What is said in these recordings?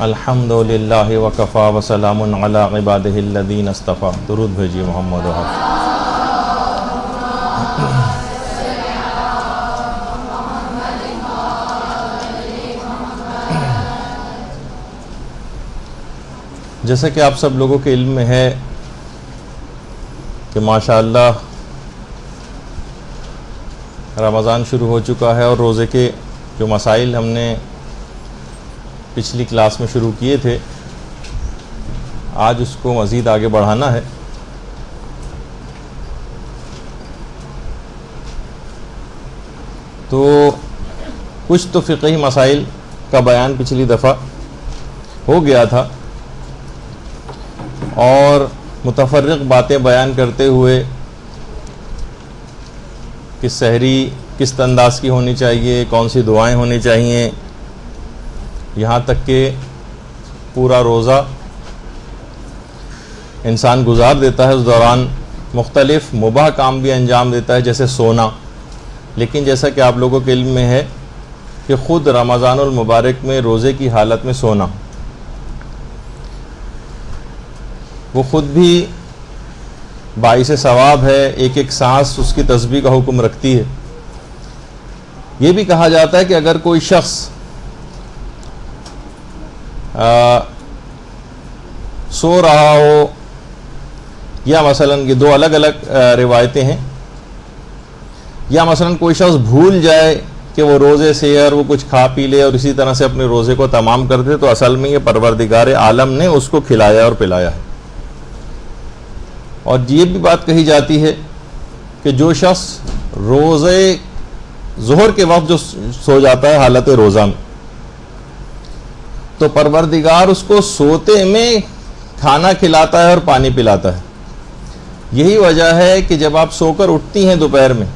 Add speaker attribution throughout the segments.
Speaker 1: الحمدللہ وکفا وسلام علی عبادہ الذین اصطفیٰ. درود بھیجیے محمد و جیسا کہ آپ سب لوگوں کے علم میں ہے کہ ماشاءاللہ رمضان شروع ہو چکا ہے، اور روزے کے جو مسائل ہم نے پچھلی کلاس میں شروع کیے تھے آج اس کو مزید آگے بڑھانا ہے. تو کچھ تو فقہی مسائل کا بیان پچھلی دفعہ ہو گیا تھا، اور متفرق باتیں بیان کرتے ہوئے کہ سحری کس انداز کی ہونی چاہیے، کون سی دعائیں ہونی چاہیے، یہاں تک کہ پورا روزہ انسان گزار دیتا ہے، اس دوران مختلف مباح کام بھی انجام دیتا ہے جیسے سونا. لیکن جیسا کہ آپ لوگوں کے علم میں ہے کہ خود رمضان المبارک میں روزے کی حالت میں سونا وہ خود بھی باعث ثواب ہے، ایک ایک سانس اس کی تسبیح کا حکم رکھتی ہے. یہ بھی کہا جاتا ہے کہ اگر کوئی شخص سو رہا ہو، یا مثلا یہ دو الگ الگ روایتیں ہیں، یا مثلا کوئی شخص بھول جائے کہ وہ روزے سے اور وہ کچھ کھا پی لے اور اسی طرح سے اپنے روزے کو تمام کر دے، تو اصل میں یہ پروردگار عالم نے اس کو کھلایا اور پلایا ہے. اور یہ بھی بات کہی جاتی ہے کہ جو شخص روزے ظہر کے وقت جو سو جاتا ہے حالت روزہ میں، تو پروردگار اس کو سوتے میں کھانا کھلاتا ہے اور پانی پلاتا ہے. یہی وجہ ہے کہ جب آپ سو کر اٹھتی ہیں دوپہر میں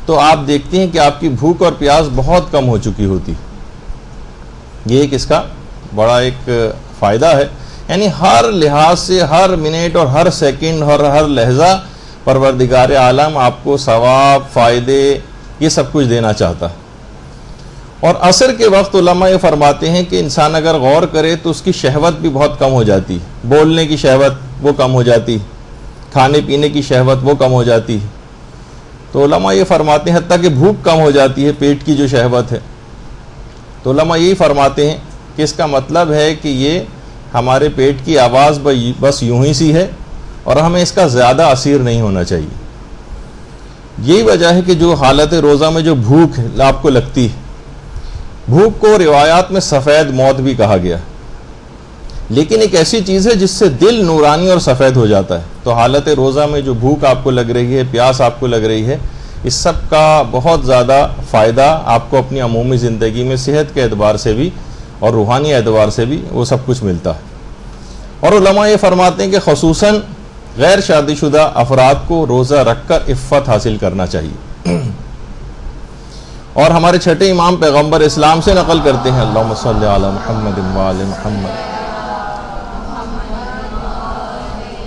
Speaker 1: تو آپ دیکھتی ہیں کہ آپ کی بھوک اور پیاس بہت کم ہو چکی ہوتی. یہ ایک اس کا بڑا ایک فائدہ ہے، یعنی ہر لحاظ سے ہر منٹ اور ہر سیکنڈ اور ہر لحظہ پروردگار عالم آپ کو ثواب، فائدے، یہ سب کچھ دینا چاہتا ہے. اور عصر کے وقت علماء یہ فرماتے ہیں کہ انسان اگر غور کرے تو اس کی شہوت بھی بہت کم ہو جاتی، بولنے کی شہوت وہ کم ہو جاتی، کھانے پینے کی شہوت وہ کم ہو جاتی. تو علماء یہ فرماتے ہیں حتیٰ کہ بھوک کم ہو جاتی ہے، پیٹ کی جو شہوت ہے. تو علماء یہی فرماتے ہیں کہ اس کا مطلب ہے کہ یہ ہمارے پیٹ کی آواز بس یوں ہی سی ہے، اور ہمیں اس کا زیادہ اسیر نہیں ہونا چاہیے. یہی وجہ ہے کہ جو حالت روزہ میں جو بھوک آپ کو لگتی ہے، بھوک کو روایات میں سفید موت بھی کہا گیا، لیکن ایک ایسی چیز ہے جس سے دل نورانی اور سفید ہو جاتا ہے. تو حالت روزہ میں جو بھوک آپ کو لگ رہی ہے، پیاس آپ کو لگ رہی ہے، اس سب کا بہت زیادہ فائدہ آپ کو اپنی عمومی زندگی میں صحت کے اعتبار سے بھی اور روحانی اعتبار سے بھی وہ سب کچھ ملتا ہے. اور علماء یہ فرماتے ہیں کہ خصوصاً غیر شادی شدہ افراد کو روزہ رکھ کر عفت حاصل کرنا چاہیے. اور ہمارے چھٹے امام پیغمبر اسلام سے نقل کرتے ہیں، اللہم صلی علی محمد وآل محمد،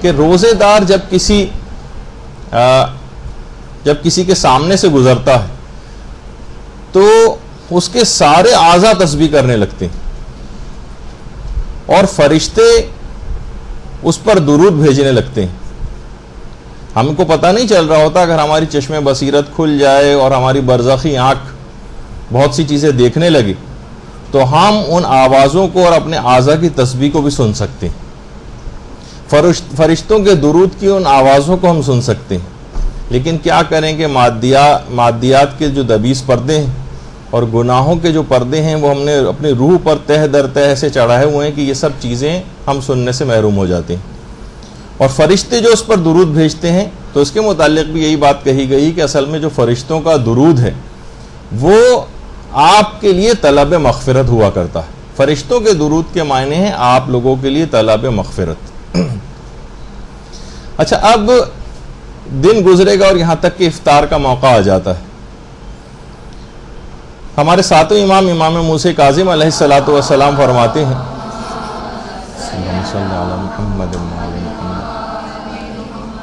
Speaker 1: کہ روزے دار جب کسی کے سامنے سے گزرتا ہے تو اس کے سارے اعضاء تسبیح کرنے لگتے ہیں، اور فرشتے اس پر درود بھیجنے لگتے ہیں. ہم کو پتہ نہیں چل رہا ہوتا، اگر ہماری چشم بصیرت کھل جائے اور ہماری برزخی آنکھ بہت سی چیزیں دیکھنے لگے تو ہم ان آوازوں کو اور اپنے اعضاء کی تسبیح کو بھی سن سکتے ہیں. فرشتوں کے درود کی ان آوازوں کو ہم سن سکتے ہیں. لیکن کیا کریں کہ مادیات کے جو دبیس پردے ہیں اور گناہوں کے جو پردے ہیں وہ ہم نے اپنی روح پر تہ در تہ سے چڑھائے ہوئے ہیں کہ یہ سب چیزیں ہم سننے سے محروم ہو جاتے ہیں. اور فرشتے جو اس پر درود بھیجتے ہیں تو اس کے متعلق بھی یہی بات کہی گئی کہ اصل میں جو فرشتوں کا درود ہے وہ آپ کے لیے طلب مغفرت ہوا کرتا ہے. فرشتوں کے درود کے معنی ہیں آپ لوگوں کے لیے طلب مغفرت. اچھا، اب دن گزرے گا اور یہاں تک کہ افطار کا موقع آ جاتا ہے. ہمارے ساتوں امام موسیٰ کاظم علیہ السلام فرماتے ہیں،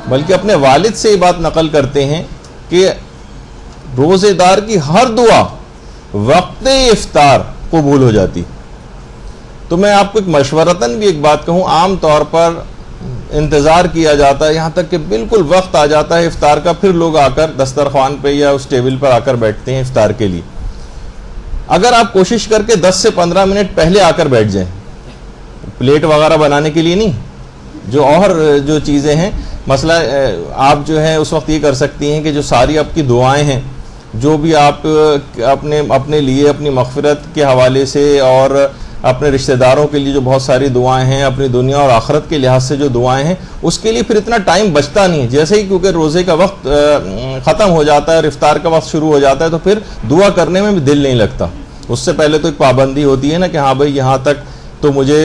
Speaker 1: بلکہ اپنے والد سے یہ بات نقل کرتے ہیں کہ روزے دار کی ہر دعا وقت افطار قبول ہو جاتی. تو میں آپ کو ایک مشورتاً بھی ایک بات کہوں، عام طور پر انتظار کیا جاتا ہے یہاں تک کہ بالکل وقت آ جاتا ہے افطار کا، پھر لوگ آ کر دسترخوان پہ یا اس ٹیبل پر آ کر بیٹھتے ہیں افطار کے لیے۔ اگر آپ کوشش کر کے 10 سے 15 منٹ پہلے آ کر بیٹھ جائیں، پلیٹ وغیرہ بنانے کے لیے نہیں، جو چیزیں ہیں، مسئلہ آپ جو ہے اس وقت یہ کر سکتی ہیں کہ جو ساری آپ کی دعائیں ہیں، جو بھی آپ اپنے لیے اپنی مغفرت کے حوالے سے اور اپنے رشتہ داروں کے لیے جو بہت ساری دعائیں ہیں، اپنی دنیا اور آخرت کے لحاظ سے جو دعائیں ہیں، اس کے لیے پھر اتنا ٹائم بچتا نہیں ہے۔ جیسے ہی کیونکہ روزے کا وقت ختم ہو جاتا ہے اور افطار کا وقت شروع ہو جاتا ہے تو پھر دعا کرنے میں بھی دل نہیں لگتا۔ اس سے پہلے تو ایک پابندی ہوتی ہے نا کہ ہاں بھائی یہاں تک تو مجھے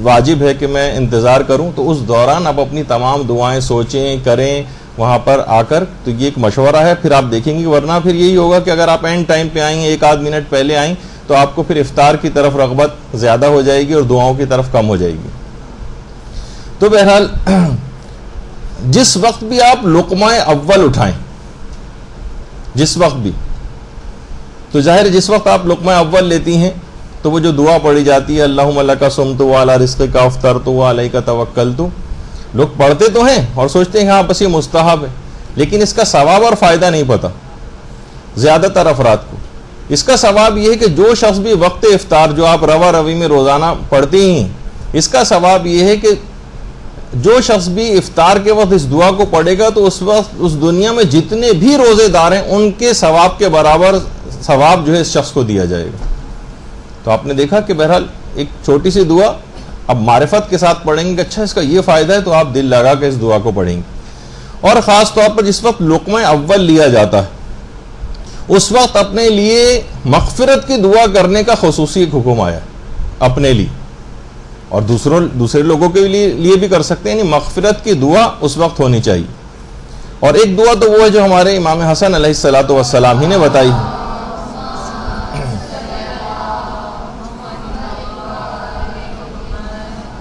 Speaker 1: واجب ہے کہ میں انتظار کروں، تو اس دوران آپ اپنی تمام دعائیں سوچیں کریں وہاں پر آ کر۔ تو یہ ایک مشورہ ہے، پھر آپ دیکھیں گے، ورنہ پھر یہی ہوگا کہ اگر آپ اینڈ ٹائم پہ آئیں، ایک آدھ منٹ پہلے آئیں، تو آپ کو پھر افطار کی طرف رغبت زیادہ ہو جائے گی اور دعاؤں کی طرف کم ہو جائے گی۔ تو بہرحال جس وقت بھی آپ لقمہ اول اٹھائیں، جس وقت بھی، تو ظاہر جس وقت آپ لقمہ اول لیتی ہیں تو وہ جو دعا پڑھی جاتی ہے اللہم لک صمت وعلی رزقک افطرت وعلیک توکلت، لوگ پڑھتے تو ہیں اور سوچتے ہیں ہاں بس یہ مستحب ہے، لیکن اس کا ثواب اور فائدہ نہیں پتہ زیادہ تر افراد کو۔ اس کا ثواب یہ ہے کہ جو شخص بھی وقت افطار جو آپ روا روی میں روزانہ پڑھتے ہی ہیں، اس کا ثواب یہ ہے کہ جو شخص بھی افطار کے وقت اس دعا کو پڑھے گا تو اس وقت اس دنیا میں جتنے بھی روزے دار ہیں ان کے ثواب کے برابر ثواب جو ہے اس شخص کو دیا جائے گا۔ تو آپ نے دیکھا کہ بہرحال ایک چھوٹی سی دعا اب معرفت کے ساتھ پڑھیں گے کہ اچھا اس کا یہ فائدہ ہے، تو آپ دل لگا کے اس دعا کو پڑھیں گے۔ اور خاص طور پر جس وقت لقمہ اول لیا جاتا ہے اس وقت اپنے لیے مغفرت کی دعا کرنے کا خصوصی ایک حکم آیا اپنے لیے، اور دوسرے لوگوں کے لیے بھی کر سکتے ہیں، یعنی مغفرت کی دعا اس وقت ہونی چاہیے۔ اور ایک دعا تو وہ ہے جو ہمارے امام حسن علیہ السلام ہی نے بتائی،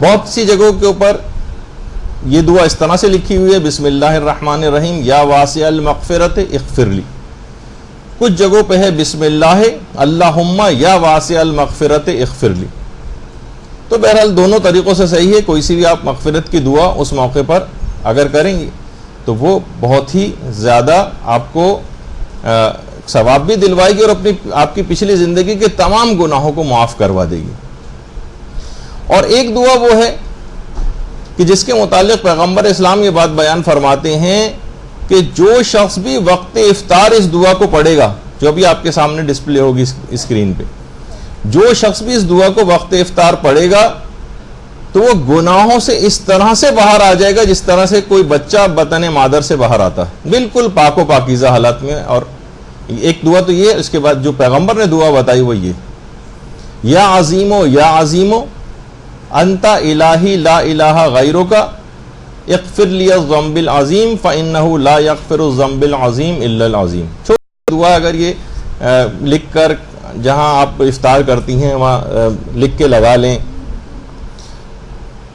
Speaker 1: بہت سی جگہوں کے اوپر یہ دعا اس طرح سے لکھی ہوئی ہے بسم اللہ الرحمن الرحیم یا واسع المغفرت اغفر لی، کچھ جگہوں پہ ہے بسم اللہ اللہم یا واسع المغفرت اغفر لی۔ تو بہرحال دونوں طریقوں سے صحیح ہے، کوئی سی بھی آپ مغفرت کی دعا اس موقع پر اگر کریں گے تو وہ بہت ہی زیادہ آپ کو ثواب بھی دلوائے گی اور آپ کی پچھلی زندگی کے تمام گناہوں کو معاف کروا دے گی۔ اور ایک دعا وہ ہے کہ جس کے متعلق پیغمبر اسلام یہ بات بیان فرماتے ہیں کہ جو شخص بھی وقت افطار اس دعا کو پڑھے گا، جو بھی آپ کے سامنے ڈسپلے ہوگی اسکرین پہ، جو شخص بھی اس دعا کو وقت افطار پڑھے گا تو وہ گناہوں سے اس طرح سے باہر آ جائے گا جس طرح سے کوئی بچہ بطن مادر سے باہر آتا ہے، بالکل پاک و پاکیزہ حالت میں۔ اور ایک دعا تو یہ، اس کے بعد جو پیغمبر نے دعا بتائی وہ یہ یا عظیمو یا عظیمو انت الہی لا الہ غیرک اغفر لی الذنب العظیم فانہ لا یغفر الذنب العظیم الا العظیم۔ چھوٹی دعا اگر یہ لکھ کر جہاں آپ افطار کرتی ہیں وہاں لکھ کے لگا لیں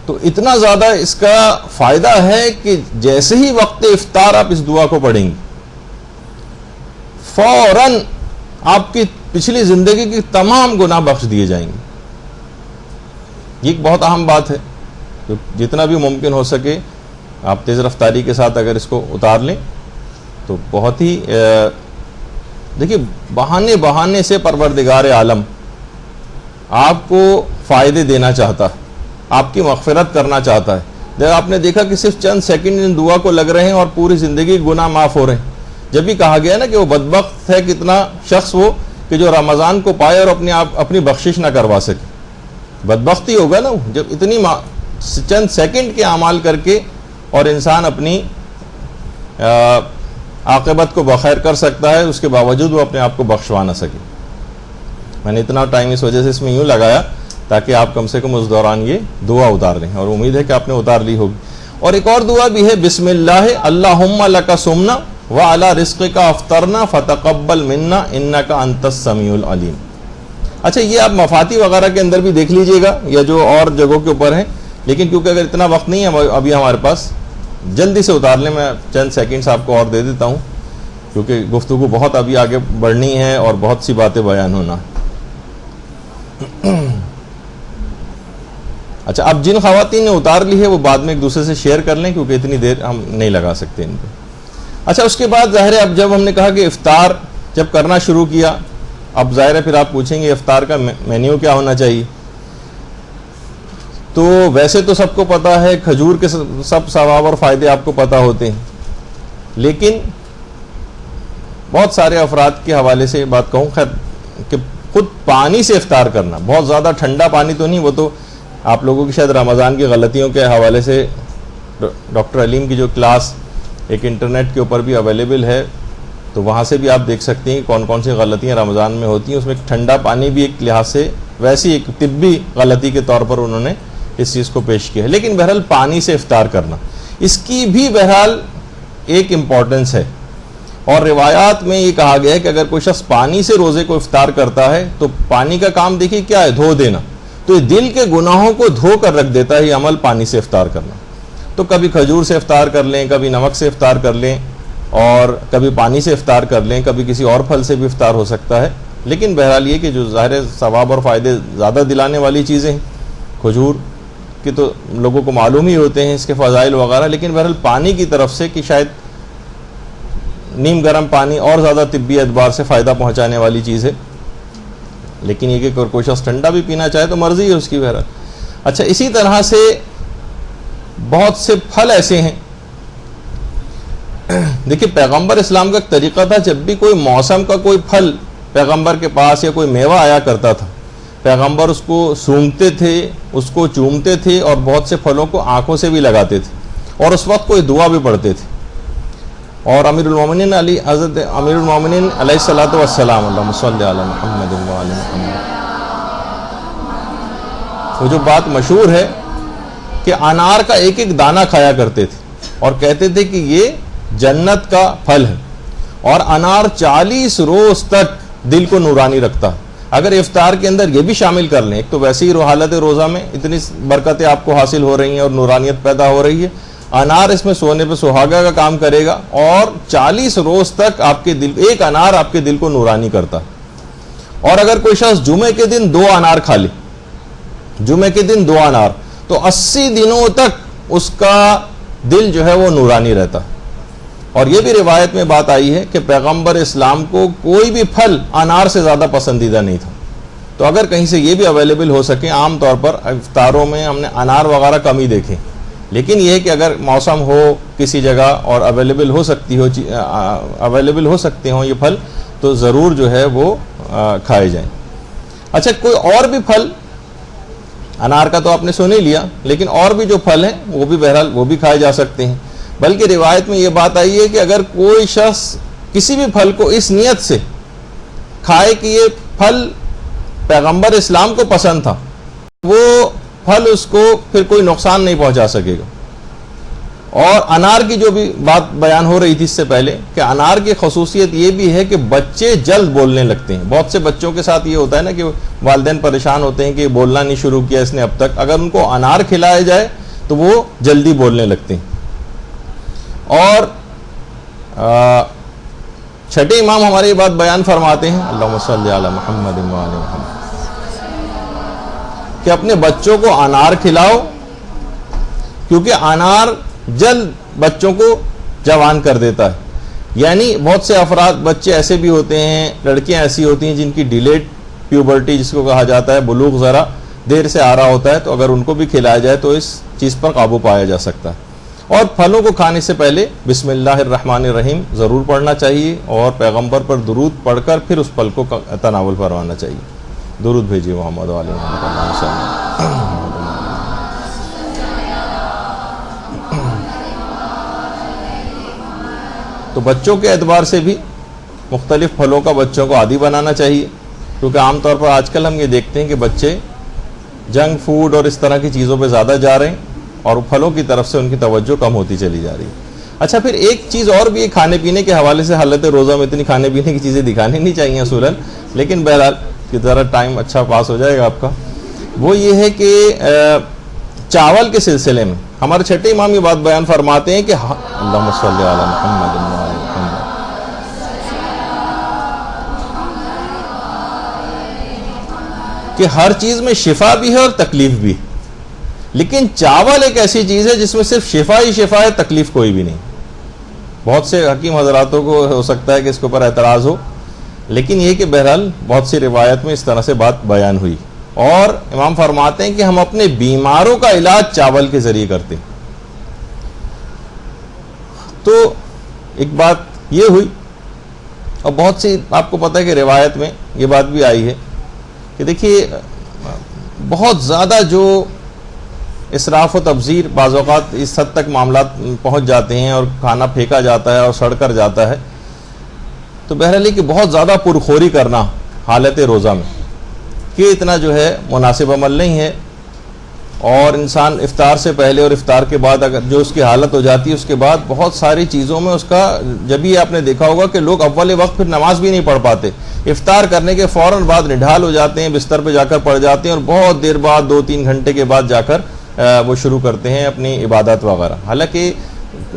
Speaker 1: تو اتنا زیادہ اس کا فائدہ ہے کہ جیسے ہی وقت افطار آپ اس دعا کو پڑھیں گے فوراً آپ کی پچھلی زندگی کی تمام گناہ بخش دیے جائیں گے۔ یہ ایک بہت اہم بات ہے، تو جتنا بھی ممکن ہو سکے آپ تیز رفتاری کے ساتھ اگر اس کو اتار لیں تو بہت ہی دیکھیے بہانے سے پروردگار عالم آپ کو فائدے دینا چاہتا ہے، آپ کی مغفرت کرنا چاہتا ہے۔ جب آپ نے دیکھا کہ صرف چند سیکنڈ ان دعا کو لگ رہے ہیں اور پوری زندگی گناہ معاف ہو رہے ہیں۔ جب بھی کہا گیا نا کہ وہ بدبخت ہے کتنا شخص وہ کہ جو رمضان کو پائے اور اپنی بخشش نہ کروا سکے، بدبخت ہی ہوگا نا جب اتنی چند سیکنڈ کے اعمال کر کے اور انسان اپنی عاقبت کو بخیر کر سکتا ہے، اس کے باوجود وہ اپنے آپ کو بخشوا نہ سکے۔ میں نے اتنا ٹائم اس وجہ سے اس میں یوں لگایا تاکہ آپ کم سے کم اس دوران یہ دعا اتار لیں، اور امید ہے کہ آپ نے اتار لی ہوگی۔ اور ایک اور دعا بھی ہے بسم اللہ اللہم لک صمنا وعلی رزقک افطرنا فتقبل منا انک انت السمیع العلیم۔ اچھا یہ آپ مفاتی وغیرہ کے اندر بھی دیکھ لیجئے گا یا جو اور جگہوں کے اوپر ہیں، لیکن کیونکہ اگر اتنا وقت نہیں ہے ابھی ہمارے پاس، جلدی سے اتار لیں، میں چند سیکنڈز آپ کو اور دے دیتا ہوں کیونکہ گفتگو بہت ابھی آگے بڑھنی ہے اور بہت سی باتیں بیان ہونا ہے۔ اچھا، اب جن خواتین نے اتار لی ہے وہ بعد میں ایک دوسرے سے شیئر کر لیں، کیونکہ اتنی دیر ہم نہیں لگا سکتے ان پہ۔ اچھا، اس کے بعد ظاہر ہے اب جب ہم نے کہا کہ افطار جب کرنا شروع کیا، اب ظاہر ہے پھر آپ پوچھیں گے افطار کا مینیو کیا ہونا چاہیے۔ تو ویسے تو سب کو پتا ہے، کھجور کے سب ثواب اور فائدے آپ کو پتا ہوتے ہیں، لیکن بہت سارے افراد کے حوالے سے بات کہوں خیر کہ خود پانی سے افطار کرنا، بہت زیادہ ٹھنڈا پانی تو نہیں، وہ تو آپ لوگوں کی شاید رمضان کی غلطیوں کے حوالے سے ڈاکٹر علیم کی جو کلاس ایک انٹرنیٹ کے اوپر بھی اویلیبل ہے، تو وہاں سے بھی آپ دیکھ سکتے ہیں کون کون سی غلطیاں رمضان میں ہوتی ہیں۔ اس میں ٹھنڈا پانی بھی ایک لحاظ سے ویسی ایک طبی غلطی کے طور پر انہوں نے اس چیز کو پیش کیا ہے، لیکن بہرحال پانی سے افطار کرنا اس کی بھی بہرحال ایک امپورٹنس ہے، اور روایات میں یہ کہا گیا ہے کہ اگر کوئی شخص پانی سے روزے کو افطار کرتا ہے تو پانی کا کام دیکھیے کیا ہے، دھو دینا، تو یہ دل کے گناہوں کو دھو کر رکھ دیتا ہے یہ عمل پانی سے افطار کرنا۔ تو کبھی کھجور سے افطار کر لیں، کبھی نمک سے افطار کر لیں، اور کبھی پانی سے افطار کر لیں، کبھی کسی اور پھل سے بھی افطار ہو سکتا ہے، لیکن بہرحال یہ کہ جو ظاہر ثواب اور فائدے زیادہ دلانے والی چیزیں ہیں، کھجور کی تو لوگوں کو معلوم ہی ہوتے ہیں اس کے فضائل وغیرہ، لیکن بہرحال پانی کی طرف سے کہ شاید نیم گرم پانی اور زیادہ طبی اعتبار سے فائدہ پہنچانے والی چیز ہے، لیکن یہ کہ کوئی شخص ٹھنڈا بھی پینا چاہے تو مرضی ہے اس کی بہرحال۔ اچھا، اسی طرح سے بہت سے پھل ایسے ہیں، دیکھیے پیغمبر اسلام کا ایک طریقہ تھا، جب بھی کوئی موسم کا کوئی پھل پیغمبر کے پاس یا کوئی میوہ آیا کرتا تھا، پیغمبر اس کو سونگھتے تھے، اس کو چومتے تھے، اور بہت سے پھلوں کو آنکھوں سے بھی لگاتے تھے، اور اس وقت کوئی دعا بھی پڑھتے تھے۔ اور امیر المومنین حضرت امیر المومنین علیہ الصلوۃ والسلام، اللہم صلی علی محمد وعلی محمد، وہ جو بات مشہور ہے کہ انار کا ایک ایک دانہ کھایا کرتے تھے اور کہتے تھے کہ یہ جنت کا پھل ہے، اور انار 40 روز تک دل کو نورانی رکھتا ہے۔ اگر افطار کے اندر یہ بھی شامل کر لیں، ایک تو ویسے ہی حالت روزہ میں اتنی برکتیں آپ کو حاصل ہو رہی ہیں اور نورانیت پیدا ہو رہی ہے، انار اس میں سونے پہ سہاگا کا کام کرے گا، اور 40 روز تک آپ کے دل، ایک انار آپ کے دل کو نورانی کرتا ہے۔ اور اگر کوئی شخص جمعے کے دن 2 انار کھا لے، جمعے کے دن 2 انار، تو 80 دنوں تک اس کا دل جو ہے وہ نورانی رہتا ہے۔ اور یہ بھی روایت میں بات آئی ہے کہ پیغمبر اسلام کو کوئی بھی پھل انار سے زیادہ پسندیدہ نہیں تھا۔ تو اگر کہیں سے یہ بھی اویلیبل ہو سکے، عام طور پر افطاروں میں ہم نے انار وغیرہ کم ہی دیکھے، لیکن یہ ہے کہ اگر موسم ہو کسی جگہ اور اویلیبل ہو سکتے ہوں یہ پھل، تو ضرور جو ہے وہ کھائے جائیں۔ اچھا، کوئی اور بھی پھل، انار کا تو آپ نے سن ہی لیا، لیکن اور بھی جو پھل ہیں وہ بھی بہرحال وہ بھی کھائے جا سکتے ہیں۔ بلکہ روایت میں یہ بات آئی ہے کہ اگر کوئی شخص کسی بھی پھل کو اس نیت سے کھائے کہ یہ پھل پیغمبر اسلام کو پسند تھا، وہ پھل اس کو پھر کوئی نقصان نہیں پہنچا سکے گا۔ اور انار کی جو بھی بات بیان ہو رہی تھی اس سے پہلے، کہ انار کی خصوصیت یہ بھی ہے کہ بچے جلد بولنے لگتے ہیں۔ بہت سے بچوں کے ساتھ یہ ہوتا ہے نا کہ والدین پریشان ہوتے ہیں کہ بولنا نہیں شروع کیا اس نے اب تک، اگر ان کو انار کھلایا جائے تو وہ جلدی بولنے لگتے ہیں۔ اور چھٹے امام ہمارے یہ بات بیان فرماتے ہیں، اللہم صلی علی محمد وعلی محمد، کہ اپنے بچوں کو انار کھلاؤ، کیونکہ انار جلد بچوں کو جوان کر دیتا ہے۔ یعنی بہت سے افراد، بچے ایسے بھی ہوتے ہیں، لڑکیاں ایسی ہوتی ہیں جن کی ڈیلیڈ پیوبرٹی جس کو کہا جاتا ہے، بلوغ ذرا دیر سے آ رہا ہوتا ہے، تو اگر ان کو بھی کھلایا جائے تو اس چیز پر قابو پایا جا سکتا ہے۔ اور پھلوں کو کھانے سے پہلے بسم اللہ الرحمن الرحیم ضرور پڑھنا چاہیے، اور پیغمبر پر درود پڑھ کر پھر اس پھل کو تناول فرمانا چاہیے۔ درود بھیجیے محمد علیہ وسلم۔ تو بچوں کے اعتبار سے بھی مختلف پھلوں کا بچوں کو عادی بنانا چاہیے، کیونکہ عام طور پر آج کل ہم یہ دیکھتے ہیں کہ بچے جنک فوڈ اور اس طرح کی چیزوں پہ زیادہ جا رہے ہیں، اور پھلوں کی طرف سے ان کی توجہ کم ہوتی چلی جا رہی ہے۔ اچھا، پھر ایک چیز اور بھی ہے، کھانے پینے کے حوالے سے حالت روزہ میں اتنی کھانے پینے کی چیزیں دکھانی نہیں چاہیے اصولاً، لیکن بہرحال کہ ذرا ٹائم اچھا پاس ہو جائے گا آپ کا، وہ یہ ہے کہ چاول کے سلسلے میں ہمارے چھٹے امام یہ بات بیان فرماتے ہیں کہ اللہم صلی علی محمد وعلی محمد، کہ ہر چیز میں شفا بھی ہے اور تکلیف بھی ہے۔ لیکن چاول ایک ایسی چیز ہے جس میں صرف شفا ہی شفا ہے، تکلیف کوئی بھی نہیں. بہت سے حکیم حضراتوں کو ہو سکتا ہے کہ اس کے اوپر اعتراض ہو، لیکن یہ کہ بہرحال بہت سی روایت میں اس طرح سے بات بیان ہوئی. اور امام فرماتے ہیں کہ ہم اپنے بیماروں کا علاج چاول کے ذریعے کرتے ہیں. تو ایک بات یہ ہوئی، اور بہت سی آپ کو پتہ ہے کہ روایت میں یہ بات بھی آئی ہے کہ دیکھیے بہت زیادہ جو اسراف و تبذیر بعض اوقات اس حد تک معاملات پہنچ جاتے ہیں اور کھانا پھینکا جاتا ہے اور سڑ کر جاتا ہے. تو بہرحال کہ بہت زیادہ پرخوری کرنا حالت روزہ میں کہ اتنا جو ہے مناسب عمل نہیں ہے. اور انسان افطار سے پہلے اور افطار کے بعد اگر جو اس کی حالت ہو جاتی ہے، اس کے بعد بہت ساری چیزوں میں اس کا، جب یہ آپ نے دیکھا ہوگا کہ لوگ اول وقت پھر نماز بھی نہیں پڑھ پاتے، افطار کرنے کے فوراً بعد نڈھال ہو جاتے ہیں، بستر پہ جا کر پڑ جاتے ہیں، اور بہت دیر بعد 2-3 گھنٹے کے بعد جا کر وہ شروع کرتے ہیں اپنی عبادت وغیرہ. حالانکہ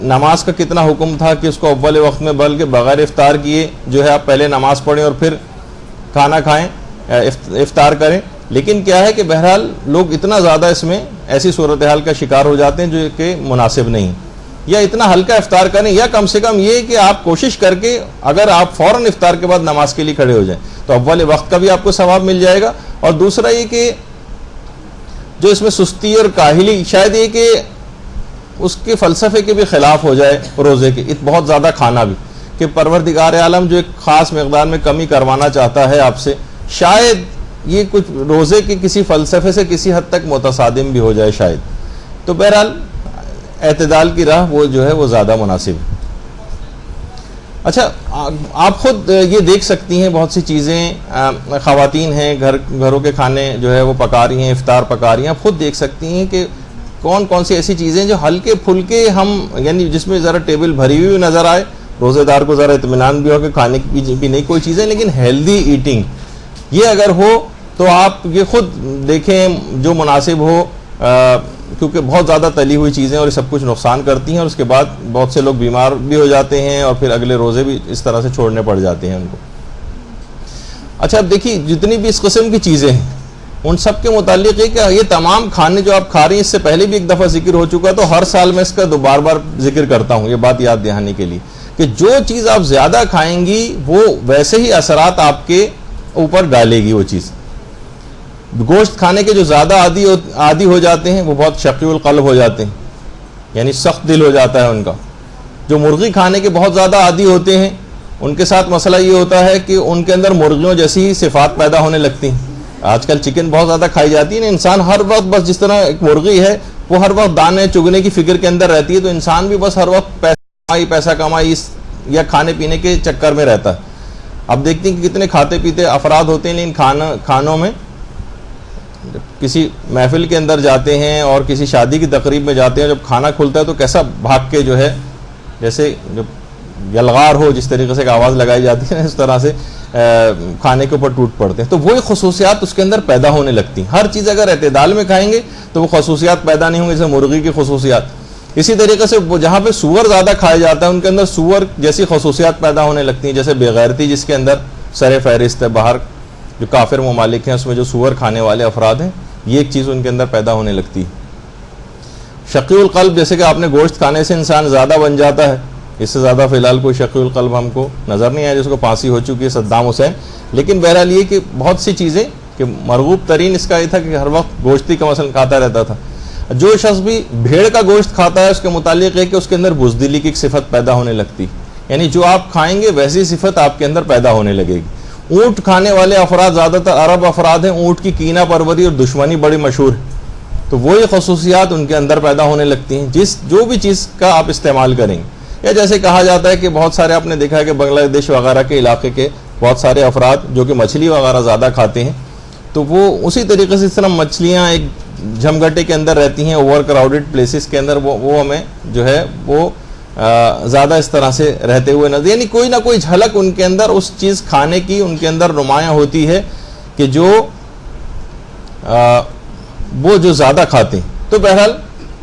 Speaker 1: نماز کا کتنا حکم تھا کہ اس کو اول وقت میں بلکہ بغیر افطار کیے جو ہے آپ پہلے نماز پڑھیں اور پھر کھانا کھائیں، افطار کریں. لیکن کیا ہے کہ بہرحال لوگ اتنا زیادہ اس میں ایسی صورتحال کا شکار ہو جاتے ہیں جو کہ مناسب نہیں. یا اتنا ہلکا افطار کریں، یا کم سے کم یہ کہ آپ کوشش کر کے اگر آپ فوراً افطار کے بعد نماز کے لیے کھڑے ہو جائیں تو اول وقت کا بھی آپ کو ثواب مل جائے گا. اور دوسرا یہ کہ جو اس میں سستی اور کاہلی، شاید یہ کہ اس کے فلسفے کے بھی خلاف ہو جائے روزے کے، بہت زیادہ کھانا بھی، کہ پروردگار عالم جو ایک خاص مقدار میں کمی کروانا چاہتا ہے آپ سے، شاید یہ کچھ روزے کے کسی فلسفے سے کسی حد تک متصادم بھی ہو جائے شاید. تو بہرحال اعتدال کی راہ وہ جو ہے وہ زیادہ مناسب ہے. اچھا، آپ خود یہ دیکھ سکتی ہیں بہت سی چیزیں، خواتین ہیں گھروں کے کھانے جو ہے وہ پکا رہی ہیں، افطار پکا رہی ہیں، آپ خود دیکھ سکتی ہیں کہ کون کون سی ایسی چیزیں جو ہلکے پھلکے ہم، یعنی جس میں ذرا ٹیبل بھری ہوئی نظر آئے، روزے دار کو ذرا اطمینان بھی ہو کہ کھانے کی نہیں کوئی چیزیں، لیکن ہیلدی ایٹنگ یہ اگر ہو تو آپ یہ خود دیکھیں جو مناسب ہو، کیونکہ بہت زیادہ تلی ہوئی چیزیں اور یہ سب کچھ نقصان کرتی ہیں، اور اس کے بعد بہت سے لوگ بیمار بھی ہو جاتے ہیں اور پھر اگلے روزے بھی اس طرح سے چھوڑنے پڑ جاتے ہیں ان کو. اچھا، اب دیکھیے جتنی بھی اس قسم کی چیزیں ہیں ان سب کے متعلق ہے کہ یہ تمام کھانے جو آپ کھا رہی ہیں، اس سے پہلے بھی ایک دفعہ ذکر ہو چکا، تو ہر سال میں اس کا بار بار ذکر کرتا ہوں یہ بات یاد دہانی کے لیے کہ جو چیز آپ زیادہ کھائیں گی وہ ویسے ہی اثرات آپ کے اوپر ڈالے گی. وہ چیز گوشت کھانے کے جو زیادہ عادی ہو جاتے ہیں وہ بہت شقی القلب ہو جاتے ہیں، یعنی سخت دل ہو جاتا ہے ان کا. جو مرغی کھانے کے بہت زیادہ عادی ہوتے ہیں ان کے ساتھ مسئلہ یہ ہوتا ہے کہ ان کے اندر مرغیوں جیسی صفات پیدا ہونے لگتی ہیں. آج کل چکن بہت زیادہ کھائی جاتی ہے نا، انسان ہر وقت بس جس طرح ایک مرغی ہے وہ ہر وقت دانے چگنے کی فکر کے اندر رہتی ہے، تو انسان بھی بس ہر وقت پیسہ کمائی یا کھانے پینے کے چکر میں رہتا ہے. اب دیکھتے ہیں کہ کتنے کھاتے پیتے افراد ہوتے ہیں، لیکن کھانوں میں کسی محفل کے اندر جاتے ہیں اور کسی شادی کی تقریب میں جاتے ہیں، جب کھانا کھلتا ہے تو کیسا بھاگ کے جو ہے جیسے جو یلغار ہو جس طریقے سے آواز لگائی جاتی ہے اس طرح سے کھانے کے اوپر ٹوٹ پڑتے ہیں. تو وہی خصوصیات اس کے اندر پیدا ہونے لگتی ہیں. ہر چیز اگر اعتدال میں کھائیں گے تو وہ خصوصیات پیدا نہیں ہوں گے، جیسے مرغی کی خصوصیات. اسی طریقے سے جہاں پہ سور زیادہ کھایا جاتا ہے ان کے اندر سور جیسی خصوصیات پیدا ہونے لگتی ہیں، جیسے بے غیرتی جس کے اندر سر فہرست ہے. باہر جو کافر ممالک ہیں اس میں جو سور کھانے والے افراد ہیں، یہ ایک چیز ان کے اندر پیدا ہونے لگتی ہے. شقی القلب، جیسے کہ آپ نے گوشت کھانے سے انسان زیادہ بن جاتا ہے. اس سے زیادہ فی الحال کوئی شقی القلب ہم کو نظر نہیں آیا جس کو پھانسی ہو چکی ہے، صدام حسین. لیکن بہرحال یہ کہ بہت سی چیزیں کہ مرغوب ترین اس کا یہ تھا کہ ہر وقت گوشتی کا مثلا کھاتا رہتا تھا. جو شخص بھی بھیڑ کا گوشت کھاتا ہے اس کے متعلق ہے کہ اس کے اندر بزدلی کی ایک صفت پیدا ہونے لگتی، یعنی جو آپ کھائیں گے ویسی صفت آپ کے اندر پیدا ہونے لگے گی. اونٹ کھانے والے افراد زیادہ تر عرب افراد ہیں، اونٹ کی کینہ پروری اور دشمنی بڑی مشہور ہے، تو وہی خصوصیات ان کے اندر پیدا ہونے لگتی ہیں جو بھی چیز کا آپ استعمال کریں گے. یا جیسے کہا جاتا ہے کہ بہت سارے آپ نے دیکھا ہے کہ بنگلہ دیش وغیرہ کے علاقے کے بہت سارے افراد جو کہ مچھلی وغیرہ زیادہ کھاتے ہیں، تو وہ اسی طریقے سے اس طرح مچھلیاں ایک جھمگٹے کے اندر رہتی ہیں، اوور کراؤڈڈ پلیسز کے اندر، وہ ہمیں جو ہے وہ زیادہ اس طرح سے رہتے ہوئے نظر، یعنی کوئی نہ کوئی جھلک ان کے اندر اس چیز کھانے کی ان کے اندر نمایاں ہوتی ہے کہ جو وہ جو زیادہ کھاتے ہیں. تو بہرحال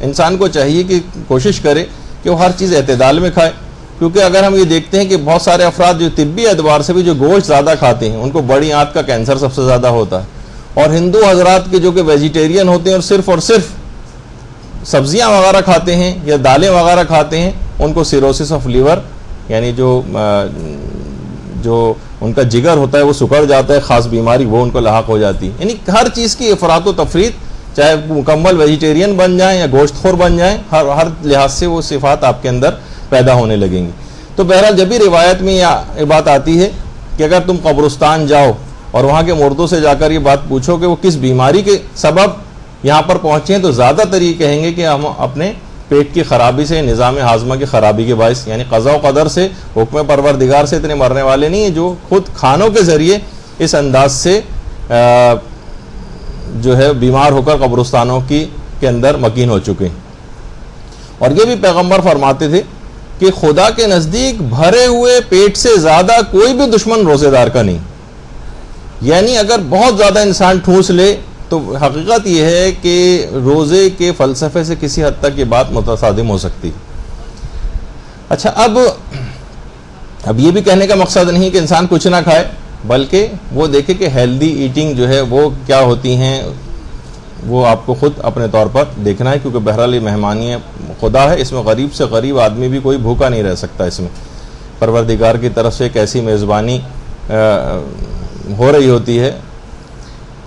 Speaker 1: انسان کو چاہیے کہ کوشش کرے کہ وہ ہر چیز اعتدال میں کھائے، کیونکہ اگر ہم یہ دیکھتے ہیں کہ بہت سارے افراد جو طبی اعتبار سے بھی جو گوشت زیادہ کھاتے ہیں ان کو بڑی آنت کا کینسر سب سے زیادہ ہوتا ہے. اور ہندو حضرات کے جو کہ ویجیٹیرین ہوتے ہیں اور صرف سبزیاں وغیرہ کھاتے ہیں یا دالیں وغیرہ کھاتے ہیں ان کو سیروسس آف لیور یعنی جو ان کا جگر ہوتا ہے وہ سکڑ جاتا ہے، خاص بیماری وہ ان کو لاحق ہو جاتی ہے. یعنی ہر چیز کی افراط و تفریط، چاہے مکمل ویجیٹیرین بن جائیں یا گوشت خور بن جائیں، ہر لحاظ سے وہ صفات آپ کے اندر پیدا ہونے لگیں گی. تو بہرحال جب بھی روایت میں یہ بات آتی ہے کہ اگر تم قبرستان جاؤ اور وہاں کے مردوں سے جا کر یہ بات پوچھو کہ وہ کس بیماری کے سبب یہاں پر پہنچے ہیں، تو زیادہ تر یہ کہیں گے کہ ہم اپنے پیٹ کی خرابی سے، نظام ہاضمہ کی خرابی کے باعث، یعنی قضاء و قدر سے، حکم پروردگار سے اتنے مرنے والے نہیں ہیں، جو خود کھانوں کے ذریعے اس انداز سے جو ہے بیمار ہو کر قبرستانوں کے اندر مکین ہو چکے ہیں. اور یہ بھی پیغمبر فرماتے تھے کہ خدا کے نزدیک بھرے ہوئے پیٹ سے زیادہ کوئی بھی دشمن روزے دار کا نہیں. یعنی اگر بہت زیادہ انسان ٹھوس لے تو حقیقت یہ ہے کہ روزے کے فلسفے سے کسی حد تک یہ بات متصادم ہو سکتی. اچھا، اب یہ بھی کہنے کا مقصد نہیں کہ انسان کچھ نہ کھائے، بلکہ وہ دیکھے کہ ہیلدی ایٹنگ جو ہے وہ کیا ہوتی ہیں، وہ آپ کو خود اپنے طور پر دیکھنا ہے، کیونکہ بہرحال یہ مہمانی خدا ہے، اس میں غریب سے غریب آدمی بھی کوئی بھوکا نہیں رہ سکتا. اس میں پروردگار کی طرف سے ایک ایسی میزبانی ہو رہی ہوتی ہے.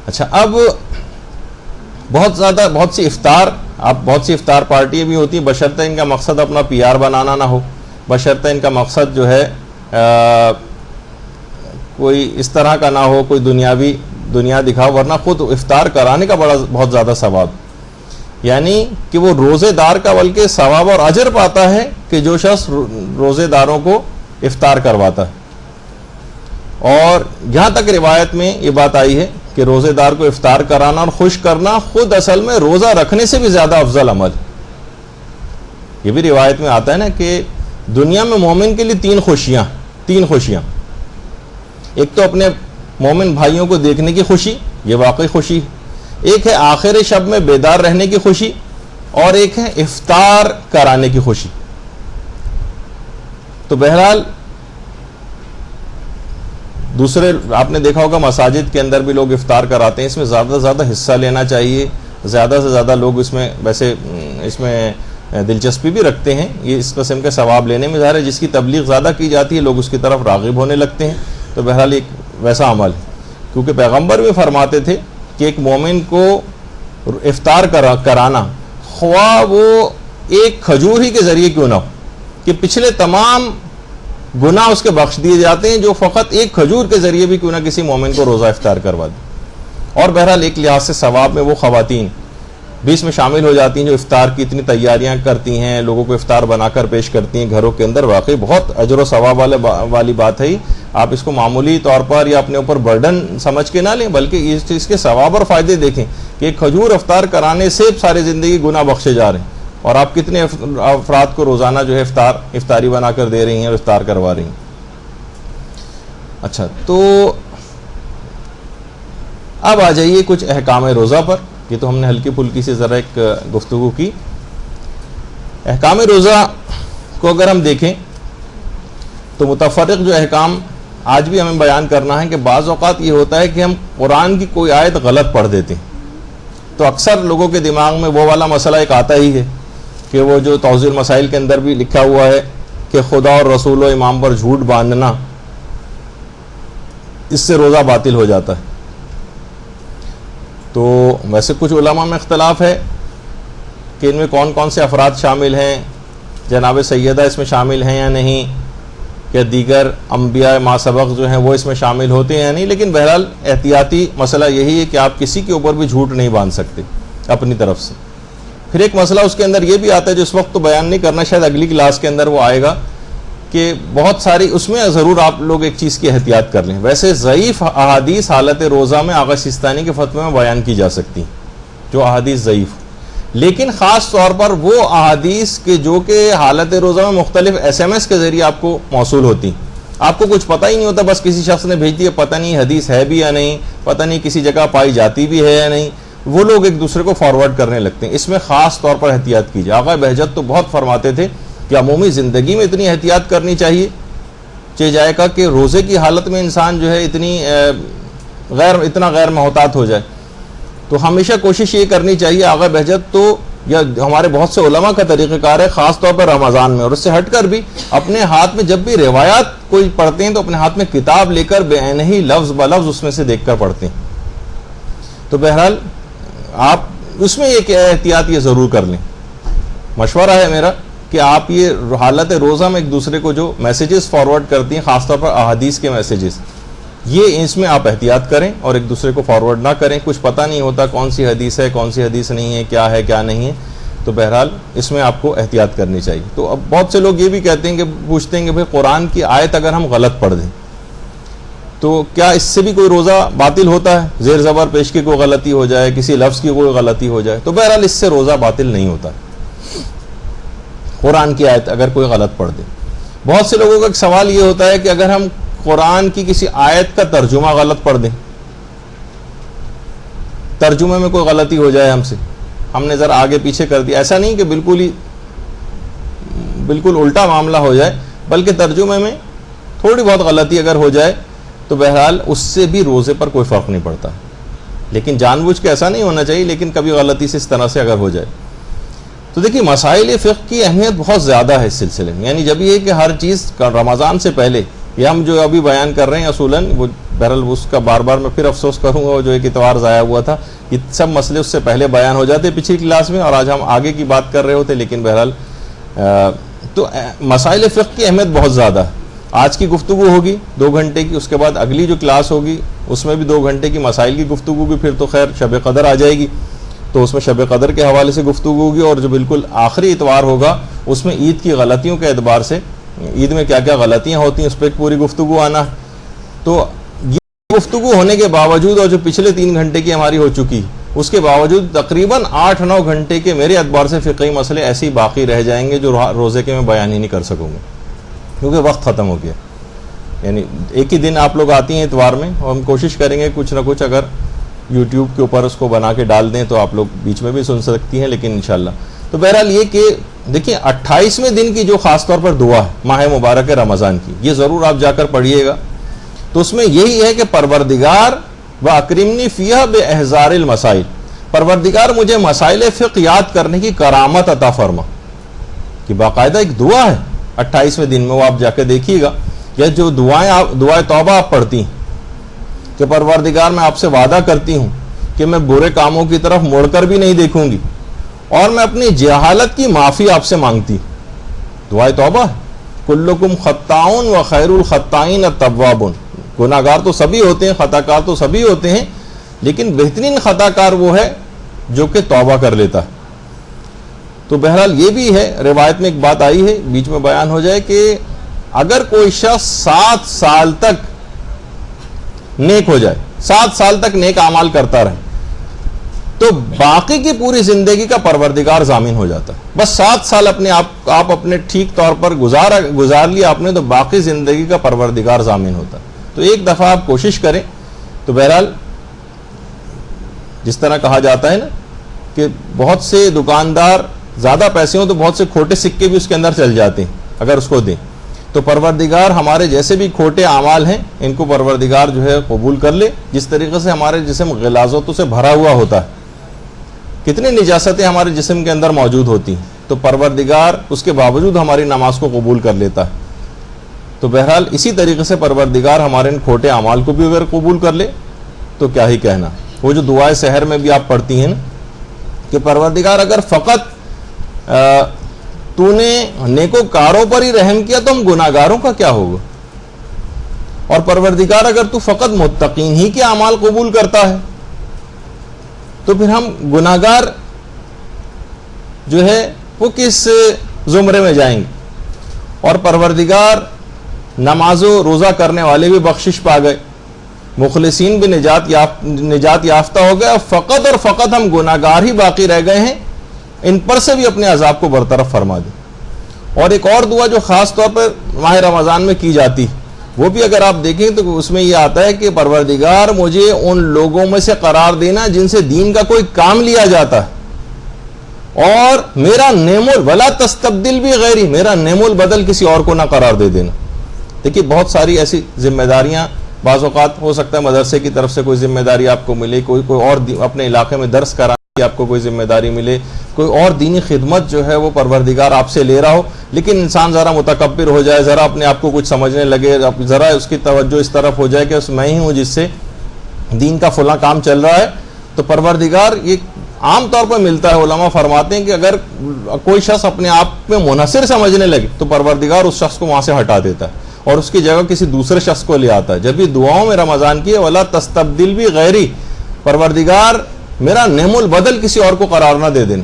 Speaker 1: اچھا، اب بہت سی افطار پارٹیاں بھی ہوتی ہیں، بشرطہ ان کا مقصد اپنا پی آر بنانا نہ ہو، بشرطہ ان کا مقصد جو ہے کوئی اس طرح کا نہ ہو، کوئی دنیا دکھاؤ، ورنہ خود افطار کرانے کا بہت زیادہ ثواب، یعنی کہ وہ روزے دار کا بلکہ ثواب اور اجر پاتا ہے کہ جو شخص روزے داروں کو افطار کرواتا ہے. اور یہاں تک روایت میں یہ بات آئی ہے کہ روزے دار کو افطار کرانا اور خوش کرنا خود اصل میں روزہ رکھنے سے بھی زیادہ افضل عمل. یہ بھی روایت میں آتا ہے نا کہ دنیا میں مومن کے لیے تین خوشیاں، ایک تو اپنے مومن بھائیوں کو دیکھنے کی خوشی، یہ واقعی خوشی، ایک ہے آخر شب میں بیدار رہنے کی خوشی، اور ایک ہے افطار کرانے کی خوشی. تو بہرحال دوسرے آپ نے دیکھا ہوگا مساجد کے اندر بھی لوگ افطار کراتے ہیں، اس میں زیادہ سے زیادہ حصہ لینا چاہیے، زیادہ سے زیادہ لوگ اس میں دلچسپی بھی رکھتے ہیں. یہ اس قسم کے ثواب لینے میں ظاہر ہے جس کی تبلیغ زیادہ کی جاتی ہے لوگ اس کی طرف راغب ہونے لگتے ہیں. تو بہرحال ایک ویسا عمل ہے، کیونکہ پیغمبر بھی فرماتے تھے کہ ایک مومن کو افطار کرانا، خواہ وہ ایک کھجور ہی کے ذریعے کیوں نہ ہو، کہ پچھلے تمام گناہ اس کے بخش دیے جاتے ہیں جو فقط ایک کھجور کے ذریعے بھی کیوں نہ کسی مومن کو روزہ افطار کروا دے. اور بہرحال ایک لحاظ سے ثواب میں وہ خواتین بھی اس میں شامل ہو جاتی ہیں جو افطار کی اتنی تیاریاں کرتی ہیں، لوگوں کو افطار بنا کر پیش کرتی ہیں گھروں کے اندر. واقعی بہت اجر و ثواب والی بات ہے. آپ اس کو معمولی طور پر یا اپنے اوپر برڈن سمجھ کے نہ لیں، بلکہ اس چیز کے ثواب اور فائدے دیکھیں کہ ایک کھجور افطار کرانے سے ساری زندگی گناہ بخشے جا رہے ہیں، اور آپ کتنے افراد کو روزانہ جو ہے افطاری بنا کر دے رہی ہیں اور افطار کروا رہی ہیں. اچھا، تو اب آ جائیے کچھ احکام روزہ پر. یہ تو ہم نے ہلکی پھلکی سے ذرا ایک گفتگو کی. احکام روزہ کو اگر ہم دیکھیں تو متفرق جو احکام آج بھی ہمیں بیان کرنا ہے کہ بعض اوقات یہ ہوتا ہے کہ ہم قرآن کی کوئی آیت غلط پڑھ دیتے ہیں. تو اکثر لوگوں کے دماغ میں وہ والا مسئلہ ایک آتا ہی ہے کہ وہ جو توضیح المسائل کے اندر بھی لکھا ہوا ہے کہ خدا اور رسول و امام پر جھوٹ باندھنا، اس سے روزہ باطل ہو جاتا ہے. تو ویسے کچھ علماء میں اختلاف ہے کہ ان میں کون کون سے افراد شامل ہیں، جناب سیدہ اس میں شامل ہیں یا نہیں، کہ دیگر انبیاء ما سبق جو ہیں وہ اس میں شامل ہوتے ہیں یا نہیں. لیکن بہرحال احتیاطی مسئلہ یہی ہے کہ آپ کسی کے اوپر بھی جھوٹ نہیں باندھ سکتے اپنی طرف سے. پھر ایک مسئلہ اس کے اندر یہ بھی آتا ہے جو اس وقت تو بیان نہیں کرنا، شاید اگلی کلاس کے اندر وہ آئے گا، کہ بہت ساری اس میں ضرور آپ لوگ ایک چیز کی احتیاط کر لیں. ویسے ضعیف احادیث حالت روزہ میں آغا سیستانی کے فتوے میں بیان کی جا سکتی ہیں، جو احادیث ضعیف، لیکن خاص طور پر وہ احادیث کے جو کہ حالت روزہ میں مختلف SMS کے ذریعے آپ کو موصول ہوتی ہیں. آپ کو کچھ پتہ ہی نہیں ہوتا، بس کسی شخص نے بھیج دیا، پتہ نہیں حدیث ہے بھی یا نہیں، پتہ نہیں کسی جگہ پائی جاتی بھی ہے یا نہیں، وہ لوگ ایک دوسرے کو فارورڈ کرنے لگتے ہیں. اس میں خاص طور پر احتیاط کیجیے. آقا بہجت تو بہت فرماتے تھے کہ عمومی زندگی میں اتنی احتیاط کرنی چاہیے جائے گا کہ روزے کی حالت میں انسان جو ہے اتنا غیر محتاط ہو جائے. تو ہمیشہ کوشش یہ کرنی چاہیے. آقا بہجت تو یا ہمارے بہت سے علماء کا طریقہ کار ہے خاص طور پر رمضان میں، اور اس سے ہٹ کر بھی اپنے ہاتھ میں جب بھی روایات کوئی پڑھتے ہیں تو اپنے ہاتھ میں کتاب لے کر بعینہ ہی لفظ بلفظ اس میں سے دیکھ کر پڑھتے ہیں. تو بہرحال آپ اس میں ایک احتیاط یہ ضرور کر لیں. مشورہ ہے میرا کہ آپ یہ حالت روزہ میں ایک دوسرے کو جو میسیجز فارورڈ کرتی ہیں خاص طور پر احادیث کے میسیجز، یہ اس میں آپ احتیاط کریں اور ایک دوسرے کو فارورڈ نہ کریں. کچھ پتہ نہیں ہوتا کون سی حدیث ہے کون سی حدیث نہیں ہے کیا نہیں ہے. تو بہرحال اس میں آپ کو احتیاط کرنی چاہیے. تو اب بہت سے لوگ یہ بھی کہتے ہیں کہ پوچھتے ہیں کہ بھئی قرآن کی آیت اگر ہم غلط پڑھ دیں تو کیا اس سے بھی کوئی روزہ باطل ہوتا ہے؟ زیر زبر پیش کی کوئی غلطی ہو جائے، کسی لفظ کی کوئی غلطی ہو جائے، تو بہرحال اس سے روزہ باطل نہیں ہوتا. قرآن کی آیت اگر کوئی غلط پڑھ دے. بہت سے لوگوں کا ایک سوال یہ ہوتا ہے کہ اگر ہم قرآن کی کسی آیت کا ترجمہ غلط پڑھ دیں، ترجمے میں کوئی غلطی ہو جائے ہم نے ذرا آگے پیچھے کر دیا، ایسا نہیں کہ بالکل الٹا معاملہ ہو جائے، بلکہ ترجمے میں تھوڑی بہت غلطی اگر ہو جائے تو بہرحال اس سے بھی روزے پر کوئی فرق نہیں پڑتا. لیکن جان بوجھ کے ایسا نہیں ہونا چاہیے، لیکن کبھی غلطی سے اس طرح سے اگر ہو جائے تو دیکھیے مسائل فقہ کی اہمیت بہت زیادہ ہے اس سلسلے میں. یعنی جب یہ کہ ہر چیز رمضان سے پہلے یہ ہم جو ابھی بیان کر رہے ہیں اصولاً وہ بہرحال اس کا بار بار میں پھر افسوس کروں گا جو ایک اتوار ضائع ہوا تھا، یہ سب مسئلے اس سے پہلے بیان ہو جاتے پچھلی کلاس میں، اور آج ہم آگے کی بات کر رہے ہوتے. لیکن بہرحال تو مسائل فقہ کی اہمیت بہت زیادہ ہے. آج کی گفتگو ہوگی 2 گھنٹے کی، اس کے بعد اگلی جو کلاس ہوگی اس میں بھی 2 گھنٹے کی مسائل کی گفتگو ہوگی. پھر تو خیر شب قدر آ جائے گی تو اس میں شب قدر کے حوالے سے گفتگو ہوگی، اور جو بالکل آخری اتوار ہوگا اس میں عید کی غلطیوں کے اعتبار سے عید میں کیا کیا غلطیاں ہوتی ہیں اس پہ پوری گفتگو آنا. تو یہ گفتگو ہونے کے باوجود اور جو پچھلے 3 گھنٹے کی ہماری ہو چکی اس کے باوجود تقریباً 8-9 گھنٹے کے میرے اعتبار سے فقہی مسئلے ایسے ہی باقی رہ جائیں گے جو روزے کے میں بیان ہی نہیں کر سکوں گا، کیونکہ وقت ختم ہو گیا. یعنی ایک ہی دن آپ لوگ آتی ہیں اتوار میں، اور ہم کوشش کریں گے کچھ نہ کچھ اگر یوٹیوب کے اوپر اس کو بنا کے ڈال دیں تو آپ لوگ بیچ میں بھی سن سکتی ہیں، لیکن انشاءاللہ. تو بہرحال یہ کہ دیکھیں 28ویں دن کی جو خاص طور پر دعا ہے ماہ مبارک رمضان کی، یہ ضرور آپ جا کر پڑھیے گا. تو اس میں یہی ہے کہ پروردگار وَأَكْرِمْنِي فِيهَا بِإِحْضَارِ الْمَسَائِلِ، پروردگار مجھے مسائل فقہ یاد کرنے کی کرامت عطا فرما. کہ باقاعدہ ایک دعا ہے 28ویں دن میں، وہ آپ جا کے دیکھیے گا. یا جو دعائے توبہ آپ پڑھتی ہیں کہ پروردگار میں آپ سے وعدہ کرتی ہوں کہ میں برے کاموں کی طرف مڑ کر بھی نہیں دیکھوں گی، اور میں اپنی جہالت کی معافی آپ سے مانگتی. دعائے توبہ کلکم خطاؤن و خیر الخطائین التوابون، گناہ گار تو سبھی ہوتے ہیں، خطا کار تو سبھی ہوتے ہیں، لیکن بہترین خطا کار وہ ہے جو کہ توبہ کر لیتا ہے. تو بہرحال یہ بھی ہے، روایت میں ایک بات آئی ہے بیچ میں بیان ہو جائے کہ اگر کوئی شخص 7 سال تک نیک ہو جائے، 7 سال تک نیک اعمال کرتا رہے، تو باقی کی پوری زندگی کا پروردگار ضامن ہو جاتا ہے. بس 7 سال اپنے آپ اپنے ٹھیک طور پر گزار لیا آپ نے، تو باقی زندگی کا پروردگار ضامن ہوتا ہے. تو ایک دفعہ آپ کوشش کریں. تو بہرحال جس طرح کہا جاتا ہے نا کہ بہت سے دکاندار زیادہ پیسے ہوں تو بہت سے کھوٹے سکے بھی اس کے اندر چل جاتے ہیں اگر اس کو دیں. تو پروردگار ہمارے جیسے بھی کھوٹے اعمال ہیں ان کو پروردگار جو ہے قبول کر لے. جس طریقے سے ہمارے جسم غلاظتوں سے بھرا ہوا ہوتا ہے، کتنی نجاستیں ہمارے جسم کے اندر موجود ہوتی ہیں، تو پروردگار اس کے باوجود ہماری نماز کو قبول کر لیتا ہے. تو بہرحال اسی طریقے سے پروردگار ہمارے ان کھوٹے اعمال کو بھی اگر قبول کر لے تو کیا ہی کہنا. وہ جو دعائے سحر میں بھی آپ پڑھتی ہیں نا کہ پروردگار اگر فقط تو نے نیکوکاروں پر ہی رحم کیا تو ہم گناہگاروں کا کیا ہوگا، اور پروردگار اگر تو فقط متقین ہی کے اعمال قبول کرتا ہے تو پھر ہم گناہگار جو ہے وہ کس زمرے میں جائیں گے. اور پروردگار نماز و روزہ کرنے والے بھی بخشش پا گئے، مخلصین بھی نجات یافتہ ہو گئے، فقط اور فقط ہم گناہگار ہی باقی رہ گئے ہیں. ان پر سے بھی اپنے عذاب کو برطرف فرما دے. اور ایک اور دعا جو خاص طور پر ماہ رمضان میں کی جاتی وہ بھی اگر آپ دیکھیں تو اس میں یہ آتا ہے کہ پروردگار مجھے ان لوگوں میں سے قرار دینا جن سے دین کا کوئی کام لیا جاتا ہے، اور میرا نعم ولا تستبدل بھی غیری، میرا نعم البدل کسی اور کو نہ قرار دے دینا. دیکھیے بہت ساری ایسی ذمہ داریاں بعض اوقات ہو سکتا ہے مدرسے کی طرف سے کوئی ذمہ داری آپ کو ملے، کوئی اور اپنے علاقے میں درس کرا آپ کو کوئی ذمہ داری ملے، کوئی اور دینی خدمت جو ہے وہ پروردگار آپ سے لے رہا ہو، لیکن انسان ذرا متکبر ہو جائے، ذرا اپنے آپ کو کچھ سمجھنے لگے، ذرا اس کی توجہ اس طرف ہو جائے کہ میں ہی ہوں جس سے دین کا فلاں کام چل رہا ہے، تو پروردگار یہ عام طور پر ملتا ہے۔ علماء فرماتے ہیں کہ اگر کوئی شخص اپنے آپ میں منحصر سمجھنے لگے تو پروردگار اس شخص کو وہاں سے ہٹا دیتا ہے اور اس کی جگہ کسی دوسرے شخص کو لے آتا ہے۔ جب بھی دعاؤں میں رمضان کی ولا تستبدل بھی غیری، پروردگار میرا نعم البدل کسی اور کو قرار نہ دے دینا،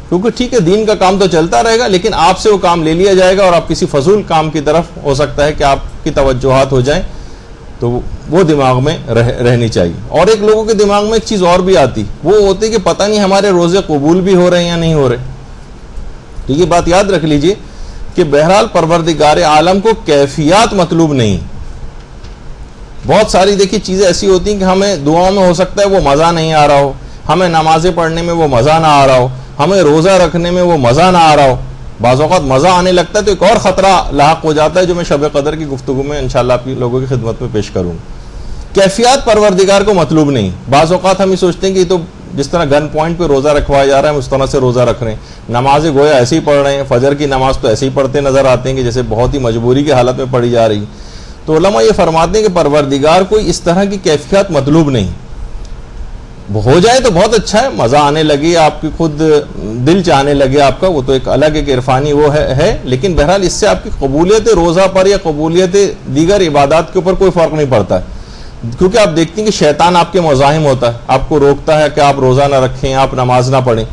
Speaker 1: کیونکہ ٹھیک ہے دین کا کام تو چلتا رہے گا لیکن آپ سے وہ کام لے لیا جائے گا اور آپ کسی فضول کام کی طرف ہو سکتا ہے کہ آپ کی توجہات ہو جائیں، تو وہ دماغ میں رہنی چاہیے۔ اور ایک لوگوں کے دماغ میں ایک چیز اور بھی آتی، وہ ہوتی کہ پتہ نہیں ہمارے روزے قبول بھی ہو رہے ہیں یا نہیں ہو رہے۔ تو یہ بات یاد رکھ لیجئے کہ بہرحال پروردگار عالم کو کیفیات مطلوب نہیں۔ بہت ساری دیکھیے چیزیں ایسی ہوتی ہیں کہ ہمیں دعاؤں میں ہو سکتا ہے وہ مزہ نہیں آ رہا ہو، ہمیں نمازیں پڑھنے میں وہ مزہ نہ آ رہا ہو، ہمیں روزہ رکھنے میں وہ مزہ نہ آ رہا ہو، بعض اوقات مزہ آنے لگتا ہے تو ایک اور خطرہ لاحق ہو جاتا ہے جو میں شب قدر کی گفتگو میں انشاءاللہ آپ لوگوں کی خدمت میں پیش کروں۔ کیفیات پروردگار کو مطلوب نہیں۔ بعض اوقات ہم یہ سوچتے ہیں کہ یہ تو جس طرح گن پوائنٹ پہ روزہ رکھوایا جا رہا ہے ہم اس طرح سے روزہ رکھ رہے ہیں، نمازیں گویا ایسے ہی پڑھ رہے ہیں، فجر کی نماز تو ایسے ہی پڑھتے نظر آتے ہیں کہ جیسے بہت ہی مجبوری کی حالت میں پڑھی جا رہی ہے۔ تو علماء یہ فرماتے ہیں کہ پروردگار کو اس طرح کی کیفیات مطلوب نہیں، ہو جائے تو بہت اچھا ہے، مزہ آنے لگے، آپ کی خود دل چاہنے لگے آپ کا، وہ تو ایک الگ ایک عرفانی وہ ہے، لیکن بہرحال اس سے آپ کی قبولیت روزہ پر یا قبولیت دیگر عبادات کے اوپر کوئی فرق نہیں پڑتا ہے، کیونکہ آپ دیکھتے ہیں کہ شیطان آپ کے مزاحم ہوتا ہے، آپ کو روکتا ہے کہ آپ روزہ نہ رکھیں، آپ نماز نہ پڑھیں،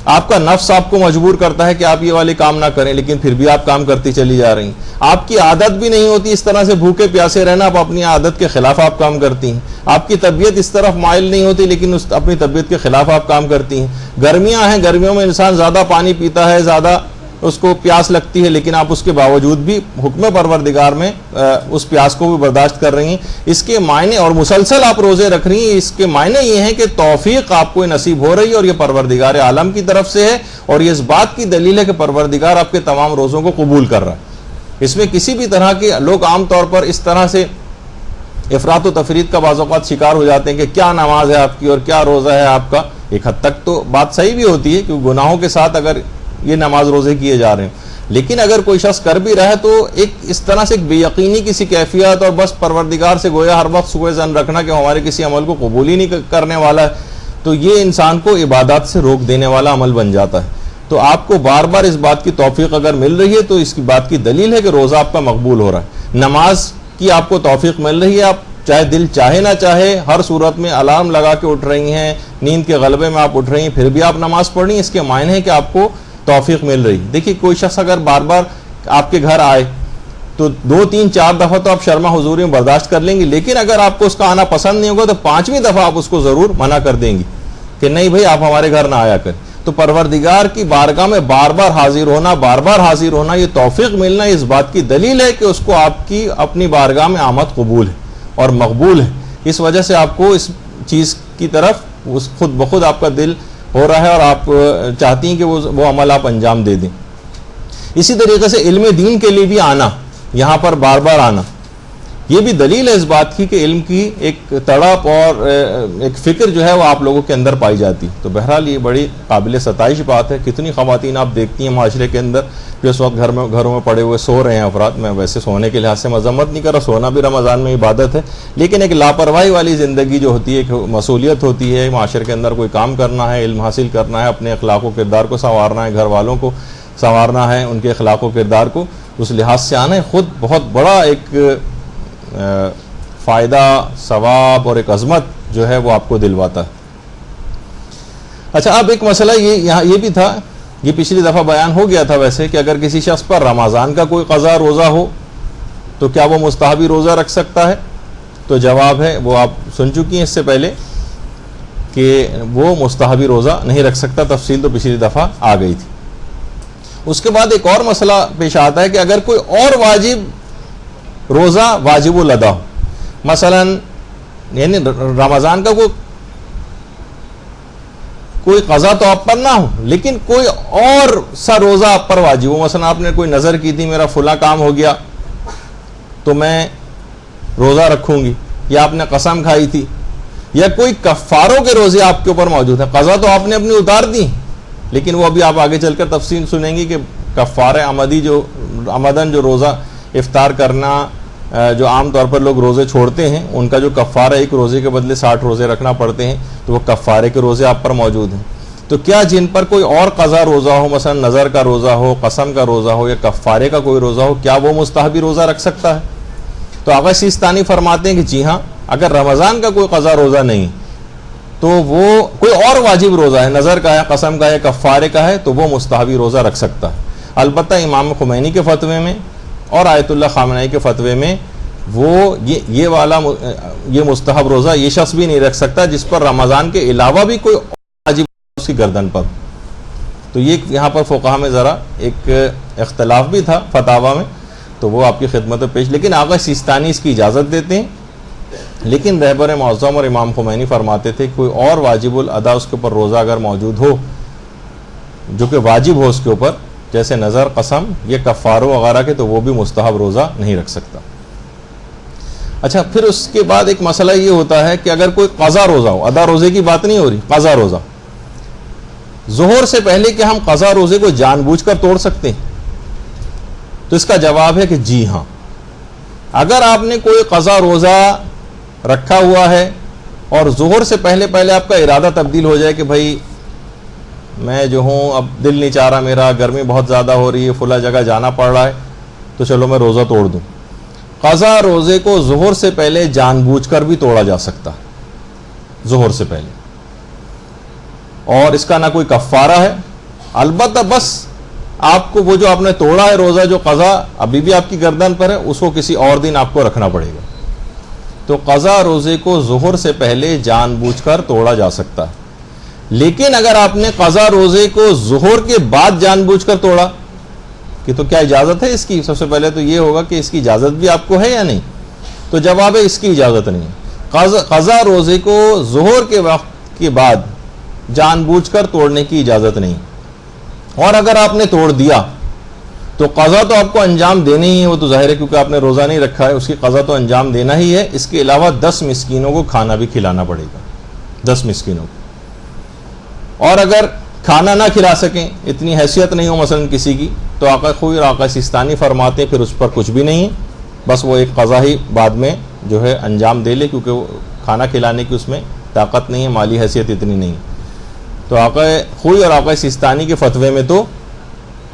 Speaker 1: آپ کا نفس آپ کو مجبور کرتا ہے کہ آپ یہ والے کام نہ کریں، لیکن پھر بھی آپ کام کرتی چلی جا رہی ہیں۔ آپ کی عادت بھی نہیں ہوتی اس طرح سے بھوکے پیاسے رہنا، آپ اپنی عادت کے خلاف آپ کام کرتی ہیں۔ آپ کی طبیعت اس طرف مائل نہیں ہوتی لیکن اپنی طبیعت کے خلاف آپ کام کرتی ہیں۔ گرمیاں ہیں، گرمیوں میں انسان زیادہ پانی پیتا ہے، زیادہ اس کو پیاس لگتی ہے، لیکن آپ اس کے باوجود بھی حکم پروردگار میں اس پیاس کو بھی برداشت کر رہی ہیں۔ اس کے معنی، اور مسلسل آپ روزے رکھ رہی ہیں، اس کے معنی یہ ہیں کہ توفیق آپ کو نصیب ہو رہی ہے اور یہ پروردگار عالم کی طرف سے ہے، اور یہ اس بات کی دلیل ہے کہ پروردگار آپ کے تمام روزوں کو قبول کر رہا ہے۔ اس میں کسی بھی طرح کے لوگ عام طور پر اس طرح سے افراط و تفرید کا بعض اوقات شکار ہو جاتے ہیں کہ کیا نماز ہے آپ کی اور کیا روزہ ہے آپ کا۔ ایک حد تک تو بات صحیح بھی ہوتی ہے کہ گناہوں کے ساتھ اگر یہ نماز روزے کیے جا رہے ہیں، لیکن اگر کوئی شخص کر بھی رہا ہے تو ایک اس طرح سے ایک بے یقینی کسی کیفیت اور بس پروردگار سے گویا ہر وقت سوء ظن رکھنا کہ ہمارے کسی عمل کو قبول ہی نہیں کرنے والا ہے، تو یہ انسان کو عبادات سے روک دینے والا عمل بن جاتا ہے۔ تو آپ کو بار بار اس بات کی توفیق اگر مل رہی ہے تو اس کی بات کی دلیل ہے کہ روزہ آپ کا مقبول ہو رہا ہے۔ نماز کی آپ کو توفیق مل رہی ہے، آپ چاہے دل چاہے نہ چاہے ہر صورت میں الارم لگا کے اٹھ رہی ہیں، نیند کے غلبے میں آپ اٹھ رہی ہیں، پھر بھی آپ نماز پڑھ رہی ہیں، اس کے معنی ہے کہ آپ کو توفیق مل رہی۔ دیکھیے کوئی شخص اگر بار بار آپ کے گھر آئے تو 2 3 4 دفعہ تو آپ شرما حضوری میں برداشت کر لیں گی، لیکن اگر آپ کو اس کا آنا پسند نہیں ہوگا تو 5ویں دفعہ آپ اس کو ضرور منع کر دیں گی کہ نہیں بھائی آپ ہمارے گھر نہ آیا کریں۔ تو پروردگار کی بارگاہ میں بار بار حاضر ہونا یہ توفیق ملنا اس بات کی دلیل ہے کہ اس کو آپ کی اپنی بارگاہ میں آمد قبول ہے اور مقبول ہے۔ اس وجہ سے آپ کو اس چیز کی طرف خود بخود آپ کا دل ہو رہا ہے اور آپ چاہتی ہیں کہ وہ عمل آپ انجام دے دیں۔ اسی طریقے سے علم دین کے لیے بھی آنا، یہاں پر بار بار آنا، یہ بھی دلیل ہے اس بات کی کہ علم کی ایک تڑپ اور ایک فکر جو ہے وہ آپ لوگوں کے اندر پائی جاتی۔ تو بہرحال یہ بڑی قابل ستائش بات ہے۔ کتنی خواتین آپ دیکھتی ہیں معاشرے کے اندر جو اس وقت گھروں میں پڑے ہوئے سو رہے ہیں افراد۔ میں ویسے سونے کے لحاظ سے مذمت نہیں کر رہا، سونا بھی رمضان میں عبادت ہے، لیکن ایک لاپرواہی والی زندگی جو ہوتی ہے، ایک مسئولیت ہوتی ہے، معاشرے کے اندر کوئی کام کرنا ہے، علم حاصل کرنا ہے، اپنے اخلاق و کردار کو سنوارنا ہے، گھر والوں کو سنوارنا ہے، ان کے اخلاق و کردار کو اس لحاظ سے آنا ہے، خود بہت بڑا ایک فائدہ، ثواب اور ایک عظمت جو ہے وہ آپ کو دلواتا ہے۔ اچھا، اب ایک مسئلہ یہ بھی تھا، یہ پچھلی دفعہ بیان ہو گیا تھا ویسے، کہ اگر کسی شخص پر رمضان کا کوئی قضا روزہ ہو تو کیا وہ مستحبی روزہ رکھ سکتا ہے؟ تو جواب ہے، وہ آپ سن چکی ہیں اس سے پہلے، کہ وہ مستحبی روزہ نہیں رکھ سکتا، تفصیل تو پچھلی دفعہ آ گئی تھی۔ اس کے بعد ایک اور مسئلہ پیش آتا ہے کہ اگر کوئی اور واجب روزہ واجب الادا ہو، مثلا یعنی رمضان کا کوئی قضا تو آپ پر نہ ہو لیکن کوئی اور سا روزہ آپ پر واجب ہو، مثلا آپ نے کوئی نظر کی تھی میرا فلاں کام ہو گیا تو میں روزہ رکھوں گی، یا آپ نے قسم کھائی تھی یا کوئی کفاروں کے روزے آپ کے اوپر موجود ہیں. قضا تو آپ نے اپنی اتار دی, لیکن وہ ابھی آپ آگے چل کر تفصیل سنیں گی کہ کفارہ عمدی جو عمدن جو روزہ افطار کرنا جو عام طور پر لوگ روزے چھوڑتے ہیں, ان کا جو کفارہ ایک روزے کے بدلے 60 روزے رکھنا پڑتے ہیں, تو وہ کفارے کے روزے آپ پر موجود ہیں. تو کیا جن پر کوئی اور قضا روزہ ہو, مثلا نظر کا روزہ ہو, قسم کا روزہ ہو, یا کفارے کا کوئی روزہ ہو, کیا وہ مستحبی روزہ رکھ سکتا ہے؟ تو آغا سیستانی فرماتے ہیں کہ جی ہاں, اگر رمضان کا کوئی قضا روزہ نہیں تو وہ کوئی اور واجب روزہ ہے, نظر کا ہے, قسم کا ہے, کفارے کا ہے, تو وہ مستحبی روزہ رکھ سکتا ہے. البتہ امام خمینی کے فتوے میں اور آیت اللہ خامنائی کے فتوے میں وہ یہ مستحب روزہ یہ شخص بھی نہیں رکھ سکتا جس پر رمضان کے علاوہ بھی کوئی واجب اس کی گردن پر. تو یہ یہاں پر فقہا میں ذرا ایک اختلاف بھی تھا فتاوا میں, تو وہ آپ کی خدمت میں پیش, لیکن آغا سیستانی اس کی اجازت دیتے ہیں. لیکن رہبر معظم اور امام خمینی فرماتے تھے کوئی اور واجب الادا اس کے اوپر روزہ اگر موجود ہو جو کہ واجب ہو اس کے اوپر, جیسے نظر, قسم یا کفاروں وغیرہ کے, تو وہ بھی مستحب روزہ نہیں رکھ سکتا. اچھا, پھر اس کے بعد ایک مسئلہ یہ ہوتا ہے کہ اگر کوئی قضا روزہ ہو, ادا روزے کی بات نہیں ہو رہی, قضا روزہ, ظہر سے پہلے کہ ہم قضا روزے کو جان بوجھ کر توڑ سکتے ہیں؟ تو اس کا جواب ہے کہ جی ہاں. اگر آپ نے کوئی قضا روزہ رکھا ہوا ہے اور ظہر سے پہلے آپ کا ارادہ تبدیل ہو جائے کہ بھائی میں جو ہوں اب دل نہیں چاہ رہا میرا, گرمی بہت زیادہ ہو رہی ہے, فلاں جگہ جانا پڑ رہا ہے, تو چلو میں روزہ توڑ دوں. قضا روزے کو ظہر سے پہلے جان بوجھ کر بھی توڑا جا سکتا ہے, ظہر سے پہلے, اور اس کا نہ کوئی کفارہ ہے. البتہ بس آپ کو وہ جو آپ نے توڑا ہے روزہ, جو قضا ابھی بھی آپ کی گردن پر ہے, اس کو کسی اور دن آپ کو رکھنا پڑے گا. تو قضا روزے کو ظہر سے پہلے جان بوجھ کر توڑا جا سکتا ہے. لیکن اگر آپ نے قضا روزے کو ظہر کے بعد جان بوجھ کر توڑا, کہ تو کیا اجازت ہے اس کی؟ سب سے پہلے تو یہ ہوگا کہ اس کی اجازت بھی آپ کو ہے یا نہیں. تو جواب ہے اس کی اجازت نہیں ہے. قضا روزے کو ظہر کے وقت کے بعد جان بوجھ کر توڑنے کی اجازت نہیں. اور اگر آپ نے توڑ دیا تو قضا تو آپ کو انجام دینا ہی ہے, وہ تو ظاہر ہے کیونکہ آپ نے روزہ نہیں رکھا ہے, اس کی قضا تو انجام دینا ہی ہے. اس کے علاوہ 10 مسکینوں کو کھانا بھی کھلانا پڑے گا, 10 مسکینوں کو. اور اگر کھانا نہ کھلا سکیں, اتنی حیثیت نہیں ہو مثلا کسی کی, تو آقا خوئی اور آقا سیستانی فرماتے ہیں پھر اس پر کچھ بھی نہیں ہے, بس وہ ایک قضا ہی بعد میں جو ہے انجام دے لے, کیونکہ وہ کھانا کھلانے کی اس میں طاقت نہیں ہے, مالی حیثیت اتنی نہیں. تو آقا خوئی اور آقا سیستانی کے فتوے میں تو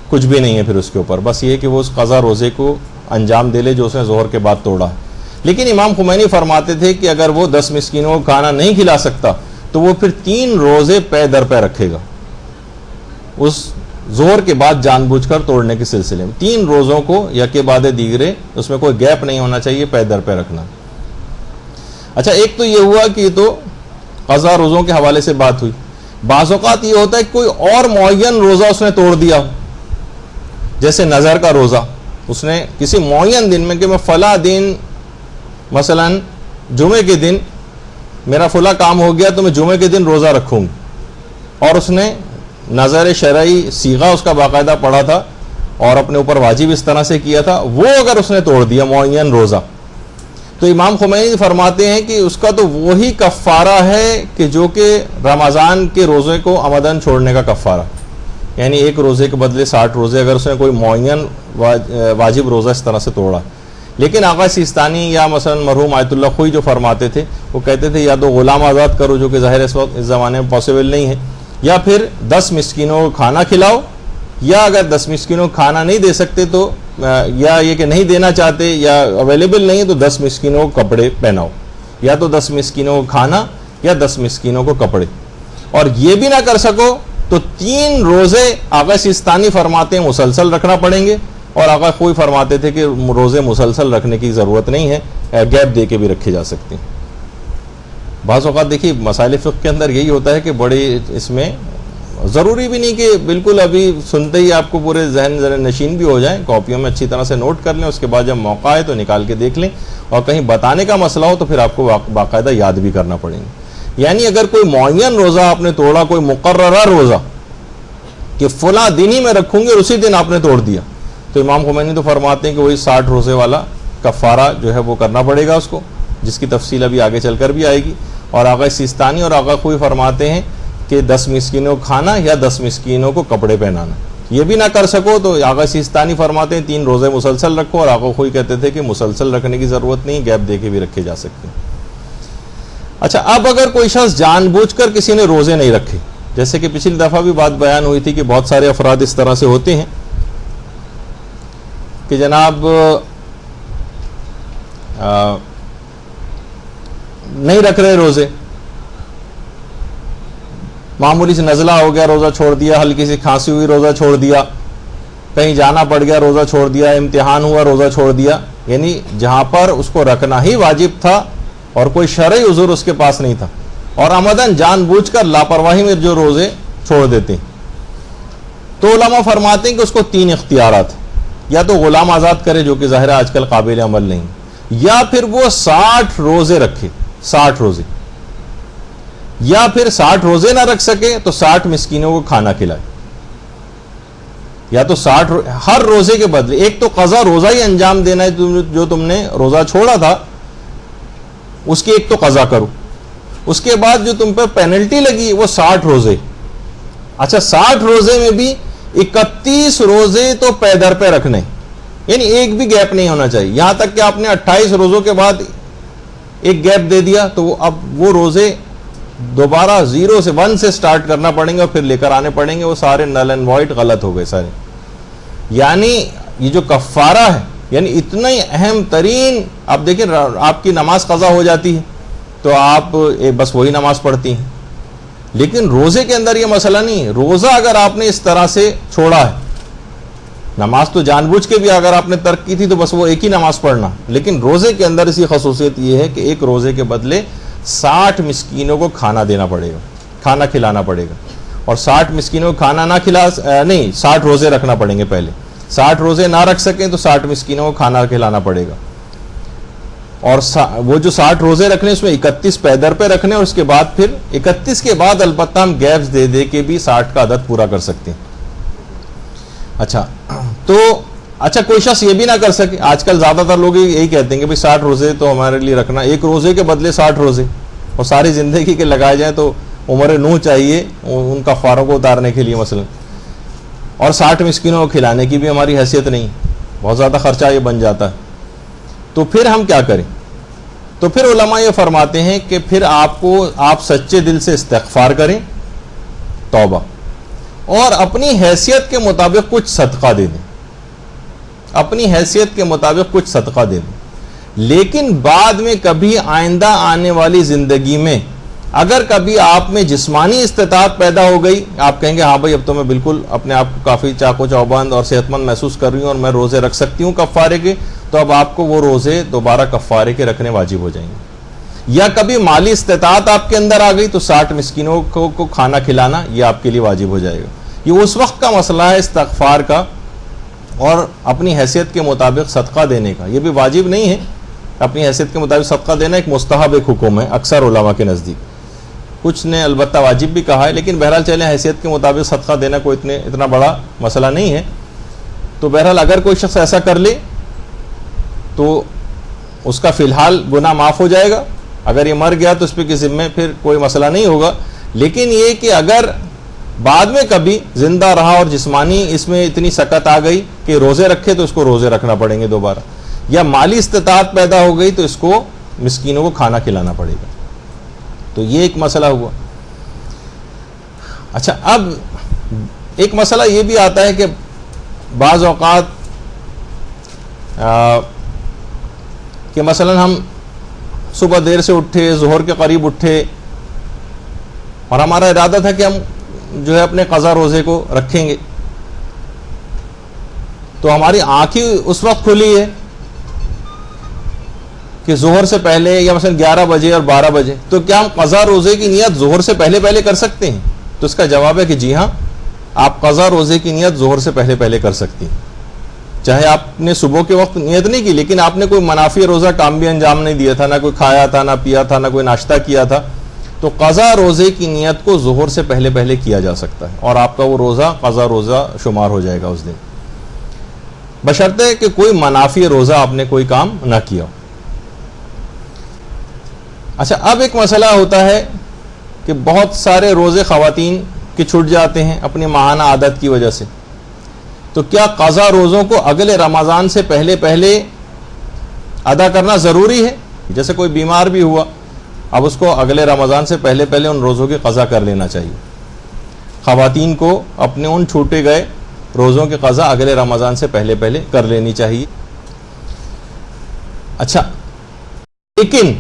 Speaker 1: کچھ بھی نہیں ہے پھر اس کے اوپر, بس یہ کہ وہ اس قضا روزے کو انجام دے لے جو اس نے ظہر کے بعد توڑا. لیکن امام خمینی فرماتے تھے کہ اگر وہ 10 مسکینوں کو کھانا نہیں کھلا سکتا تو وہ پھر 3 روزے پے در پے رکھے گا اس ظہر کے بعد جان بوجھ کر توڑنے کے سلسلے میں. 3 روزوں کو یکے بعد دیگرے, اس میں کوئی گیپ نہیں ہونا چاہیے, پے در پے رکھنا. اچھا, ایک تو یہ ہوا کہ یہ تو قضا روزوں کے حوالے سے بات ہوئی. بعض اوقات یہ ہوتا ہے کہ کوئی اور معین روزہ اس نے توڑ دیا, جیسے نظر کا روزہ, اس نے کسی معین دن میں کہ میں فلاں دن مثلا جمعے کے دن میرا فلاں کام ہو گیا تو میں جمعے کے دن روزہ رکھوں گی, اور اس نے نظر شرعی صیغہ اس کا باقاعدہ پڑھا تھا اور اپنے اوپر واجب اس طرح سے کیا تھا, وہ اگر اس نے توڑ دیا معین روزہ, تو امام خمینی فرماتے ہیں کہ اس کا تو وہی کفارہ ہے کہ جو کہ رمضان کے روزے کو عمدن چھوڑنے کا کفارہ, یعنی ایک روزے کے بدلے 60 روزے اگر اس نے کوئی معین واجب روزہ اس طرح سے توڑا. لیکن آقا سیستانی یا مثلا مرحوم آیت اللہ خوئی جو فرماتے تھے, وہ کہتے تھے یا تو غلام آزاد کرو, جو کہ ظاہر اس وقت اس زمانے میں پاسبل نہیں ہے, یا پھر 10 مسکینوں کو کھانا کھلاؤ, یا اگر 10 مسکینوں کو کھانا نہیں دے سکتے تو یا یہ کہ نہیں دینا چاہتے یا اویلیبل نہیں ہے تو 10 مسکینوں کو کپڑے پہناؤ, یا تو 10 مسکینوں کو کھانا یا 10 مسکینوں کو کپڑے. اور یہ بھی نہ کر سکو تو 3 روزے آقا سیستانی فرماتے ہیں مسلسل رکھنا پڑیں گے, اور آقا خوئی فرماتے تھے کہ روزے مسلسل رکھنے کی ضرورت نہیں ہے, گیپ دے کے بھی رکھے جا سکتے ہیں. بعض اوقات دیکھیے مسائل فقہ کے اندر یہی ہوتا ہے کہ بڑے اس میں ضروری بھی نہیں کہ بالکل ابھی سنتے ہی آپ کو پورے ذہن نشین بھی ہو جائیں, کاپیوں میں اچھی طرح سے نوٹ کر لیں, اس کے بعد جب موقع آئے تو نکال کے دیکھ لیں, اور کہیں بتانے کا مسئلہ ہو تو پھر آپ کو باقاعدہ یاد بھی کرنا پڑیں گے. یعنی اگر کوئی معین روزہ آپ نے توڑا, کوئی مقررہ روزہ کہ فلاں دن ہی میں رکھوں گے اور اسی دن آپ نے توڑ دیا, تو امام خمینی تو فرماتے ہیں کہ وہی 60 روزے والا کفارہ جو ہے وہ کرنا پڑے گا اس کو, جس کی تفصیل ابھی آگے چل کر بھی آئے گی. اور آقا سیستانی اور آقا خوئی فرماتے ہیں کہ 10 مسکینوں کو کھانا یا 10 مسکینوں کو کپڑے پہنانا. یہ بھی نہ کر سکو تو آقا سیستانی فرماتے ہیں 3 روزے مسلسل رکھو, اور آقا خوئی کہتے تھے کہ مسلسل رکھنے کی ضرورت نہیں, گیپ دے کے بھی رکھے جا سکتے ہیں. اچھا, اب اگر کوئی شخص جان بوجھ کر کسی نے روزے نہیں رکھے, جیسے کہ پچھلی دفعہ بھی بات بیان ہوئی تھی کہ بہت سارے افراد اس طرح سے ہوتے ہیں کہ جناب نہیں رکھ رہے روزے, معمولی سے نزلہ ہو گیا روزہ چھوڑ دیا, ہلکی سی کھانسی ہوئی روزہ چھوڑ دیا, کہیں جانا پڑ گیا روزہ چھوڑ دیا, امتحان ہوا روزہ چھوڑ دیا. یعنی جہاں پر اس کو رکھنا ہی واجب تھا اور کوئی شرعی عذر اس کے پاس نہیں تھا, اور عمدن جان بوجھ کر لاپرواہی میں جو روزے چھوڑ دیتے ہیں, تو علماء فرماتے ہیں کہ اس کو 3 اختیارات ہیں. یا تو غلام آزاد کرے, جو کہ ظاہر آج کل قابل عمل نہیں, یا پھر وہ 60 روزے رکھے, 60 روزے, یا پھر 60 روزے نہ رکھ سکے تو 60 مسکینوں کو کھانا کھلائے. یا تو 60 ہر روزے کے بدلے, ایک تو قضا روزہ ہی انجام دینا ہے, جو تم نے روزہ چھوڑا تھا اس کی ایک تو قضا کرو, اس کے بعد جو تم پر پینلٹی لگی وہ 60 روزے. اچھا, 60 روزے میں بھی 31 روزے تو پے در پہ رکھنے, یعنی ایک بھی گیپ نہیں ہونا چاہیے. یہاں تک کہ آپ نے 28 روزوں کے بعد ایک گیپ دے دیا تو اب وہ روزے دوبارہ 0 سے 1 سے سٹارٹ کرنا پڑیں گے اور پھر لے کر آنے پڑیں گے, وہ سارے نل اینڈ وائڈ غلط ہو گئے سارے. یعنی یہ جو کفارہ ہے, یعنی اتنا ہی اہم ترین, آپ دیکھیں آپ کی نماز قضا ہو جاتی ہے تو آپ بس وہی نماز پڑھتی ہیں, لیکن روزے کے اندر یہ مسئلہ نہیں ہے. روزہ اگر آپ نے اس طرح سے چھوڑا ہے, نماز تو جان بوجھ کے بھی اگر آپ نے ترک کی تھی تو بس وہ ایک ہی نماز پڑھنا, لیکن روزے کے اندر اسی خصوصیت یہ ہے کہ ایک روزے کے بدلے 60 مسکینوں کو کھانا دینا پڑے گا, کھانا کھلانا پڑے گا. اور 60 مسکینوں کو کھانا نہ نہیں 60 روزے رکھنا پڑیں گے پہلے, 60 روزے نہ رکھ سکیں تو 60 مسکینوں کو کھانا کھلانا پڑے گا. اور وہ جو 60 روزے رکھنے اس میں 31 پے در پہ رکھنے, اور اس کے بعد پھر 31 کے بعد البتہ ہم گیپس دے دے کے بھی 60 کا عدد پورا کر سکتے ہیں. اچھا, تو اچھا کوئی شخص یہ بھی نہ کر سکے, آج کل زیادہ تر لوگ یہی کہتے ہیں کہ 60 روزے تو ہمارے لیے رکھنا, ایک روزے کے بدلے 60 روزے, اور ساری زندگی کے لگائے جائیں تو عمر نوح چاہیے ان کفاروں کو اتارنے کے لیے مثلا, اور 60 مسکینوں کو کھلانے کی بھی ہماری حیثیت نہیں, بہت زیادہ خرچہ یہ بن جاتا ہے. تو پھر ہم کیا کریں؟ تو پھر علماء یہ فرماتے ہیں کہ پھر آپ سچے دل سے استغفار کریں, توبہ, اور اپنی حیثیت کے مطابق کچھ صدقہ دے دیں, اپنی حیثیت کے مطابق کچھ صدقہ دے دیں. لیکن بعد میں کبھی آئندہ آنے والی زندگی میں اگر کبھی آپ میں جسمانی استطاعت پیدا ہو گئی, آپ کہیں گے ہاں بھائی اب تو میں بالکل اپنے آپ کو کافی چاق و چوبند اور صحت مند محسوس کر رہی ہوں اور میں روزے رکھ سکتی ہوں کفارے کے, تو اب آپ کو وہ روزے دوبارہ کفارے کے رکھنے واجب ہو جائیں گے. یا کبھی مالی استطاعت آپ کے اندر آ گئی تو 60 مسکینوں کو کھانا کھلانا یہ آپ کے لیے واجب ہو جائے گا. یہ اس وقت کا مسئلہ ہے استغفار کا, اور اپنی حیثیت کے مطابق صدقہ دینے کا. یہ بھی واجب نہیں ہے, اپنی حیثیت کے مطابق صدقہ دینا ایک مستحب ایک حکم ہے اکثر علماء کے نزدیک, کچھ نے البتہ واجب بھی کہا ہے, لیکن بہرحال چلیں حیثیت کے مطابق صدقہ دینا کوئی اتنا بڑا مسئلہ نہیں ہے. تو بہرحال اگر کوئی شخص ایسا کر لے تو اس کا فی الحال گناہ معاف ہو جائے گا, اگر یہ مر گیا تو اس پہ کے ذمے پھر کوئی مسئلہ نہیں ہوگا. لیکن یہ کہ اگر بعد میں کبھی زندہ رہا اور جسمانی اس میں اتنی سکت آ گئی کہ روزے رکھے تو اس کو روزے رکھنا پڑیں گے دوبارہ, یا مالی استطاعت پیدا ہو گئی تو اس کو مسکینوں کو کھانا کھلانا پڑے گا. تو یہ ایک مسئلہ ہوا. اچھا, اب ایک مسئلہ یہ بھی آتا ہے کہ بعض اوقات کہ مثلا ہم صبح دیر سے اٹھے, ظہر کے قریب اٹھے, اور ہمارا ارادہ تھا کہ ہم جو ہے اپنے قضا روزے کو رکھیں گے, تو ہماری آنکھ ہی اس وقت کھلی ہے کہ ظہر سے پہلے یا مثلا 11 بجے اور 12 بجے, تو کیا ہم قضا روزے کی نیت ظہر سے پہلے کر سکتے ہیں؟ تو اس کا جواب ہے کہ جی ہاں, آپ قضا روزے کی نیت ظہر سے پہلے کر سکتی ہیں. چاہے آپ نے صبح کے وقت نیت نہیں کی, لیکن آپ نے کوئی منافی روزہ کام بھی انجام نہیں دیا تھا, نہ کوئی کھایا تھا, نہ پیا تھا, نہ کوئی ناشتہ کیا تھا, تو قضا روزے کی نیت کو ظہر سے پہلے کیا جا سکتا ہے, اور آپ کا وہ روزہ قضا روزہ شمار ہو جائے گا اس دن, بشرطے کہ کوئی منافی روزہ آپ نے کوئی کام نہ کیا ہو. اچھا، اب ایک مسئلہ ہوتا ہے کہ بہت سارے روزے خواتین کے چھوٹ جاتے ہیں اپنی ماہانہ عادت کی وجہ سے، تو کیا قضا روزوں کو اگلے رمضان سے پہلے پہلے ادا کرنا ضروری ہے؟ جیسے کوئی بیمار بھی ہوا، اب اس کو اگلے رمضان سے پہلے پہلے ان روزوں کی قضا کر لینا چاہیے۔ خواتین کو اپنے ان چھوٹے گئے روزوں کی قضا اگلے رمضان سے پہلے پہلے کر لینی چاہیے۔ اچھا، لیکن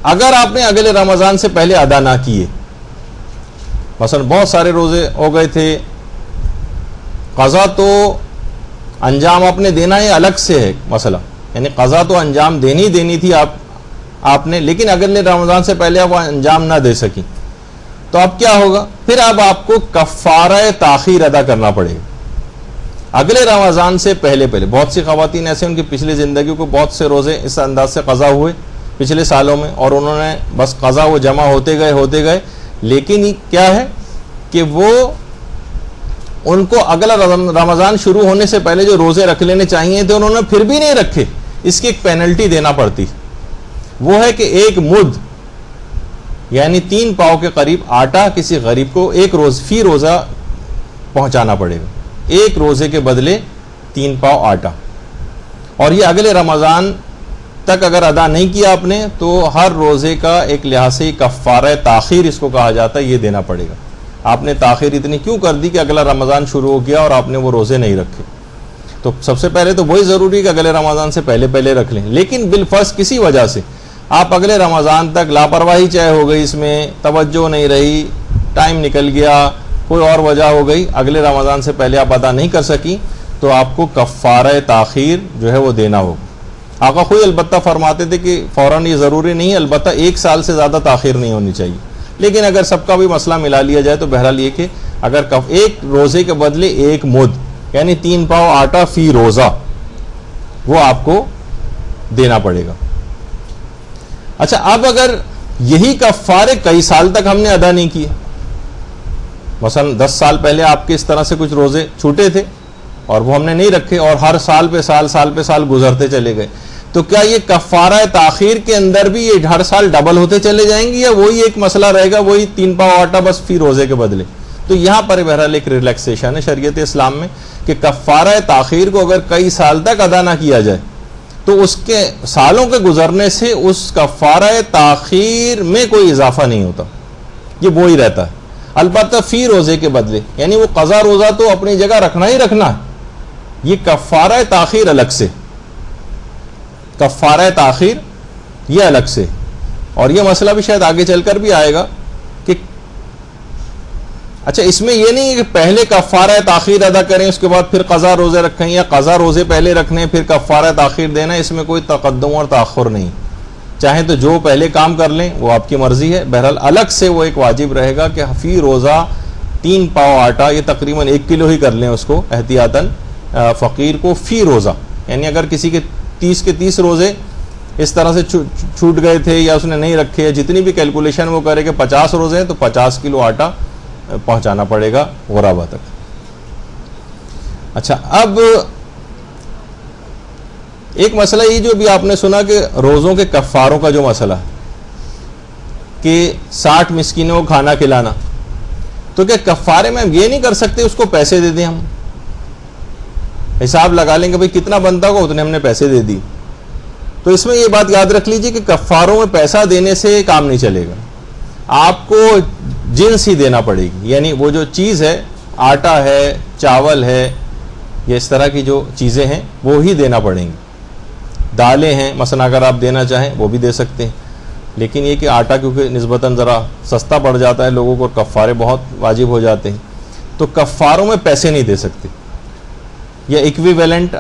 Speaker 1: اگر آپ نے اگلے رمضان سے پہلے ادا نہ کیے، مثلا بہت سارے روزے ہو گئے تھے، قضا تو انجام آپ نے دینا ہے، الگ سے ہے مسئلہ، یعنی قضا تو انجام دینی تھی آپ نے، لیکن اگلے رمضان سے پہلے آپ انجام نہ دے سکی، تو اب کیا ہوگا؟ پھر اب آپ کو کفارہ تاخیر ادا کرنا پڑے گا اگلے رمضان سے پہلے پہلے۔ بہت سی خواتین ایسے ان کی پچھلی زندگی کو بہت سے روزے اس انداز سے قضا ہوئے پچھلے سالوں میں، اور انہوں نے بس قضا وہ جمع ہوتے گئے، لیکن کیا ہے کہ وہ ان کو اگلا رمضان شروع ہونے سے پہلے جو روزے رکھ لینے چاہیے تھے انہوں نے پھر بھی نہیں رکھے۔ اس کی ایک پینلٹی دینا پڑتی، وہ ہے کہ ایک مد یعنی 3 پاؤ کے قریب آٹا کسی غریب کو فی روزہ پہنچانا پڑے گا، ایک روزے کے بدلے 3 پاؤ آٹا، اور یہ اگلے رمضان تک اگر ادا نہیں کیا آپ نے تو ہر روزے کا ایک لحاظ سے کفارہ تاخیر اس کو کہا جاتا ہے، یہ دینا پڑے گا۔ آپ نے تاخیر اتنی کیوں کر دی کہ اگلا رمضان شروع ہو گیا اور آپ نے وہ روزے نہیں رکھے؟ تو سب سے پہلے تو وہی ضروری ہے کہ اگلے رمضان سے پہلے پہلے رکھ لیں، لیکن بالفرض کسی وجہ سے آپ اگلے رمضان تک لاپرواہی چاہے ہو گئی، اس میں توجہ نہیں رہی، ٹائم نکل گیا، کوئی اور وجہ ہو گئی، اگلے رمضان سے پہلے آپ ادا نہیں کر سکی، تو آپ کو کفارہ تاخیر جو ہے وہ دینا ہوگا۔ آقا خود البتہ فرماتے تھے کہ فوراً یہ ضروری نہیں ہے، البتہ 1 سال سے زیادہ تاخیر نہیں ہونی چاہیے، لیکن اگر سب کا بھی مسئلہ ملا لیا جائے تو بہرحال یہ کہ اگر ایک روزے کے بدلے 1 مد یعنی 3 پاؤ آٹا فی روزہ وہ آپ کو دینا پڑے گا۔ اچھا، اب اگر یہی کفارے کئی سال تک ہم نے ادا نہیں کیے، مثلا 10 سال پہلے آپ کے اس طرح سے کچھ روزے چھوٹے تھے اور وہ ہم نے نہیں رکھے، اور ہر سال پہ سال گزرتے چلے گئے، تو کیا یہ کفارہ تاخیر کے اندر بھی یہ ہر سال ڈبل ہوتے چلے جائیں گے، یا وہی ایک مسئلہ رہے گا، وہی 3 پاؤ آٹا بس فی روزے کے بدلے؟ تو یہاں پر بہرحال ایک ریلیکسیشن ہے شریعت اسلام میں کہ کفارہ تاخیر کو اگر کئی سال تک ادا نہ کیا جائے تو اس کے سالوں کے گزرنے سے اس کفارہ تاخیر میں کوئی اضافہ نہیں ہوتا، یہ وہی رہتا ہے، البتہ فی روزے کے بدلے، یعنی وہ قضا روزہ تو اپنی جگہ رکھنا ہی رکھنا ہے، یہ کفارہ تاخیر الگ سے، کفارہ تاخیر یہ الگ سے۔ اور یہ مسئلہ بھی شاید آگے چل کر بھی آئے گا کہ اچھا اس میں یہ نہیں ہے کہ پہلے کفارہ تاخیر ادا کریں اس کے بعد پھر قضا روزے رکھیں، یا قضا روزے پہلے رکھنے پھر کفارہ تاخیر دینا، اس میں کوئی تقدم اور تاخر نہیں، چاہیں تو جو پہلے کام کر لیں وہ آپ کی مرضی ہے، بہرحال الگ سے وہ ایک واجب رہے گا کہ فی روزہ 3 پاؤ آٹا، یہ تقریباً 1 کلو ہی کر لیں اس کو احتیاطاً فقیر کو فی روزہ، یعنی اگر کسی کے 30 کے 30 روزے اس طرح سے چھوٹ گئے تھے یا اس نے نہیں رکھے، جتنی بھی کیلکولیشن وہ کرے کہ 50 روزے ہیں تو 50 کلو آٹا پہنچانا پڑے گا غرابہ تک۔ اچھا، اب ایک مسئلہ یہ جو بھی آپ نے سنا کہ روزوں کے کفاروں کا جو مسئلہ کہ 60 مسکینوں کو کھانا کھلانا، تو کیا کفارے میں ہم یہ نہیں کر سکتے اس کو پیسے دے دیں؟ ہم حساب لگا لیں کہ بھئی کتنا بنتا ہوگا اتنے ہم نے پیسے دے دی، تو اس میں یہ بات یاد رکھ لیجئے کہ کفاروں میں پیسہ دینے سے کام نہیں چلے گا، آپ کو جنس ہی دینا پڑے گی، یعنی وہ جو چیز ہے، آٹا ہے، چاول ہے، یہ اس طرح کی جو چیزیں ہیں وہ ہی دینا پڑیں گی، دالیں ہیں مثلا اگر آپ دینا چاہیں وہ بھی دے سکتے ہیں، لیکن یہ کہ آٹا کیونکہ نسبتاً ذرا سستا پڑ جاتا ہے لوگوں کو، کفارے بہت واجب ہو جاتے ہیں، تو کفاروں میں پیسے نہیں دے سکتے، یا ایکویویلنٹ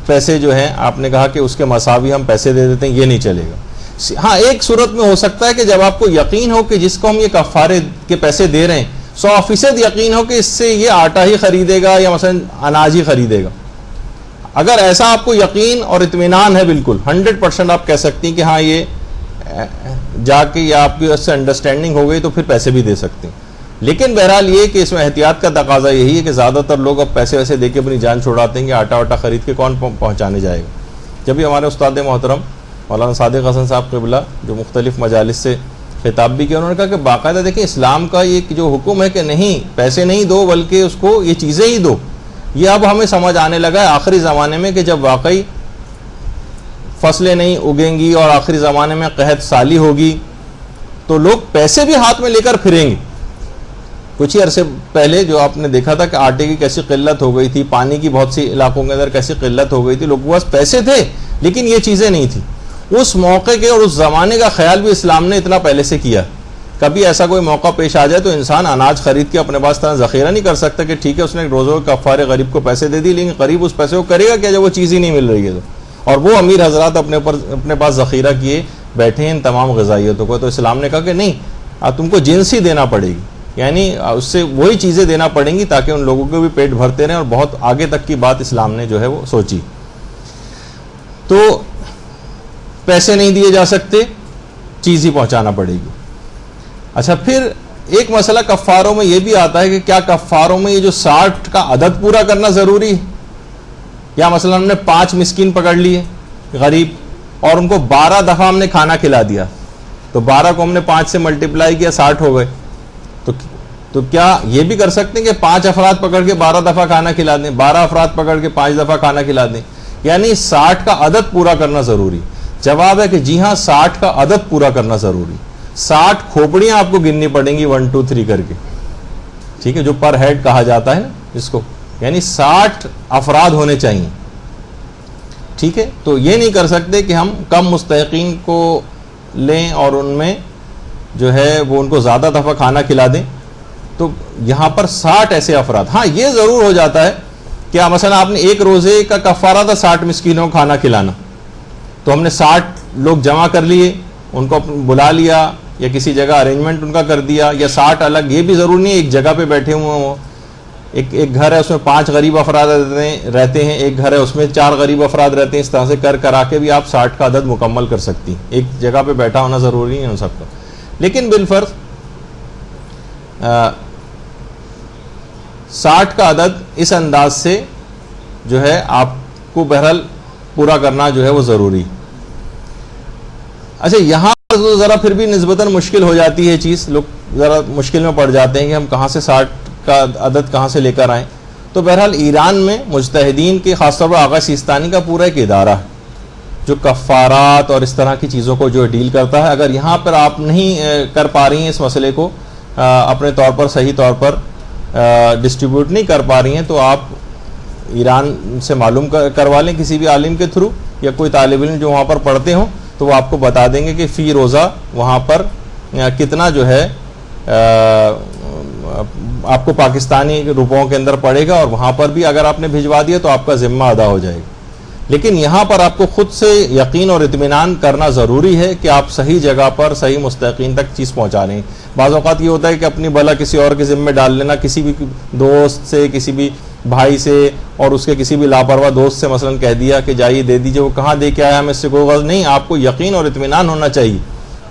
Speaker 1: پیسے جو ہیں آپ نے کہا کہ اس کے مساوی ہم پیسے دے دیتے ہیں، یہ نہیں چلے گا۔ ہاں ایک صورت میں ہو سکتا ہے کہ جب آپ کو یقین ہو کہ جس کو ہم یہ کفارے کے پیسے دے رہے ہیں 100% یقین ہو کہ اس سے یہ آٹا ہی خریدے گا یا مثلا اناج ہی خریدے گا، اگر ایسا آپ کو یقین اور اطمینان ہے بالکل 100% آپ کہہ سکتی ہیں کہ ہاں یہ جا کے یا آپ کی اس سے انڈرسٹینڈنگ ہو گئی تو پھر پیسے بھی دے سکتے ہیں، لیکن بہرحال یہ کہ اس میں احتیاط کا تقاضا یہی ہے کہ زیادہ تر لوگ اب پیسے ویسے دے کے اپنی جان چھڑاتے ہیں کہ آٹا واٹا خرید کے کون پہنچانے جائے گا۔ جب بھی ہمارے استاد محترم مولانا صادق حسن صاحب قبلہ جو مختلف مجالس سے خطاب بھی کیا، انہوں نے کہا کہ باقاعدہ دیکھیں اسلام کا یہ جو حکم ہے کہ نہیں پیسے نہیں دو بلکہ اس کو یہ چیزیں ہی دو، یہ اب ہمیں سمجھ آنے لگا ہے آخری زمانے میں کہ جب واقعی فصلیں نہیں اگیں گی اور آخری زمانے میں قحط سالی ہوگی تو لوگ پیسے بھی ہاتھ میں لے کر پھریں گے. کچھ ہی عرصے پہلے جو آپ نے دیکھا تھا کہ آٹے کی کیسی قلت ہو گئی تھی، پانی کی بہت سی علاقوں کے اندر کیسی قلت ہو گئی تھی، لوگوں کے پاس پیسے تھے لیکن یہ چیزیں نہیں تھیں. اس موقع کے اور اس زمانے کا خیال بھی اسلام نے اتنا پہلے سے کیا. کبھی ایسا کوئی موقع پیش آ جائے تو انسان اناج خرید کے اپنے پاس طرح ذخیرہ نہیں کر سکتا کہ ٹھیک ہے اس نے روزوں کے کفارے غریب کو پیسے دے دی، لیکن غریب اس پیسے کو کرے گا کیا جب وہ چیز ہی نہیں مل رہی ہے تو. اور وہ امیر حضرات اپنے پاس ذخیرہ کیے بیٹھے ہیں ان تمام غذائیتوں کو. تو اسلام نے کہا کہ نہیں، تم کو جنس ہی دینا پڑے گی، یعنی اس سے وہی چیزیں دینا پڑیں گی تاکہ ان لوگوں کو بھی پیٹ بھرتے رہیں. اور بہت آگے تک کی بات اسلام نے جو ہے وہ سوچی. تو پیسے نہیں دیے جا سکتے، چیز ہی پہنچانا پڑے گی. اچھا پھر ایک مسئلہ کفاروں میں یہ بھی آتا ہے کہ کیا کفاروں میں یہ جو 60 کا عدد پورا کرنا ضروری ہے؟ یا مثلا ہم نے 5 مسکین پکڑ لیے غریب اور ان کو 12 دفعہ ہم نے کھانا کھلا دیا، تو 12 کو ہم نے 5 سے ملٹیپلائی کیا 60 ہو گئے. تو کیا یہ بھی کر سکتے ہیں کہ 5 افراد پکڑ کے 12 دفعہ کھانا کھلا دیں، 12 افراد پکڑ کے 5 دفعہ کھانا کھلا دیں، یعنی 60 کا عدد پورا کرنا ضروری؟ جواب ہے کہ جی ہاں 60 کا عدد پورا کرنا ضروری. 60 کھوپڑیاں آپ کو گننی پڑیں گی 1 2 3 کر کے، ٹھیک ہے، جو پر ہیڈ کہا جاتا ہے نا اس کو، یعنی 60 افراد ہونے چاہیے. ٹھیک ہے، تو یہ نہیں کر سکتے کہ ہم کم مستحقین کو لیں اور ان میں جو ہے وہ ان کو زیادہ دفعہ کھانا کھلا دیں. تو یہاں پر 60 ایسے افراد. ہاں یہ ضرور ہو جاتا ہے کہ مثلا آپ نے ایک روزے کا کفارہ تھا 60 مسکینوں کو کھانا کھلانا، تو ہم نے 60 لوگ جمع کر لیے، ان کو بلا لیا یا کسی جگہ ارینجمنٹ ان کا کر دیا، یا 60 الگ. یہ بھی ضروری نہیں ایک جگہ پہ بیٹھے ہوئے ہوں. ایک گھر ہے اس میں 5 غریب افراد رہتے ہیں، ایک گھر ہے اس میں 4 غریب افراد رہتے ہیں. اس طرح سے کرا کے بھی آپ 60 کا عدد مکمل کر سکتی ہیں. ایک جگہ پہ بیٹھا ہونا ضروری نہیں ہے ان سب کا. لیکن بالفرض 60 کا عدد اس انداز سے جو ہے آپ کو بہرحال پورا کرنا جو ہے وہ ضروری. اچھا یہاں تو ذرا پھر بھی نسبتاً مشکل ہو جاتی ہے چیز، لوگ ذرا مشکل میں پڑ جاتے ہیں کہ ہم کہاں سے 60 کا عدد کہاں سے لے کر آئیں. تو بہرحال ایران میں مجتہدین کے خاص طور پر آغا سیستانی کا پورا ایک ادارہ ہے جو کفارات اور اس طرح کی چیزوں کو جو ڈیل کرتا ہے. اگر یہاں پر آپ نہیں کر پا رہی ہیں اس مسئلے کو اپنے طور پر صحیح طور پر ڈسٹریبیوٹ نہیں کر پا رہی ہیں تو آپ ایران سے معلوم کروا لیں کسی بھی عالم کے تھرو، یا کوئی طالب علم جو وہاں پر پڑھتے ہوں تو وہ آپ کو بتا دیں گے کہ فی روزہ وہاں پر کتنا جو ہے آپ کو پاکستانی روپوں کے اندر پڑے گا، اور وہاں پر بھی اگر آپ نے بھجوا دیا تو آپ کا ذمہ ادا ہو جائے گا. لیکن یہاں پر آپ کو خود سے یقین اور اطمینان کرنا ضروری ہے کہ آپ صحیح جگہ پر صحیح مستحقین تک چیز پہنچا رہے ہیں. بعض اوقات یہ ہوتا ہے کہ اپنی بلا کسی اور کے ذمہ ڈال لینا، کسی بھی دوست سے، کسی بھی بھائی سے، اور اس کے کسی بھی لاپرواہ دوست سے مثلا کہہ دیا کہ جائیے دے دیجئے، وہ کہاں دے کے آیا ہمیں اس سے کوئی غرض نہیں. آپ کو یقین اور اطمینان ہونا چاہیے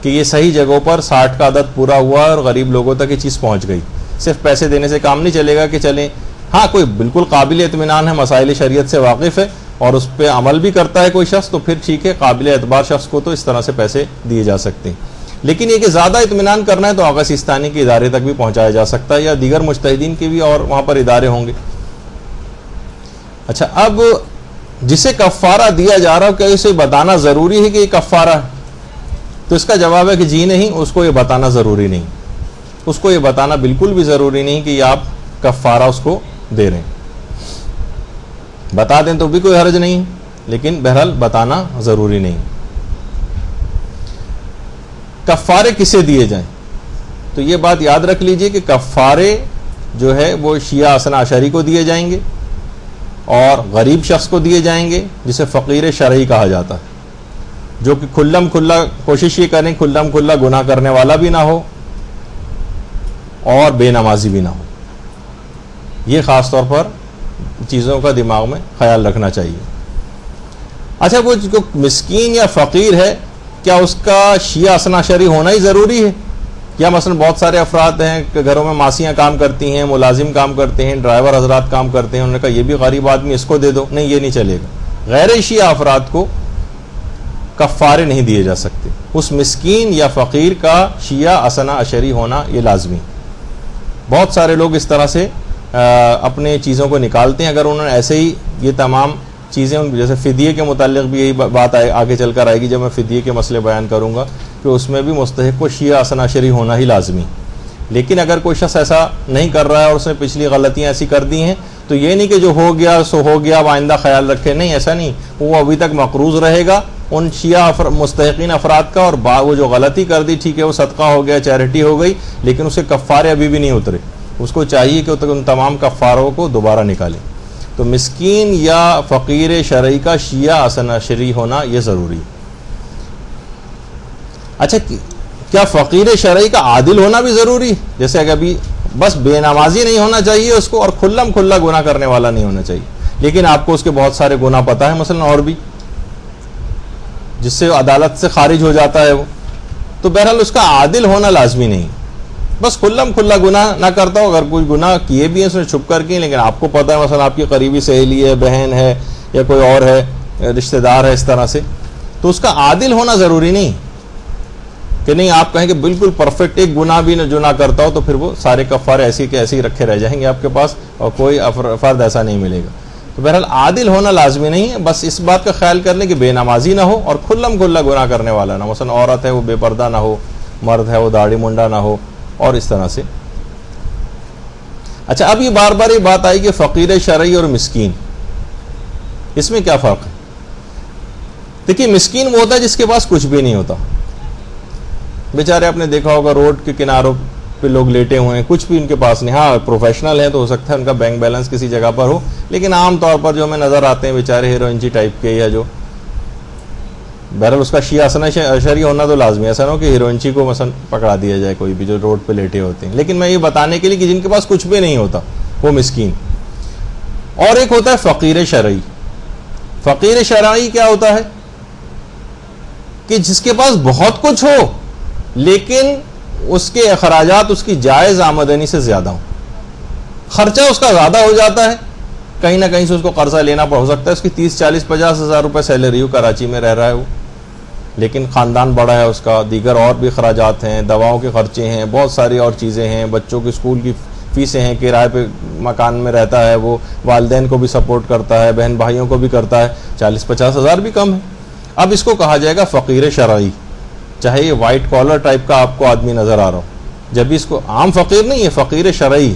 Speaker 1: کہ یہ صحیح جگہوں پر 60 کا عدد پورا ہوا اور غریب لوگوں تک یہ چیز پہنچ گئی. صرف پیسے دینے سے کام نہیں چلے گا کہ چلیں. ہاں کوئی بالکل قابل اطمینان ہے، مسائل شریعت سے واقف ہے اور اس پہ عمل بھی کرتا ہے کوئی شخص، تو پھر ٹھیک ہے، قابل اعتبار شخص کو تو اس طرح سے پیسے دیے جا سکتے ہیں. لیکن یہ کہ زیادہ اطمینان کرنا ہے تو آغا سیستانی کے ادارے تک بھی پہنچایا جا سکتا ہے، یا دیگر مجتہدین کے بھی اور وہاں پر ادارے ہوں گے. اچھا اب جسے کفارہ دیا جا رہا ہو کیا اسے بتانا ضروری ہے کہ یہ کفارہ ہے؟ تو اس کا جواب ہے کہ جی نہیں، اس کو یہ بتانا ضروری نہیں. اس کو یہ بتانا بالکل بھی ضروری نہیں کہ یہ آپ کفارہ اس کو دے رہے ہیں. بتا دیں تو بھی کوئی حرج نہیں، لیکن بہرحال بتانا ضروری نہیں. کفارے کسے دیے جائیں تو یہ بات یاد رکھ لیجئے کہ کفارے جو ہے وہ شیعہ اثنا عشری کو دیے جائیں گے اور غریب شخص کو دیے جائیں گے جسے فقیر شرعی کہا جاتا ہے، جو کہ کھلم کھلا کوشش یہ کریں کھلم کھلا گناہ کرنے والا بھی نہ ہو اور بے نمازی بھی نہ ہو. یہ خاص طور پر چیزوں کا دماغ میں خیال رکھنا چاہیے. اچھا وہ جو مسکین یا فقیر ہے کیا اس کا شیعہ اثنا عشری ہونا ہی ضروری ہے؟ یا مثلا بہت سارے افراد ہیں کہ گھروں میں ماسیاں کام کرتی ہیں، ملازم کام کرتے ہیں، ڈرائیور حضرات کام کرتے ہیں، انہوں نے کہا یہ بھی غریب آدمی اس کو دے دو. نہیں، یہ نہیں چلے گا. غیر شیعہ افراد کو کفارے نہیں دیے جا سکتے. اس مسکین یا فقیر کا شیعہ اثنا عشری ہونا یہ لازمی. بہت سارے لوگ اس طرح سے اپنے چیزوں کو نکالتے ہیں. اگر انہوں نے ایسے ہی یہ تمام چیزیں، جیسے فدیے کے متعلق بھی یہی بات آگے چل کر آئے گی جب میں فدیے کے مسئلے بیان کروں گا، کہ اس میں بھی مستحق کو شیعہ اثنا عشری ہونا ہی لازمی. لیکن اگر کوئی شخص ایسا نہیں کر رہا ہے اور اس نے پچھلی غلطیاں ایسی کر دی ہیں تو یہ نہیں کہ جو ہو گیا سو ہو گیا، اب آئندہ خیال رکھے. نہیں، ایسا نہیں. وہ ابھی تک مقروض رہے گا ان شیعہ مستحقین افراد کا، اور وہ جو غلطی کر دی ٹھیک ہے وہ صدقہ ہو گیا، چیریٹی ہو گئی، لیکن اسے کفارے ابھی بھی نہیں اترے. اس کو چاہیے کہ ان تمام کفاروں کو دوبارہ نکالے. تو مسکین یا فقیر شرعی کا شیعہ اثنا عشری ہونا یہ ضروری. اچھا، کیا فقیر شرعی کا عادل ہونا بھی ضروری؟ جیسے اگر ابھی بس بے نمازی نہیں ہونا چاہیے اس کو، اور کھلم کھلا گناہ کرنے والا نہیں ہونا چاہیے، لیکن آپ کو اس کے بہت سارے گناہ پتہ ہے مثلا اور بھی، جس سے عدالت سے خارج ہو جاتا ہے وہ، تو بہرحال اس کا عادل ہونا لازمی نہیں. بس کھلم کھلا گناہ نہ کرتا ہو. اگر کوئی گناہ کیے بھی ہیں اس نے چھپ کر کے، لیکن آپ کو پتہ ہے مثلا آپ کی قریبی سہیلی ہے، بہن ہے، یا کوئی اور ہے، رشتہ دار ہے اس طرح سے، تو اس کا عادل ہونا ضروری نہیں کہ نہیں آپ کہیں کہ بالکل پرفیکٹ ایک گناہ بھی جو نہ کرتا ہو تو پھر وہ سارے کفارے ایسے کے ایسے ہی رکھے رہ جائیں گے آپ کے پاس اور کوئی فرد ایسا نہیں ملے گا. تو بہرحال عادل ہونا لازمی نہیں ہے. بس اس بات کا خیال کر لیں کہ بے نمازی نہ ہو اور کھلم کھلا گناہ کرنے والا نہ. مثلا عورت ہے وہ بے پردہ نہ ہو، مرد ہے وہ داڑھی منڈا نہ ہو، اور اس طرح سے. اچھا، اب یہ بار بار یہ بات آئی کہ فقیر شرعی اور مسکین، اس میں کیا فرق ہے؟ دیکھیے، مسکین وہ ہوتا ہے جس کے پاس کچھ بھی نہیں ہوتا. بیچارے آپ نے دیکھا ہوگا روڈ کے کناروں پہ لوگ لیٹے ہوئے ہیں، کچھ بھی ان کے پاس نہیں. ہاں پروفیشنل ہیں تو ہو سکتا ہے ان کا بینک بیلنس کسی جگہ پر ہو، لیکن عام طور پر جو ہمیں نظر آتے ہیں بیچارے ہیروئنچی ٹائپ کے، یا جو بہرحال اس کا شیعہ اثنا عشری ہونا تو لازمی ہے. ایسا نہ ہو کہ ہیروئنچی کو مثلا پکڑا دیا جائے کوئی بھی جو روڈ پہ لیٹے ہوتے ہیں. لیکن میں یہ بتانے کے لیے کہ جن کے پاس کچھ بھی نہیں ہوتا وہ مسکین. اور ایک ہوتا ہے فقیر شرعی. فقیر شرعی کیا ہوتا ہے؟ کہ جس کے پاس بہت کچھ ہو لیکن اس کے اخراجات اس کی جائز آمدنی سے زیادہ ہوں. خرچہ اس کا زیادہ ہو جاتا ہے، کہیں نہ کہیں سے اس کو قرضہ لینا ہو سکتا ہے. اس کی 30, 40, 50 ہزار روپے سیلری ہو، کراچی میں رہ رہا ہے وہ، لیکن خاندان بڑا ہے اس کا، دیگر اور بھی اخراجات ہیں، دواؤں کے خرچے ہیں، بہت ساری اور چیزیں ہیں، بچوں کی اسکول کی فیسیں ہیں، کرائے پہ مکان میں رہتا ہے وہ، والدین کو بھی سپورٹ کرتا ہے، بہن بھائیوں کو بھی کرتا ہے. 40-50 ہزار بھی کم ہے. اب اس کو کہا جائے گا فقیر شرعی، چاہے یہ وائٹ کالر ٹائپ کا آپ کو آدمی نظر آ رہا ہو. جب بھی اس کو عام فقیر نہیں ہے، فقیر شرعی،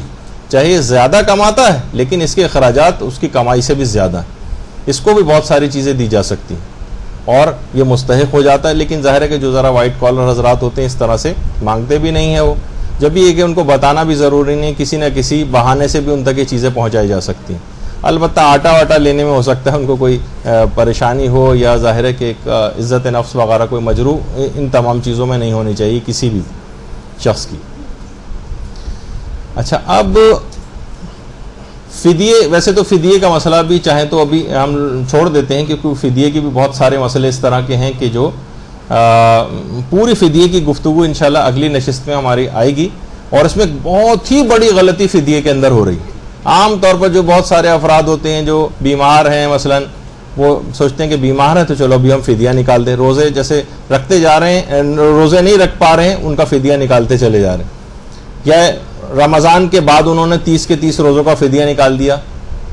Speaker 1: چاہے یہ زیادہ کماتا ہے لیکن اس کے اخراجات اس کی کمائی سے بھی زیادہ ہیں، اس کو بھی بہت ساری چیزیں دی جا سکتی ہیں اور یہ مستحق ہو جاتا ہے. لیکن ظاہر ہے کہ جو ذرا وائٹ کالر حضرات ہوتے ہیں اس طرح سے مانگتے بھی نہیں ہیں وہ. جب بھی یہ کہ ان کو بتانا بھی ضروری نہیں، کسی نہ کسی بہانے سے بھی ان تک یہ چیزیں پہنچائی جا سکتی ہیں. البتہ آٹا واٹا لینے میں ہو سکتا ہے ان کو کوئی پریشانی ہو، یا ظاہر ہے کہ ایک عزت نفس وغیرہ کوئی مجروح ان تمام چیزوں میں نہیں ہونی چاہیے کسی بھی شخص کی. اچھا، اب فدیے، ویسے تو فدیے کا مسئلہ بھی چاہیں تو ابھی ہم چھوڑ دیتے ہیں کیونکہ فدیے کی بھی بہت سارے مسئلے اس طرح کے ہیں کہ جو پوری فدیے کی گفتگو انشاءاللہ اگلی نشست میں ہماری آئے گی. اور اس میں بہت ہی بڑی غلطی فدیے کے اندر ہو رہی ہے. عام طور پر جو بہت سارے افراد ہوتے ہیں جو بیمار ہیں، مثلا وہ سوچتے ہیں کہ بیمار ہے تو چلو ابھی ہم فدیہ نکال دیں. روزے جیسے رکھتے جا رہے ہیں، روزے نہیں رکھ پا رہے ہیں، ان کا فدیہ نکالتے چلے جا رہے ہیں. یا رمضان کے بعد انہوں نے 30 کے 30 روزوں کا فدیہ نکال دیا،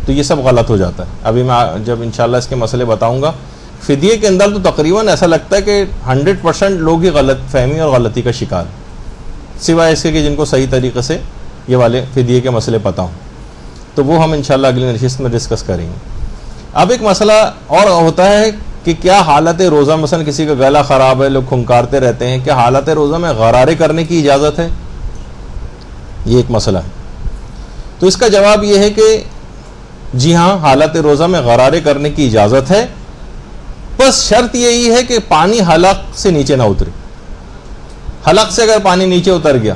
Speaker 1: تو یہ سب غلط ہو جاتا ہے. ابھی میں جب انشاءاللہ اس کے مسئلے بتاؤں گا. فدیے کے اندر تو تقریباً ایسا لگتا ہے کہ 100% لوگ ہی غلط فہمی اور غلطی کا شکار، سوائے اس کے کہ جن کو صحیح طریقے سے یہ والے فدیے کے مسئلے پتہ ہوں. تو وہ ہم انشاءاللہ اگلی نشست میں ڈسکس کریں گے. اب ایک مسئلہ اور ہوتا ہے کہ کیا حالت روزہ، مثلا کسی کا گلا خراب ہے، لوگ کھنکارتے رہتے ہیں، کیا حالت روزہ میں غرارے کرنے کی اجازت ہے؟ یہ ایک مسئلہ ہے. تو اس کا جواب یہ ہے کہ جی ہاں، حالت روزہ میں غرارے کرنے کی اجازت ہے، بس شرط یہی ہے کہ پانی حلق سے نیچے نہ اترے. حلق سے اگر پانی نیچے اتر گیا،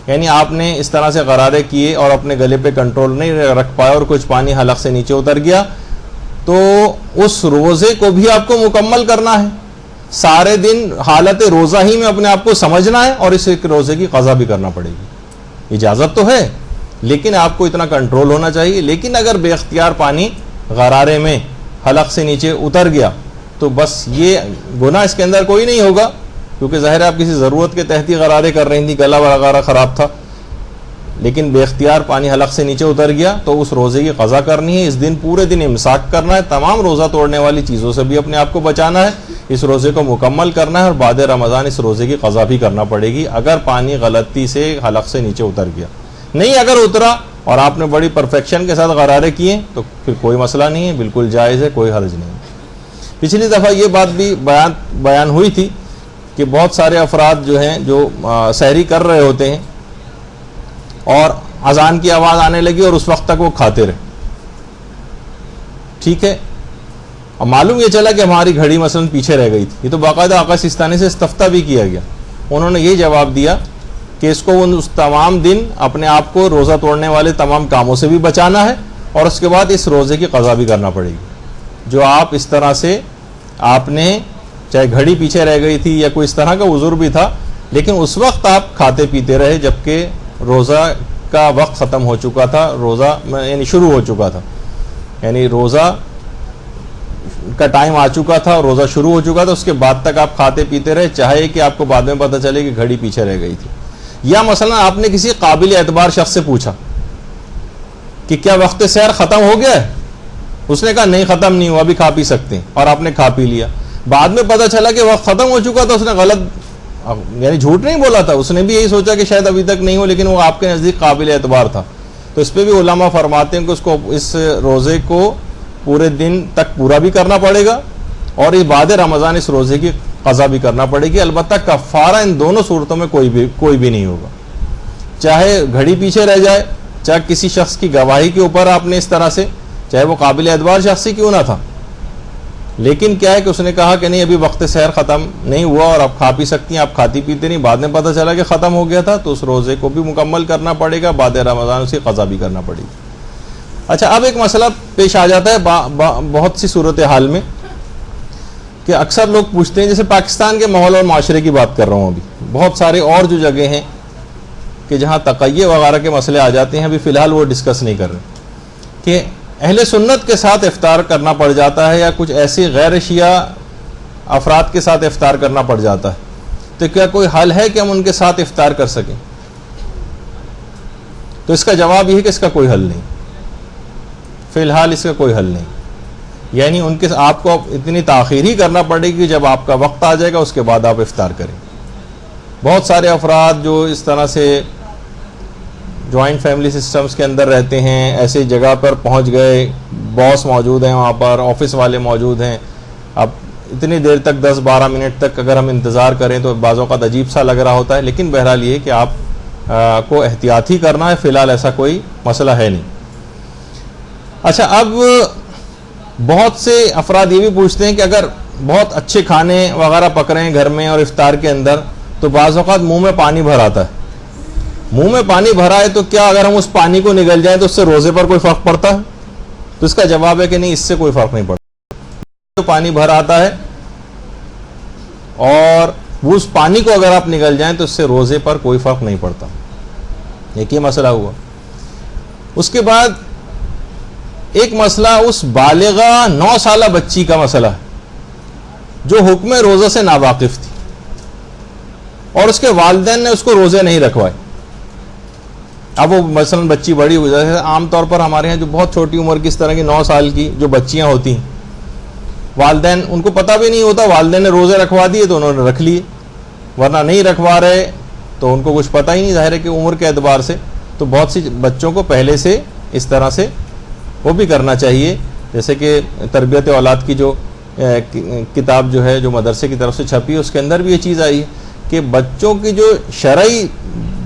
Speaker 1: یعنی آپ نے اس طرح سے غرارے کیے اور اپنے گلے پہ کنٹرول نہیں رکھ پایا اور کچھ پانی حلق سے نیچے اتر گیا، تو اس روزے کو بھی آپ کو مکمل کرنا ہے. سارے دن حالت روزہ ہی میں اپنے آپ کو سمجھنا ہے اور اس روزے کی قضا بھی کرنا پڑے گی. اجازت تو ہے لیکن آپ کو اتنا کنٹرول ہونا چاہیے. لیکن اگر بے اختیار پانی غرارے میں حلق سے نیچے اتر گیا تو بس یہ گناہ اس کے اندر کوئی نہیں ہوگا، کیونکہ ظاہر ہے آپ کسی ضرورت کے تحت ہی غرارے کر رہی تھیں، گلا وغیرہ خراب تھا، لیکن بے اختیار پانی حلق سے نیچے اتر گیا تو اس روزے کی قضا کرنی ہے. اس دن پورے دن امساک کرنا ہے، تمام روزہ توڑنے والی چیزوں سے بھی اپنے آپ کو بچانا ہے، اس روزے کو مکمل کرنا ہے، اور بعد رمضان اس روزے کی قضا بھی کرنا پڑے گی اگر پانی غلطی سے حلق سے نیچے اتر گیا. نہیں اگر اترا اور آپ نے بڑی پرفیکشن کے ساتھ غرارے کیے تو پھر کوئی مسئلہ نہیں ہے، بالکل جائز ہے، کوئی حرج نہیں. پچھلی دفعہ یہ بات بھی بیان ہوئی تھی کہ بہت سارے افراد جو ہیں جو سحری کر رہے ہوتے ہیں اور اذان کی آواز آنے لگی اور اس وقت تک وہ کھاتے رہے. ٹھیک ہے، اور معلوم یہ چلا کہ ہماری گھڑی مثلا پیچھے رہ گئی تھی. یہ تو باقاعدہ آقا سستانی سے استفتاء بھی کیا گیا. انہوں نے یہ جواب دیا کہ اس کو اس تمام دن اپنے آپ کو روزہ توڑنے والے تمام کاموں سے بھی بچانا ہے اور اس کے بعد اس روزے کی قضا بھی کرنا پڑے گی. جو آپ اس طرح سے آپ نے چاہے گھڑی پیچھے رہ گئی تھی یا کوئی اس طرح کا عذر بھی تھا، لیکن اس وقت آپ کھاتے پیتے رہے جبکہ روزہ کا وقت ختم ہو چکا تھا، روزہ یعنی شروع ہو چکا تھا، یعنی روزہ کا ٹائم آ چکا تھا، روزہ شروع ہو چکا تھا، اس کے بعد تک آپ کھاتے پیتے رہے، چاہے کہ آپ کو بعد میں پتہ چلے کہ گھڑی پیچھے رہ گئی تھی. یا مثلا آپ نے کسی قابل اعتبار شخص سے پوچھا کہ کیا وقت سحر ختم ہو گیا ہے؟ اس نے کہا نہیں ختم نہیں ہوا، ابھی کھا پی سکتے ہیں، اور آپ نے کھا پی لیا. بعد میں پتہ چلا کہ وقت ختم ہو چکا تھا، اس نے غلط یعنی جھوٹ نہیں بولا تھا، اس نے بھی یہی سوچا کہ شاید ابھی تک نہیں ہو، لیکن وہ آپ کے نزدیک قابل اعتبار تھا. تو اس پہ بھی علماء فرماتے ہیں کہ اس کو اس روزے کو پورے دن تک پورا بھی کرنا پڑے گا اور اس بعد رمضان اس روزے کی قضا بھی کرنا پڑے گی. البتہ کفارہ ان دونوں صورتوں میں کوئی بھی نہیں ہوگا، چاہے گھڑی پیچھے رہ جائے، چاہے کسی شخص کی گواہی کے اوپر آپ نے اس طرح سے، چاہے وہ قابل اعتبار شخص ہی کیوں نہ تھا، لیکن کیا ہے کہ اس نے کہا کہ نہیں ابھی وقت سحر ختم نہیں ہوا اور آپ کھا پی سکتی ہیں، آپ کھاتی پیتے نہیں، بعد میں پتہ چلا کہ ختم ہو گیا تھا، تو اس روزے کو بھی مکمل کرنا پڑے گا، بعد رمضان اس کی قضا بھی کرنا پڑے گی. اچھا، اب ایک مسئلہ پیش آ جاتا ہے بہت سی صورتحال میں کہ اکثر لوگ پوچھتے ہیں، جیسے پاکستان کے ماحول اور معاشرے کی بات کر رہا ہوں، ابھی بہت سارے اور جو جگہ ہیں کہ جہاں تقیہ وغیرہ کے مسئلے آ جاتے ہیں، ابھی فی الحال وہ ڈسکس نہیں کر رہے، کہ اہل سنت کے ساتھ افطار کرنا پڑ جاتا ہے یا کچھ ایسی غیر شیعہ افراد کے ساتھ افطار کرنا پڑ جاتا ہے، تو کیا کوئی حل ہے کہ ہم ان کے ساتھ افطار کر سکیں؟ تو اس کا جواب یہ ہے کہ اس کا کوئی حل نہیں، فی الحال اس کا کوئی حل نہیں. یعنی ان کے آپ کو اتنی تاخیر ہی کرنا پڑے گی، جب آپ کا وقت آ جائے گا اس کے بعد آپ افطار کریں. بہت سارے افراد جو اس طرح سے جوائنٹ فیملی سسٹمز کے اندر رہتے ہیں، ایسی جگہ پر پہنچ گئے، باس موجود ہیں وہاں پر، آفس والے موجود ہیں، اب اتنی دیر تک 10-12 منٹ تک اگر ہم انتظار کریں تو بعض اوقات عجیب سا لگ رہا ہوتا ہے، لیکن بہرحال یہ کہ آپ کو احتیاط ہی کرنا ہے. فی الحال ایسا کوئی مسئلہ ہے نہیں. اچھا، اب بہت سے افراد یہ بھی پوچھتے ہیں کہ اگر بہت اچھے کھانے وغیرہ پک رہے ہیں گھر میں اور افطار کے اندر تو بعض اوقات منہ میں پانی بھر آتا ہے. منہ میں پانی بھرا ہے تو کیا اگر ہم اس پانی کو نگل جائیں تو اس سے روزے پر کوئی فرق پڑتا ہے؟ تو اس کا جواب ہے کہ نہیں، اس سے کوئی فرق نہیں پڑتا. جو پانی بھر آتا ہے اور وہ اس پانی کو اگر آپ نگل جائیں تو اس سے روزے پر کوئی فرق نہیں پڑتا. ایک یہ مسئلہ ہوا. اس کے بعد ایک مسئلہ اس بالغہ 9 سالہ بچی کا مسئلہ ہے جو حکم روزہ سے ناواقف تھی اور اس کے والدین نے اس کو روزے نہیں رکھوائے. اب وہ مثلا بچی بڑی ہو جائے، عام طور پر ہمارے ہیں جو بہت چھوٹی عمر کی اس طرح کی 9 سال کی جو بچیاں ہوتی ہیں، والدین ان کو پتہ بھی نہیں ہوتا، والدین نے روزے رکھوا دیے تو انہوں نے رکھ لیے، ورنہ نہیں رکھوا رہے تو ان کو کچھ پتہ ہی نہیں، ظاہر ہے کہ عمر کے اعتبار سے. تو بہت سی بچوں کو پہلے سے اس طرح سے وہ بھی کرنا چاہیے. جیسے کہ تربیت اولاد کی جو کتاب جو ہے جو مدرسے کی طرف سے چھپی ہے، اس کے اندر بھی یہ چیز آئی ہے کہ بچوں کی جو شرعی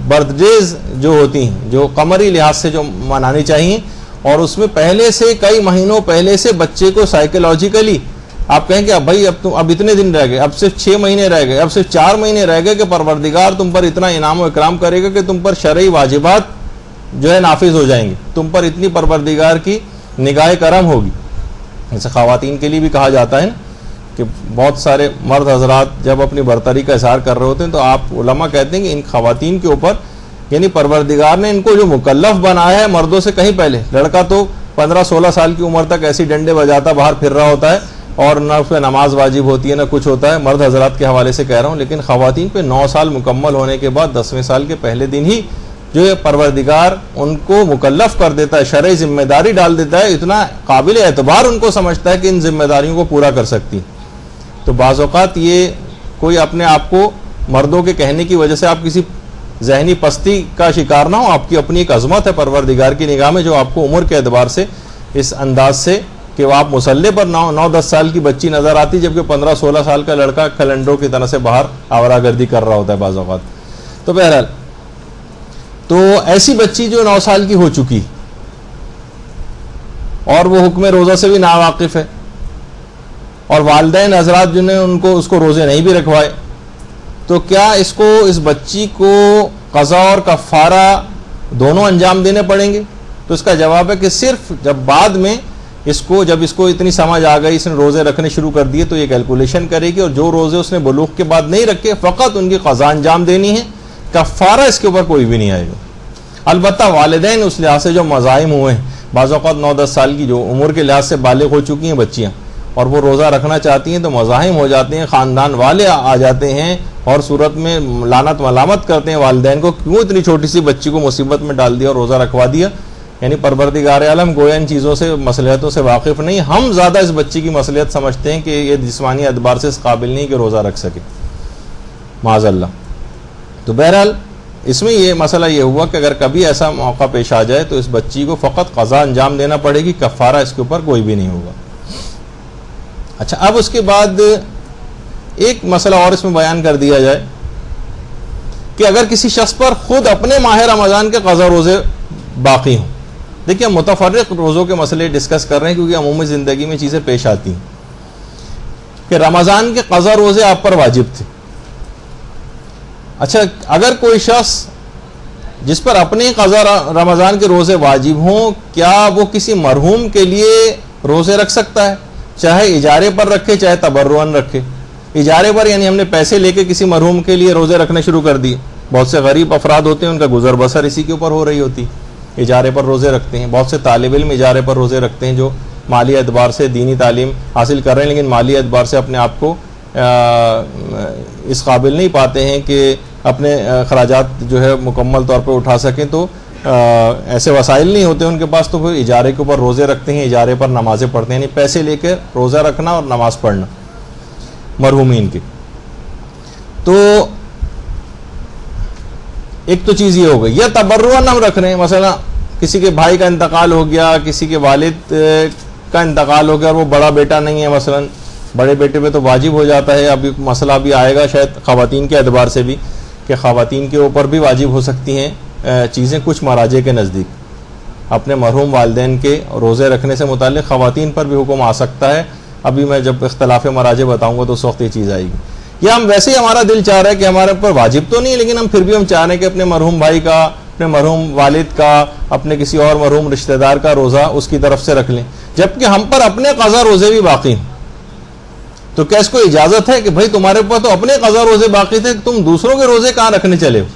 Speaker 1: برتھ ڈیز جو ہوتی ہیں، جو قمری لحاظ سے جو منانی چاہیے، اور اس میں پہلے سے کئی مہینوں پہلے سے بچے کو سائیکولوجیکلی آپ کہیں کہ اب بھائی اب اتنے دن رہ گئے، اب صرف 6 مہینے رہ گئے، اب صرف 4 مہینے رہ گئے کہ پروردگار تم پر اتنا انعام و اکرام کرے گا کہ تم پر شرعی واجبات جو ہے نافذ ہو جائیں گے، تم پر اتنی پروردگار کی نگاہ کرم ہوگی. جیسے خواتین کے لیے بھی کہا جاتا ہے نا کہ بہت سارے مرد حضرات جب اپنی برتری کا اظہار کر رہے ہوتے ہیں تو آپ علماء کہتے ہیں کہ ان خواتین کے اوپر یعنی پروردگار نے ان کو جو مکلف بنایا ہے مردوں سے کہیں پہلے. لڑکا تو 15-16 سال کی عمر تک ایسی ڈنڈے بجاتا باہر پھر رہا ہوتا ہے اور نہ اس پہ نماز واجب ہوتی ہے نہ کچھ ہوتا ہے، مرد حضرات کے حوالے سے کہہ رہا ہوں، لیکن خواتین پہ 9 سال مکمل ہونے کے بعد 10ویں سال کے پہلے دن ہی جو ہے پروردگار ان کو مکلف کر دیتا ہے، شرعی ذمہ داری ڈال دیتا ہے، اتنا قابل اعتبار ان کو سمجھتا ہے کہ ان ذمہ داریوں کو پورا کر سکتی. تو بعض اوقات یہ کوئی اپنے آپ کو مردوں کے کہنے کی وجہ سے آپ کسی ذہنی پستی کا شکار نہ ہو. آپ کی اپنی ایک عظمت ہے پروردگار کی نگاہ میں، جو آپ کو عمر کے اعتبار سے اس انداز سے کہ وہ آپ مسلح پر 9-10 سال کی بچی نظر آتی، جبکہ 15-16 سال کا لڑکا کیلنڈروں کی طرح سے باہر آورہ گردی کر رہا ہوتا ہے بعض اوقات. تو بہرحال تو ایسی بچی جو 9 سال کی ہو چکی اور وہ حکم روزہ سے بھی ناواقف ہے، اور والدین حضرات جنہیں ان کو اس کو روزے نہیں بھی رکھوائے، تو کیا اس بچی کو قضا اور کفارہ دونوں انجام دینے پڑیں گے؟ تو اس کا جواب ہے کہ صرف جب بعد میں جب اس کو اتنی سمجھ آ گئی، اس نے روزے رکھنے شروع کر دیے، تو یہ کیلکولیشن کرے گی، اور جو روزے اس نے بلوغ کے بعد نہیں رکھے فقط ان کی قضا انجام دینی ہے، کفارہ اس کے اوپر کوئی بھی نہیں آئے گا. البتہ والدین اس لحاظ سے جو مزاحم ہوئے ہیں، بعض اوقات 9-10 سال کی جو عمر کے لحاظ سے بالغ ہو چکی ہیں بچیاں اور وہ روزہ رکھنا چاہتی ہیں، تو مزاحم ہو جاتے ہیں، خاندان والے آ جاتے ہیں اور صورت میں لعنت ملامت کرتے ہیں والدین کو، کیوں اتنی چھوٹی سی بچی کو مصیبت میں ڈال دیا اور روزہ رکھوا دیا. یعنی پروردگار عالم گویا ان چیزوں سے، مصلحتوں سے واقف نہیں. ہم زیادہ اس بچی کی مصلحت سمجھتے ہیں کہ یہ جسمانی اعتبار سے اس قابل نہیں کہ روزہ رکھ سکے، معاذ اللہ. تو بہرحال اس میں یہ مسئلہ یہ ہوا کہ اگر کبھی ایسا موقع پیش آ جائے تو اس بچی کو فقط قضا انجام دینا پڑے گی، کفارہ اس کے اوپر کوئی بھی نہیں ہوگا. اچھا، اب اس کے بعد ایک مسئلہ اور اس میں بیان کر دیا جائے کہ اگر کسی شخص پر خود اپنے ماہ رمضان کے قضا روزے باقی ہوں. دیکھیں ہم متفرق روزوں کے مسئلے ڈسکس کر رہے ہیں کیونکہ عمومی زندگی میں چیزیں پیش آتی ہیں کہ رمضان کے قضا روزے آپ پر واجب تھے. اچھا، اگر کوئی شخص جس پر اپنے قضا رمضان کے روزے واجب ہوں، کیا وہ کسی مرحوم کے لیے روزے رکھ سکتا ہے؟ چاہے اجارے پر رکھے چاہے تبرعاً رکھے. اجارے پر یعنی ہم نے پیسے لے کے کسی مرحوم کے لیے روزے رکھنے شروع کر دیے. بہت سے غریب افراد ہوتے ہیں، ان کا گزر بسر اسی کے اوپر ہو رہی ہوتی، اجارے پر روزے رکھتے ہیں. بہت سے طالب علم اجارے پر روزے رکھتے ہیں جو مالی اعتبار سے دینی تعلیم حاصل کر رہے ہیں، لیکن مالی اعتبار سے اپنے آپ کو اس قابل نہیں پاتے ہیں کہ اپنے اخراجات جو ہے مکمل طور پر اٹھا سکیں. تو ایسے وسائل نہیں ہوتے ان کے پاس، تو پھر اجارے کے اوپر روزے رکھتے ہیں، اجارے پر نمازیں پڑھتے ہیں. یعنی پیسے لے کے روزہ رکھنا اور نماز پڑھنا مرحومین کی. تو ایک تو چیز یہ ہو گئی. یا تبرعاً ہم رکھ رہے ہیں، مثلا کسی کے بھائی کا انتقال ہو گیا، کسی کے والد کا انتقال ہو گیا اور وہ بڑا بیٹا نہیں ہے، مثلا بڑے بیٹے پہ تو واجب ہو جاتا ہے. اب ایک مسئلہ بھی آئے گا شاید خواتین کے اعتبار سے بھی کہ خواتین کے اوپر بھی واجب ہو سکتی ہیں چیزیں کچھ مراجع کے نزدیک. اپنے مرحوم والدین کے روزے رکھنے سے متعلق خواتین پر بھی حکم آ سکتا ہے. ابھی میں جب اختلاف مراجع بتاؤں گا تو اس وقت یہ چیز آئے گی. یا ہم ویسے ہی ہمارا دل چاہ رہا ہے کہ ہمارے اوپر واجب تو نہیں، لیکن ہم پھر بھی ہم چاہ رہے ہیں کہ اپنے مرحوم بھائی کا، اپنے مرحوم والد کا، اپنے کسی اور مرحوم رشتہ دار کا روزہ اس کی طرف سے رکھ لیں، جبکہ ہم پر اپنے قضا روزے بھی باقی ہیں. تو کیا اس کو اجازت ہے کہ بھائی تمہارے اوپر تو اپنے قضا روزے باقی تھے، تم دوسروں کے روزے کہاں رکھنے چلے ہو؟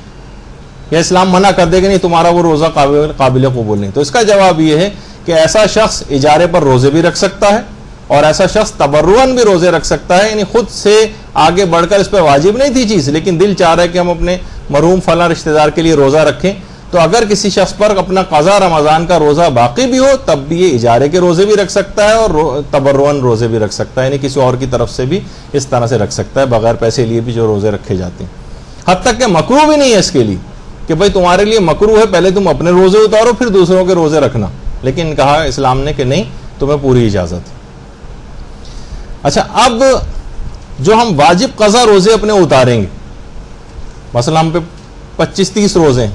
Speaker 1: یا اسلام منع کر دے کہ نہیں تمہارا وہ روزہ قابل قبول نہیں؟ تو اس کا جواب یہ ہے کہ ایسا شخص اجارے پر روزے بھی رکھ سکتا ہے اور ایسا شخص تبرعاً بھی روزے رکھ سکتا ہے. یعنی خود سے آگے بڑھ کر اس پہ واجب نہیں تھی چیز، لیکن دل چاہ رہا ہے کہ ہم اپنے مرحوم فلاں رشتہ دار کے لیے روزہ رکھیں. تو اگر کسی شخص پر اپنا قضا رمضان کا روزہ باقی بھی ہو تب بھی یہ اجارے کے روزے بھی رکھ سکتا ہے اور تبرعاً روزے بھی رکھ سکتا ہے. یعنی کسی اور کی طرف سے بھی اس طرح سے رکھ سکتا ہے، بغیر پیسے لیے بھی جو روزے رکھے جاتے ہیں. حد تک کہ مکروہ بھی نہیں ہے اس کے لیے کہ بھائی تمہارے لیے مکروہ ہے پہلے تم اپنے روزے اتارو پھر دوسروں کے روزے رکھنا، لیکن کہا اسلام نے کہ نہیں، تمہیں پوری اجازت ہے. اچھا، اب جو ہم واجب قضا روزے اپنے اتاریں گے، مثلا ہم پہ 25-30 روزے ہیں،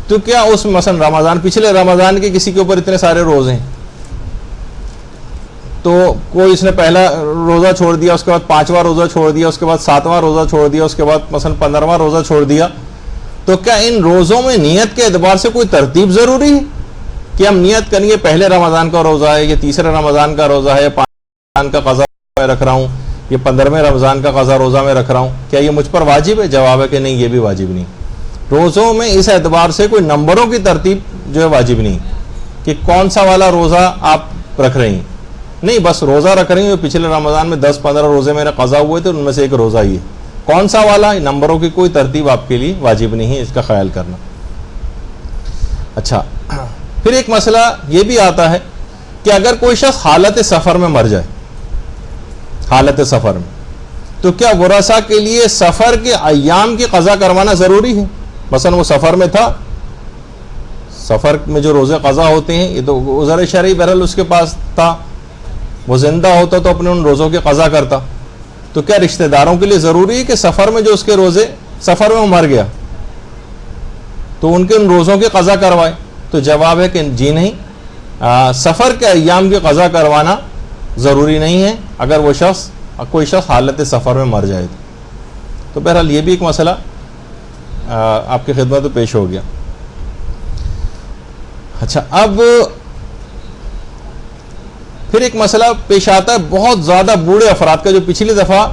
Speaker 1: تو کیا اس مثلا رمضان، پچھلے رمضان کے کسی کے اوپر اتنے سارے روزے ہیں، تو کوئی اس نے پہلا روزہ چھوڑ دیا، اس کے بعد 5واں روزہ چھوڑ دیا، اس کے بعد 7واں روزہ چھوڑ دیا، اس کے بعد مثلا 15واں روزہ چھوڑ دیا، تو کیا ان روزوں میں نیت کے اعتبار سے کوئی ترتیب ضروری ہے کہ ہم نیت کریں گے پہلے رمضان کا روزہ ہے، یہ تیسرے رمضان کا روزہ ہے، 5 رمضان کا قضا میں رکھ رہا ہوں، یہ 15ویں رمضان کا قضا روزہ میں رکھ رہا ہوں، کیا یہ مجھ پر واجب ہے؟ جواب ہے کہ نہیں، یہ بھی واجب نہیں. روزوں میں اس اعتبار سے کوئی نمبروں کی ترتیب جو ہے واجب نہیں کہ کون سا والا روزہ آپ رکھ رہے ہیں. نہیں بس روزہ رکھ رہی ہوں, پچھلے رمضان میں 10-15 روزے میرے قضا ہوئے تھے, ان میں سے ایک روزہ ہی ہے. کون سا والا؟ نمبروں کی کوئی ترتیب آپ کے لیے واجب نہیں ہے, اس کا خیال کرنا. اچھا, پھر ایک مسئلہ یہ بھی آتا ہے کہ اگر کوئی شخص حالت سفر میں مر جائے, حالت سفر میں, تو کیا ورثاء کے لیے سفر کے ایام کی قضا کروانا ضروری ہے؟ مثلا وہ سفر میں تھا, سفر میں جو روزے قضا ہوتے ہیں یہ تو عذر شرعی بہرحال اس کے پاس تھا, وہ زندہ ہوتا تو اپنے ان روزوں کی قضا کرتا. تو کیا رشتہ داروں کے لیے ضروری ہے کہ سفر میں جو اس کے روزے, سفر میں وہ مر گیا تو ان کے ان روزوں کی قضا کروائے؟ تو جواب ہے کہ جی نہیں, سفر کے ایام کی قضا کروانا ضروری نہیں ہے اگر وہ شخص, کوئی شخص حالت سفر میں مر جائے. تو بہرحال یہ بھی ایک مسئلہ آپ کی خدمت میں پیش ہو گیا. اچھا, اب پھر ایک مسئلہ پیش آتا ہے بہت زیادہ بوڑھے افراد کا, جو پچھلی دفعہ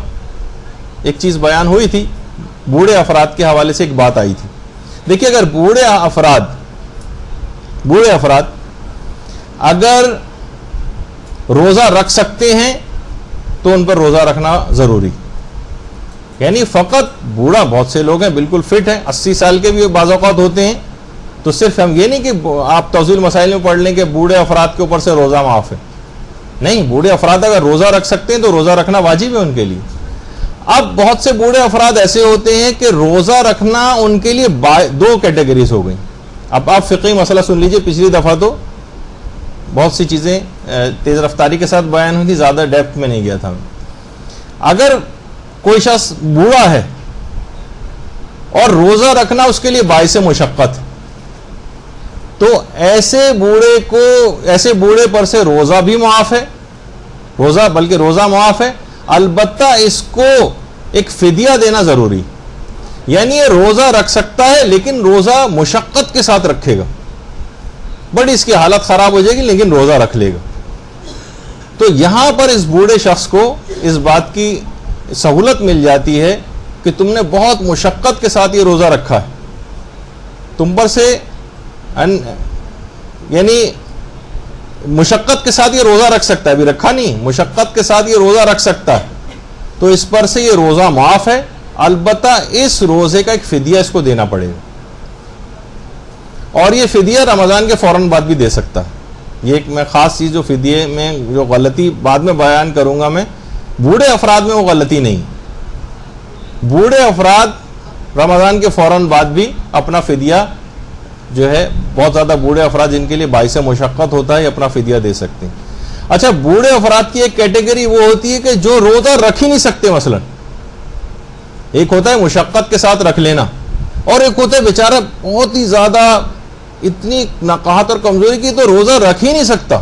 Speaker 1: ایک چیز بیان ہوئی تھی, بوڑھے افراد کے حوالے سے ایک بات آئی تھی. دیکھیے, اگر بوڑھے افراد اگر روزہ رکھ سکتے ہیں تو ان پر روزہ رکھنا ضروری. یعنی فقط بوڑھا, بہت سے لوگ ہیں بالکل فٹ ہیں, 80 سال کے بھی بعض اوقات ہوتے ہیں, تو صرف ہم یہ نہیں کہ آپ توضیح مسائل میں پڑھ لیں کہ بوڑھے افراد کے اوپر سے روزہ معاف ہے. نہیں, بوڑھے افراد اگر روزہ رکھ سکتے ہیں تو روزہ رکھنا واجب ہے ان کے لیے. اب بہت سے بوڑھے افراد ایسے ہوتے ہیں کہ روزہ رکھنا ان کے لیے 2 کیٹیگریز ہو گئی. اب آپ فقہی مسئلہ سن لیجئے, پچھلی دفعہ تو بہت سی چیزیں تیز رفتاری کے ساتھ بیان ہوئی تھی, زیادہ ڈیپتھ میں نہیں گیا تھا. اگر کوئی شخص بوڑھا ہے اور روزہ رکھنا اس کے لیے باعث مشقت ہے, تو ایسے بوڑھے پر سے روزہ بھی معاف ہے, بلکہ روزہ معاف ہے, البتہ اس کو ایک فدیہ دینا ضروری. یعنی یہ روزہ رکھ سکتا ہے لیکن روزہ مشقت کے ساتھ رکھے گا, بڑی اس کی حالت خراب ہو جائے گی لیکن روزہ رکھ لے گا. تو یہاں پر اس بوڑھے شخص کو اس بات کی سہولت مل جاتی ہے کہ تم نے بہت مشقت کے ساتھ یہ روزہ رکھا ہے, تم پر سے یعنی مشقت کے ساتھ یہ روزہ رکھ سکتا ہے, ابھی رکھا نہیں, مشقت کے ساتھ یہ روزہ رکھ سکتا ہے, تو اس پر سے یہ روزہ معاف ہے. البتہ اس روزے کا ایک فدیہ اس کو دینا پڑے گا, اور یہ فدیہ رمضان کے فوراً بعد بھی دے سکتا ہے. یہ ایک میں خاص چیز جو فدیے میں جو غلطی بعد میں بیان کروں گا میں, بوڑھے افراد میں وہ غلطی نہیں. بوڑھے افراد رمضان کے فوراً بعد بھی اپنا فدیہ جو ہے, بہت زیادہ بوڑھے افراد جن کے لیے باعث مشقت ہوتا ہے, اپنا فدیہ دے سکتے ہیں. اچھا, بوڑھے افراد کی ایک کیٹیگری وہ ہوتی ہے کہ جو روزہ رکھ ہی نہیں سکتے. مثلا ایک ہوتا ہے مشقت کے ساتھ رکھ لینا, اور ایک ہوتا ہے بیچارہ بہت ہی زیادہ اتنی نقاہت اور کمزوری کی تو روزہ رکھ ہی نہیں سکتا,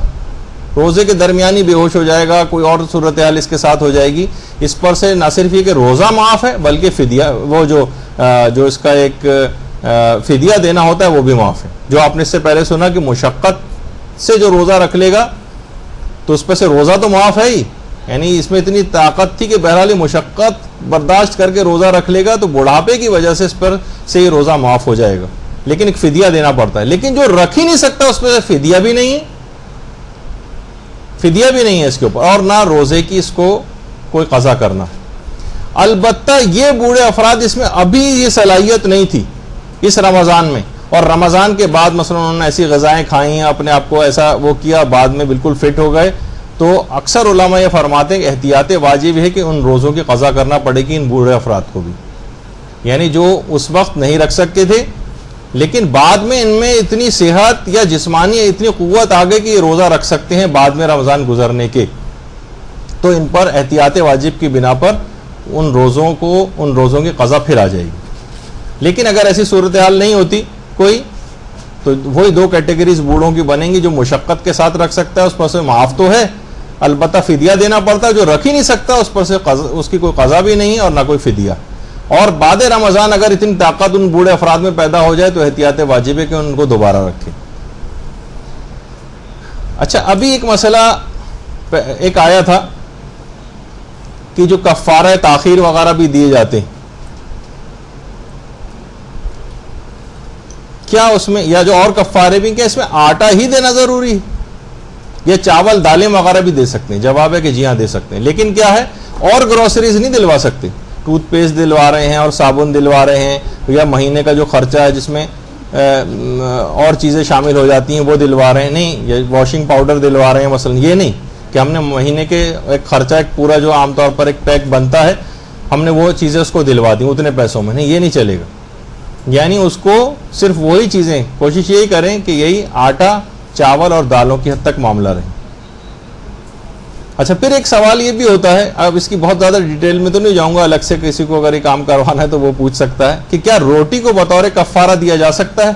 Speaker 1: روزے کے درمیان ہی بے ہوش ہو جائے گا, کوئی اور صورتحال اس کے ساتھ ہو جائے گی. اس پر سے نہ صرف یہ کہ روزہ معاف ہے بلکہ فدیہ, وہ جو اس کا ایک فدیہ دینا ہوتا ہے وہ بھی معاف ہے. جو آپ نے اس سے پہلے سنا کہ مشقت سے جو روزہ رکھ لے گا تو اس پر سے روزہ تو معاف ہے ہی, یعنی اس میں اتنی طاقت تھی کہ بہرحال مشقت برداشت کر کے روزہ رکھ لے گا تو بڑھاپے کی وجہ سے اس پر سے یہ روزہ معاف ہو جائے گا, لیکن ایک فدیہ دینا پڑتا ہے. لیکن جو رکھ ہی نہیں سکتا اس پر فدیہ بھی نہیں ہے اس کے اوپر, اور نہ روزے کی اس کو کوئی قضا کرنا. البتہ یہ بوڑھے افراد, اس میں ابھی یہ صلاحیت نہیں تھی اس رمضان میں, اور رمضان کے بعد مثلا انہوں نے ایسی غذائیں کھائی ہیں, اپنے آپ کو ایسا وہ کیا, بعد میں بالکل فٹ ہو گئے, تو اکثر علماء یہ فرماتے ہیں کہ احتیاط واجب ہے کہ ان روزوں کی قضا کرنا پڑے گی ان بوڑھے افراد کو بھی. یعنی جو اس وقت نہیں رکھ سکتے تھے لیکن بعد میں ان میں اتنی صحت یا جسمانی اتنی قوت آ گئی کہ یہ روزہ رکھ سکتے ہیں بعد میں رمضان گزرنے کے, تو ان پر احتیاط واجب کی بنا پر ان روزوں کی قضا پھر آ جائے گی. لیکن اگر ایسی صورتحال نہیں ہوتی کوئی, تو وہی 2 کیٹیگریز بوڑھوں کی بنیں گی. جو مشقت کے ساتھ رکھ سکتا ہے اس پر سے معاف تو ہے, البتہ فدیہ دینا پڑتا ہے. جو رکھ ہی نہیں سکتا اس پر سے اس کی کوئی قضا بھی نہیں اور نہ کوئی فدیہ. اور بعد رمضان اگر اتنی طاقت ان بوڑھے افراد میں پیدا ہو جائے تو احتیاط واجب ہے کہ ان کو دوبارہ رکھے. اچھا, ابھی ایک مسئلہ ایک آیا تھا کہ جو کفارہ تاخیر وغیرہ بھی دیے جاتے ہیں, کیا اس میں, یا جو اور کفارے بھی, کیا اس میں آٹا ہی دینا ضروری ہے؟ یہ چاول دالیں وغیرہ بھی دے سکتے ہیں. جواب ہے کہ جی ہاں دے سکتے ہیں, لیکن کیا ہے اور گروسریز نہیں دلوا سکتے. ٹوتھ پیسٹ دلوا رہے ہیں اور صابن دلوا رہے ہیں, یا مہینے کا جو خرچہ ہے جس میں اور چیزیں شامل ہو جاتی ہیں وہ دلوا رہے ہیں, نہیں. یہ واشنگ پاؤڈر دلوا رہے ہیں مثلا, یہ نہیں کہ ہم نے مہینے کے ایک خرچہ ایک پورا جو عام طور پر ایک پیک بنتا ہے ہم نے وہ چیزیں اس کو دلوا دی اتنے پیسوں میں, نہیں یہ نہیں چلے گا. یعنی اس کو صرف وہی چیزیں, کوشش یہی کریں کہ یہی آٹا چاول اور دالوں کی حد تک معاملہ رہے. اچھا, پھر ایک سوال یہ بھی ہوتا ہے, اب اس کی بہت زیادہ ڈیٹیل میں تو نہیں جاؤں گا, الگ سے کسی کو اگر یہ کام کروانا ہے تو وہ پوچھ سکتا ہے کہ کیا روٹی کو بطور کفارہ دیا جا سکتا ہے,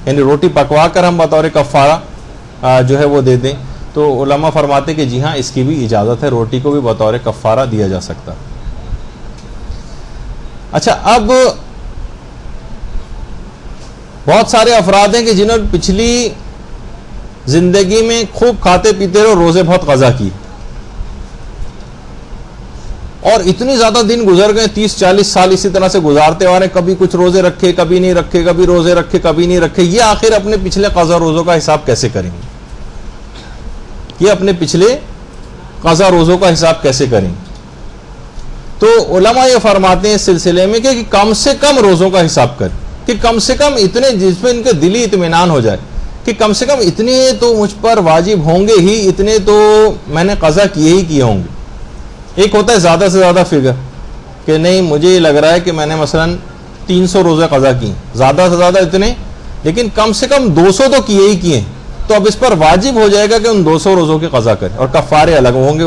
Speaker 1: یعنی روٹی پکوا کر ہم بطور کفارہ جو ہے وہ دے دیں. تو علماء فرماتے کہ جی ہاں اس کی بھی اجازت ہے, روٹی کو بھی بطور کفارہ دیا جا سکتا ہے. اچھا, اب بہت سارے افراد ہیں کہ جنہوں نے پچھلی زندگی میں خوب کھاتے پیتے رہے, روزے بہت قضا کی, اور اتنی زیادہ دن گزر گئے, 30-40 سال اسی طرح سے گزارتے آ رہے ہیں, کبھی کچھ روزے رکھے کبھی نہیں رکھے, کبھی روزے رکھے کبھی نہیں رکھے. یہ آخر اپنے پچھلے قضا روزوں کا حساب کیسے کریں گے؟ یہ اپنے پچھلے قضا روزوں کا حساب کیسے کریں؟ تو علماء یہ فرماتے ہیں اس سلسلے میں کہ کم سے کم روزوں کا حساب کریں, کہ کم سے کم اتنے جس میں ان کے دلی اطمینان ہو جائے کہ کم سے کم اتنے تو مجھ پر واجب ہوں گے ہی, اتنے تو میں نے قضا کیے ہی کیے ہوں گے. ایک ہوتا ہے زیادہ سے زیادہ فگر کہ نہیں مجھے یہ لگ رہا ہے کہ میں نے مثلا 300 روزے قضا کی, زیادہ سے زیادہ اتنے, لیکن کم سے کم 200 تو کیے ہی کیے, تو اب اس پر واجب ہو جائے گا کہ ان 200 روزوں کی قضا کرے, اور کفارے الگ ہوں گے,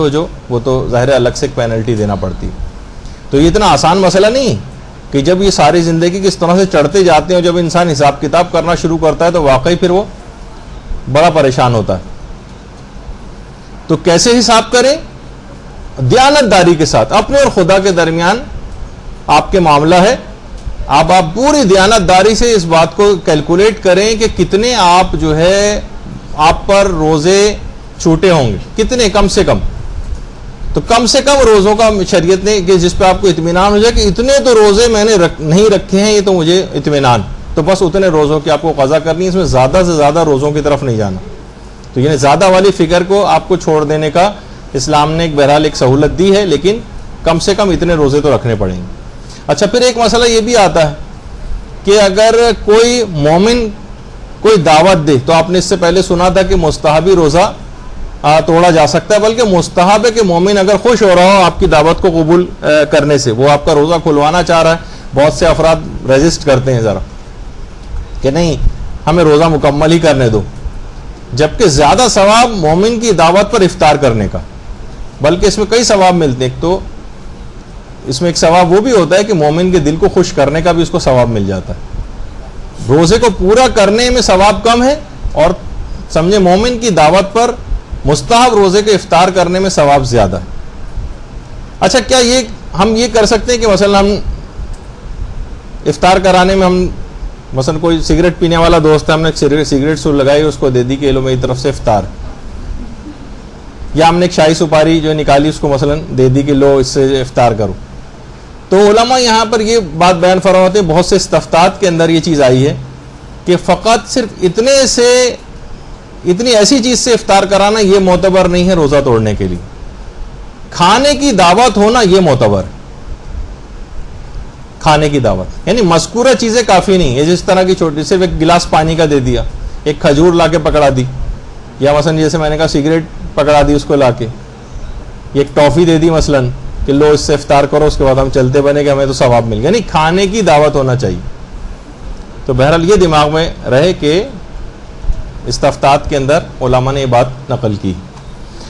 Speaker 1: وہ تو ظاہر الگ سے ایک پینلٹی دینا پڑتی. تو یہ اتنا آسان مسئلہ نہیں کہ جب یہ ساری زندگی کس طرح سے چڑھتے جاتے ہیں, اور جب انسان حساب کتاب کرنا شروع کرتا ہے تو واقعی پھر وہ بڑا پریشان ہوتا ہے. تو کیسے حساب کریں؟ دیانت داری کے ساتھ, اپنے اور خدا کے درمیان آپ کے معاملہ ہے, آپ پوری دیانت داری سے اس بات کو کیلکولیٹ کریں کہ کتنے آپ جو ہے آپ پر روزے چھوٹے ہوں گے, کتنے کم سے کم. تو کم سے کم روزوں کا شریعت نے کہ جس پہ آپ کو اطمینان ہو جائے کہ اتنے تو روزے میں نے نہیں رکھے ہیں, یہ تو مجھے اطمینان, تو بس اتنے روزوں کی آپ کو قضا کرنی ہے, اس میں زیادہ سے زیادہ روزوں کی طرف نہیں جانا. تو یعنی زیادہ والی فکر کو آپ کو چھوڑ دینے کا اسلام نے بہرحال ایک سہولت دی ہے, لیکن کم سے کم اتنے روزے تو رکھنے پڑیں گے. اچھا, پھر ایک مسئلہ یہ بھی آتا ہے کہ اگر کوئی مومن کوئی دعوت دے, تو آپ نے اس سے پہلے سنا تھا کہ مستحبی روزہ توڑا جا سکتا ہے, بلکہ مستحب ہے کہ مومن اگر خوش ہو رہا ہو آپ کی دعوت کو قبول کرنے سے, وہ آپ کا روزہ کھلوانا چاہ رہا ہے. بہت سے افراد ریزسٹ کرتے ہیں ذرا کہ نہیں ہمیں روزہ مکمل ہی کرنے دو, جبکہ زیادہ ثواب مومن کی دعوت پر افطار کرنے کا, بلکہ اس میں کئی ثواب ملتے ہیں. ایک تو اس میں ایک ثواب وہ بھی ہوتا ہے کہ مومن کے دل کو خوش کرنے کا بھی اس کو ثواب مل جاتا ہے. روزے کو پورا کرنے میں ثواب کم ہے, اور سمجھے مومن کی دعوت پر مستحب روزے کے افطار کرنے میں ثواب زیادہ ہے. اچھا, کیا ہم یہ کر سکتے ہیں کہ مثلا ہم افطار کرانے میں ہم مثلا کوئی سگریٹ پینے والا دوست ہے, ہم نے سگریٹ سور لگائی, اس کو دے دی کہ لو میری طرف سے افطار, یا ہم نے ایک شاہی سپاری جو نکالی اس کو مثلا دے دی کہ لو اس سے افطار کرو. تو علماء یہاں پر یہ بات بیان فرماتے ہیں, بہت سے استفتات کے اندر یہ چیز آئی ہے کہ فقط صرف اتنی ایسی چیز سے افطار کرانا یہ معتبر نہیں ہے روزہ توڑنے کے لیے. کھانے کی دعوت ہونا یہ معتبر, کھانے کی دعوت یعنی مذکورہ چیزیں کافی نہیں ہے. جس طرح کی چھوٹی صرف ایک گلاس پانی کا دے دیا, ایک کھجور لا کے پکڑا دی, یا مثلا جیسے میں نے کہا سگریٹ پکڑا دی اس کو لا کے, ایک ٹافی دے دی مثلا کہ لو اس سے افطار کرو, اس کے بعد ہم چلتے بنے کہ ہمیں تو ثواب مل گیا. نہیں, کھانے کی دعوت ہونا چاہیے. تو بہرحال یہ دماغ میں رہے کہ استفتات کے اندر علماء نے یہ بات نقل کی.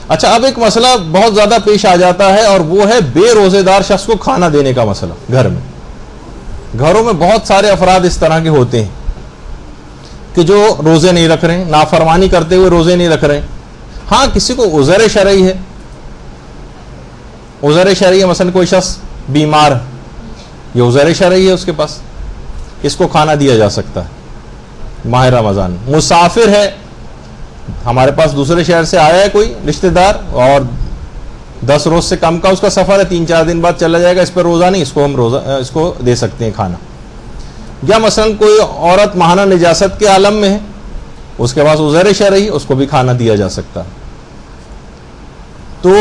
Speaker 1: اچھا, اب ایک مسئلہ بہت زیادہ پیش آ جاتا ہے, اور وہ ہے بے روزے دار شخص کو کھانا دینے کا مسئلہ. گھروں میں بہت سارے افراد اس طرح کے ہوتے ہیں کہ جو روزے نہیں رکھ رہے ہیں, نافرمانی کرتے ہوئے روزے نہیں رکھ رہے ہیں. ہاں, کسی کو عذر شرعی ہے, مثلا کوئی شخص بیمار ہے, یہ عذر شرعی ہے اس کے پاس, اس کو کھانا دیا جا سکتا ہے ماہ رمضان. مسافر ہے, ہمارے پاس دوسرے شہر سے آیا ہے کوئی رشتہ دار, اور 10 روز سے کم کا اس کا سفر ہے, 3-4 دن بعد چلا جائے گا, اس پہ روزہ نہیں, اس کو دے سکتے ہیں کھانا. یا مثلا کوئی عورت ماہانہ نجاست کے عالم میں ہے, اس کے پاس عذر شرعی، اس کو بھی کھانا دیا جا سکتا ہے۔ تو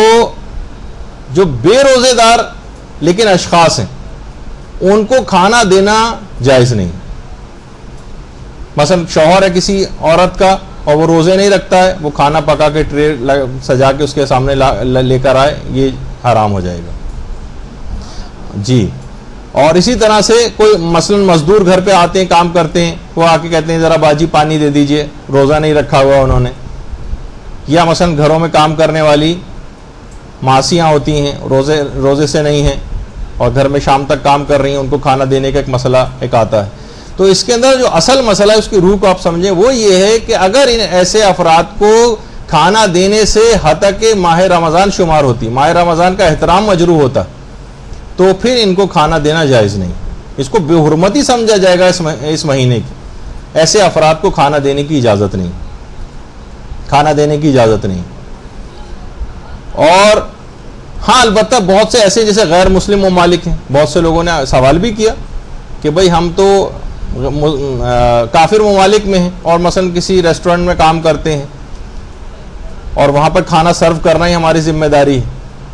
Speaker 1: جو بے روزے دار لیکن اشخاص ہیں ان کو کھانا دینا جائز نہیں۔ مثلا شوہر ہے کسی عورت کا اور وہ روزے نہیں رکھتا ہے، وہ کھانا پکا کے ٹرے سجا کے اس کے سامنے لے کر آئے، یہ حرام ہو جائے گا جی۔ اور اسی طرح سے کوئی مثلا مزدور گھر پہ آتے ہیں، کام کرتے ہیں، وہ آ کے کہتے ہیں ذرا باجی پانی دے دیجئے، روزہ نہیں رکھا ہوا انہوں نے۔ یا مثلا گھروں میں کام کرنے والی معاشیاں ہوتی ہیں، روزے سے نہیں ہیں اور گھر میں شام تک کام کر رہی ہیں، ان کو کھانا دینے کا ایک مسئلہ ایک آتا ہے۔ تو اس کے اندر جو اصل مسئلہ ہے اس کی روح کو آپ سمجھیں، وہ یہ ہے کہ اگر ان ایسے افراد کو کھانا دینے سے حتیٰ کہ ماہ رمضان شمار ہوتی، ماہ رمضان کا احترام مجروح ہوتا، تو پھر ان کو کھانا دینا جائز نہیں، اس کو بے حرمتی سمجھا جائے گا اس مہینے کی۔ ایسے افراد کو کھانا دینے کی اجازت نہیں، کھانا دینے کی اجازت نہیں۔ اور ہاں البتہ بہت سے ایسے جیسے غیر مسلم ممالک ہیں، بہت سے لوگوں نے سوال بھی کیا کہ بھئی ہم تو کافر ممالک میں ہیں اور مثلا کسی ریسٹورنٹ میں کام کرتے ہیں اور وہاں پر کھانا سرو کرنا ہی ہماری ذمہ داری ہے،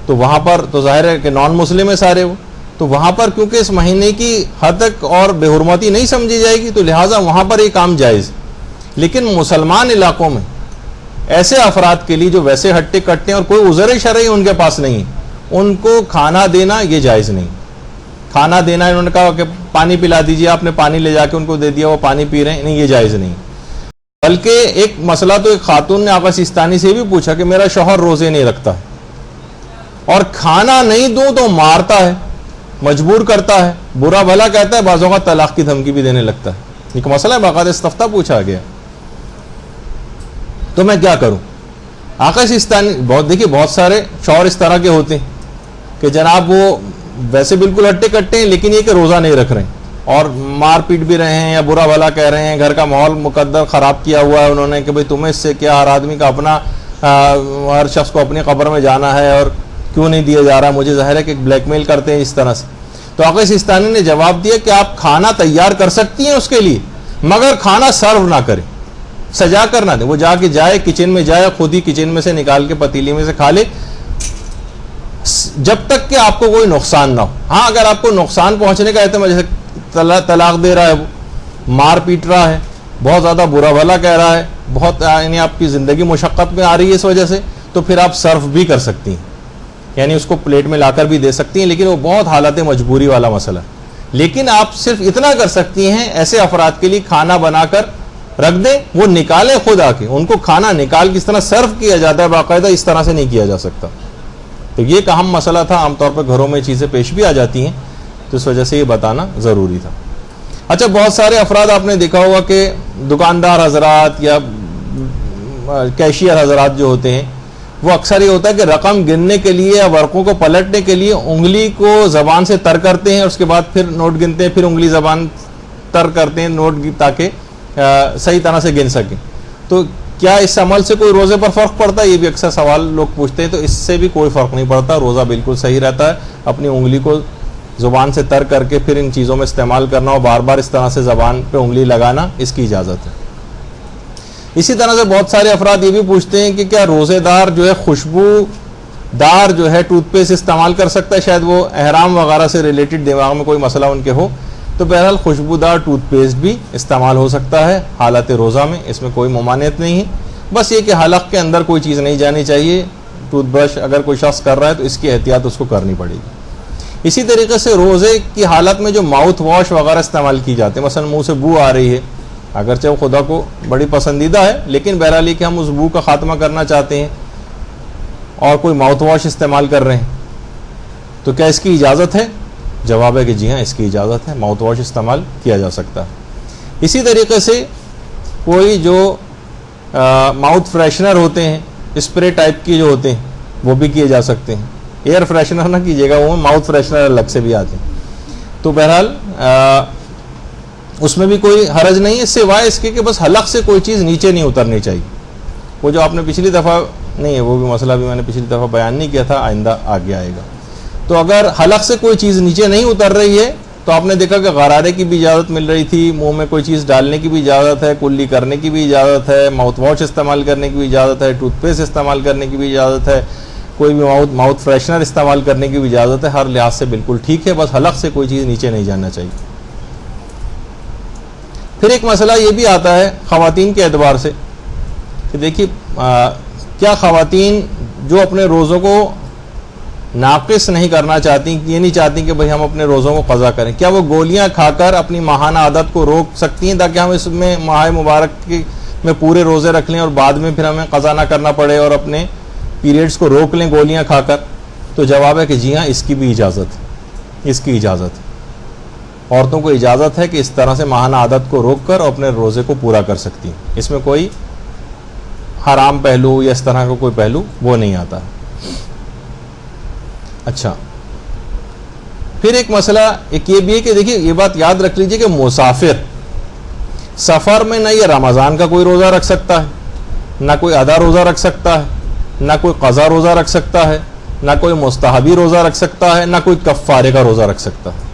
Speaker 1: تو وہاں پر تو ظاہر ہے کہ نان مسلم ہے سارے وہ، تو وہاں پر کیونکہ اس مہینے کی حد تک اور بے حرمتی نہیں سمجھی جائے گی، تو لہٰذا وہاں پر یہ کام جائز۔ لیکن مسلمان علاقوں میں ایسے افراد کے لیے جو ویسے ہٹے کٹے ہیں اور کوئی عذر شرعی ان کے پاس نہیں ہے، ان کو کھانا دینا یہ جائز نہیں۔ کھانا دینا انہوں نے کہا کہ پانی پلا دیجیے، آپ نے پانی لے جا کے ان کو دے دیا، وہ پانی پی رہے ہیں، نہیں، یہ جائز نہیں۔ بلکہ ایک مسئلہ تو ایک خاتون نے آقا سیستانی سے بھی پوچھا کہ میرا شوہر روزے نہیں رکھتا ہے اور کھانا نہیں دوں تو مارتا ہے، مجبور کرتا ہے، برا بھلا کہتا ہے، بعض اوقات طلاق کی دھمکی بھی دینے لگتا ہے۔ ایک مسئلہ ہے، باقاعدہ استفتاء پوچھا گیا، تو میں کیا کروں؟ آقا سیستانی دیکھیے بہت سارے شوہر اس طرح کے ہوتے ہیں کہ جناب وہ ویسے بالکل ہٹے کٹے ہیں لیکن یہ کہ روزہ نہیں رکھ رہے ہیں اور مار پیٹ بھی رہے ہیں یا برا بھلا کہہ رہے ہیں، گھر کا ماحول مقدر خراب کیا ہوا ہے انہوں نے کہ بھئی تمہیں اس سے کیا، ہر آدمی کا اپنا، ہر شخص کو اپنی قبر میں جانا ہے اور کیوں نہیں دیا جا رہا، مجھے ظاہر ہے کہ بلیک میل کرتے ہیں اس طرح سے۔ تو آقا سیستانی نے جواب دیا کہ آپ کھانا تیار کر سکتی ہیں اس کے لیے، مگر کھانا سرو نہ کریں، سجا کر نہ دیں، وہ جا کے جائے کچن میں جائے، خود ہی کچن میں سے نکال کے پتیلی میں سے کھا لے، جب تک کہ آپ کو کوئی نقصان نہ ہو۔ ہاں اگر آپ کو نقصان پہنچنے کا احتمال، جیسے طلاق دے رہا ہے، وہ مار پیٹ رہا ہے، بہت زیادہ برا بھلا کہہ رہا ہے، بہت یعنی آپ کی زندگی مشقت میں آ رہی ہے اس وجہ سے، تو پھر آپ صرف بھی کر سکتی ہیں، یعنی اس کو پلیٹ میں لا کر بھی دے سکتی ہیں، لیکن وہ بہت حالت مجبوری والا مسئلہ ہے۔ لیکن آپ صرف اتنا کر سکتی ہیں، ایسے افراد کے لیے کھانا بنا کر رکھ دیں، وہ نکالیں خود آ کے، ان کو کھانا نکال کے اس طرح سرو کیا جاتا ہے باقاعدہ، اس طرح سے نہیں کیا جا سکتا۔ تو یہ ایک اہم مسئلہ تھا، عام طور پر گھروں میں چیزیں پیش بھی آ جاتی ہیں، تو اس وجہ سے یہ بتانا ضروری تھا۔ اچھا، بہت سارے افراد آپ نے دیکھا ہوگا کہ دکاندار حضرات یا کیشیئر حضرات جو ہوتے ہیں، وہ اکثر یہ ہوتا ہے کہ رقم گننے کے لیے یا ورقوں کو پلٹنے کے لیے انگلی کو زبان سے تر کرتے ہیں، اس کے بعد پھر نوٹ گنتے ہیں، پھر انگلی زبان تر کرتے ہیں نوٹ، تاکہ صحیح طرح سے گن سکیں۔ تو کیا اس عمل سے کوئی روزے پر فرق پڑتا ہے؟ یہ بھی اکثر سوال لوگ پوچھتے ہیں۔ تو اس سے بھی کوئی فرق نہیں پڑتا، روزہ بالکل صحیح رہتا ہے۔ اپنی انگلی کو زبان سے تر کر کے پھر ان چیزوں میں استعمال کرنا اور بار بار اس طرح سے زبان پہ انگلی لگانا، اس کی اجازت ہے۔ اسی طرح سے بہت سارے افراد یہ بھی پوچھتے ہیں کہ کیا روزے دار جو ہے خوشبو دار جو ہے ٹوتھ پیسٹ استعمال کر سکتا ہے؟ شاید وہ احرام وغیرہ سے ریلیٹڈ دماغ میں کوئی مسئلہ ان کے ہو، تو بہرحال خوشبودار ٹوتھ پیسٹ بھی استعمال ہو سکتا ہے حالت روزہ میں، اس میں کوئی ممانعت نہیں ہے۔ بس یہ کہ حلق کے اندر کوئی چیز نہیں جانی چاہیے، ٹوتھ برش اگر کوئی شخص کر رہا ہے تو اس کی احتیاط اس کو کرنی پڑے گی۔ اسی طریقے سے روزے کی حالت میں جو ماؤتھ واش وغیرہ استعمال کی جاتے ہیں، مثلا منہ سے بو آ رہی ہے، اگرچہ وہ خدا کو بڑی پسندیدہ ہے، لیکن بہرحال یہ کہ ہم اس بو کا خاتمہ کرنا چاہتے ہیں اور کوئی ماؤتھ واش استعمال کر رہے ہیں، تو کیا اس کی اجازت ہے؟ جواب ہے کہ جی ہاں، اس کی اجازت ہے، ماؤتھ واش استعمال کیا جا سکتا ہے۔ اسی طریقے سے کوئی جو ماؤتھ فریشنر ہوتے ہیں، اسپرے ٹائپ کی جو ہوتے ہیں، وہ بھی کیے جا سکتے ہیں۔ ایئر فریشنر نہ کیجیے گا، وہ ماؤتھ فریشنر الگ سے بھی آتے ہیں۔ تو بہرحال اس میں بھی کوئی حرج نہیں ہے، سوائے اس کے کہ بس حلق سے کوئی چیز نیچے نہیں اترنی چاہیے۔ وہ جو آپ نے پچھلی دفعہ نہیں ہے، وہ بھی مسئلہ بھی میں نے پچھلی دفعہ بیان نہیں کیا تھا، آئندہ آگے آئے گا۔ تو اگر حلق سے کوئی چیز نیچے نہیں اتر رہی ہے تو آپ نے دیکھا کہ غرارے کی بھی اجازت مل رہی تھی، منہ میں کوئی چیز ڈالنے کی بھی اجازت ہے، کلی کرنے کی بھی اجازت ہے، ماؤتھ واش استعمال کرنے کی بھی اجازت ہے، ٹوتھ پیسٹ استعمال کرنے کی بھی اجازت ہے، کوئی بھی ماؤتھ فریشنر استعمال کرنے کی بھی اجازت ہے، ہر لحاظ سے بالکل ٹھیک ہے، بس حلق سے کوئی چیز نیچے نہیں جانا چاہیے۔ پھر ایک مسئلہ یہ بھی آتا ہے خواتین کے اعتبار سے کہ دیکھیے کیا خواتین جو اپنے روزوں کو ناقص نہیں کرنا چاہتی، یہ نہیں چاہتی کہ بھئی ہم اپنے روزوں کو قضا کریں، کیا وہ گولیاں کھا کر اپنی ماہانہ عادت کو روک سکتی ہیں تاکہ ہم اس میں ماہ مبارک میں پورے روزے رکھ لیں اور بعد میں پھر ہمیں قضا نہ کرنا پڑے اور اپنے پیریڈز کو روک لیں گولیاں کھا کر؟ تو جواب ہے کہ جی ہاں، اس کی بھی اجازت ہے، اس کی اجازت ہے۔ عورتوں کو اجازت ہے کہ اس طرح سے ماہانہ عادت کو روک کر اپنے روزے کو پورا کر سکتی ہیں، اس میں کوئی حرام پہلو یا اس طرح کا کوئی پہلو وہ نہیں آتا ہے۔ اچھا، پھر ایک مسئلہ ایک یہ بھی ہے کہ دیکھیے یہ بات یاد رکھ لیجئے کہ مسافر سفر میں نہ یہ رمضان کا کوئی روزہ رکھ سکتا ہے، نہ کوئی ادا روزہ رکھ سکتا ہے، نہ کوئی قضا روزہ رکھ سکتا ہے، نہ کوئی مستحبی روزہ رکھ سکتا ہے، نہ کوئی کفارے کا روزہ رکھ سکتا ہے۔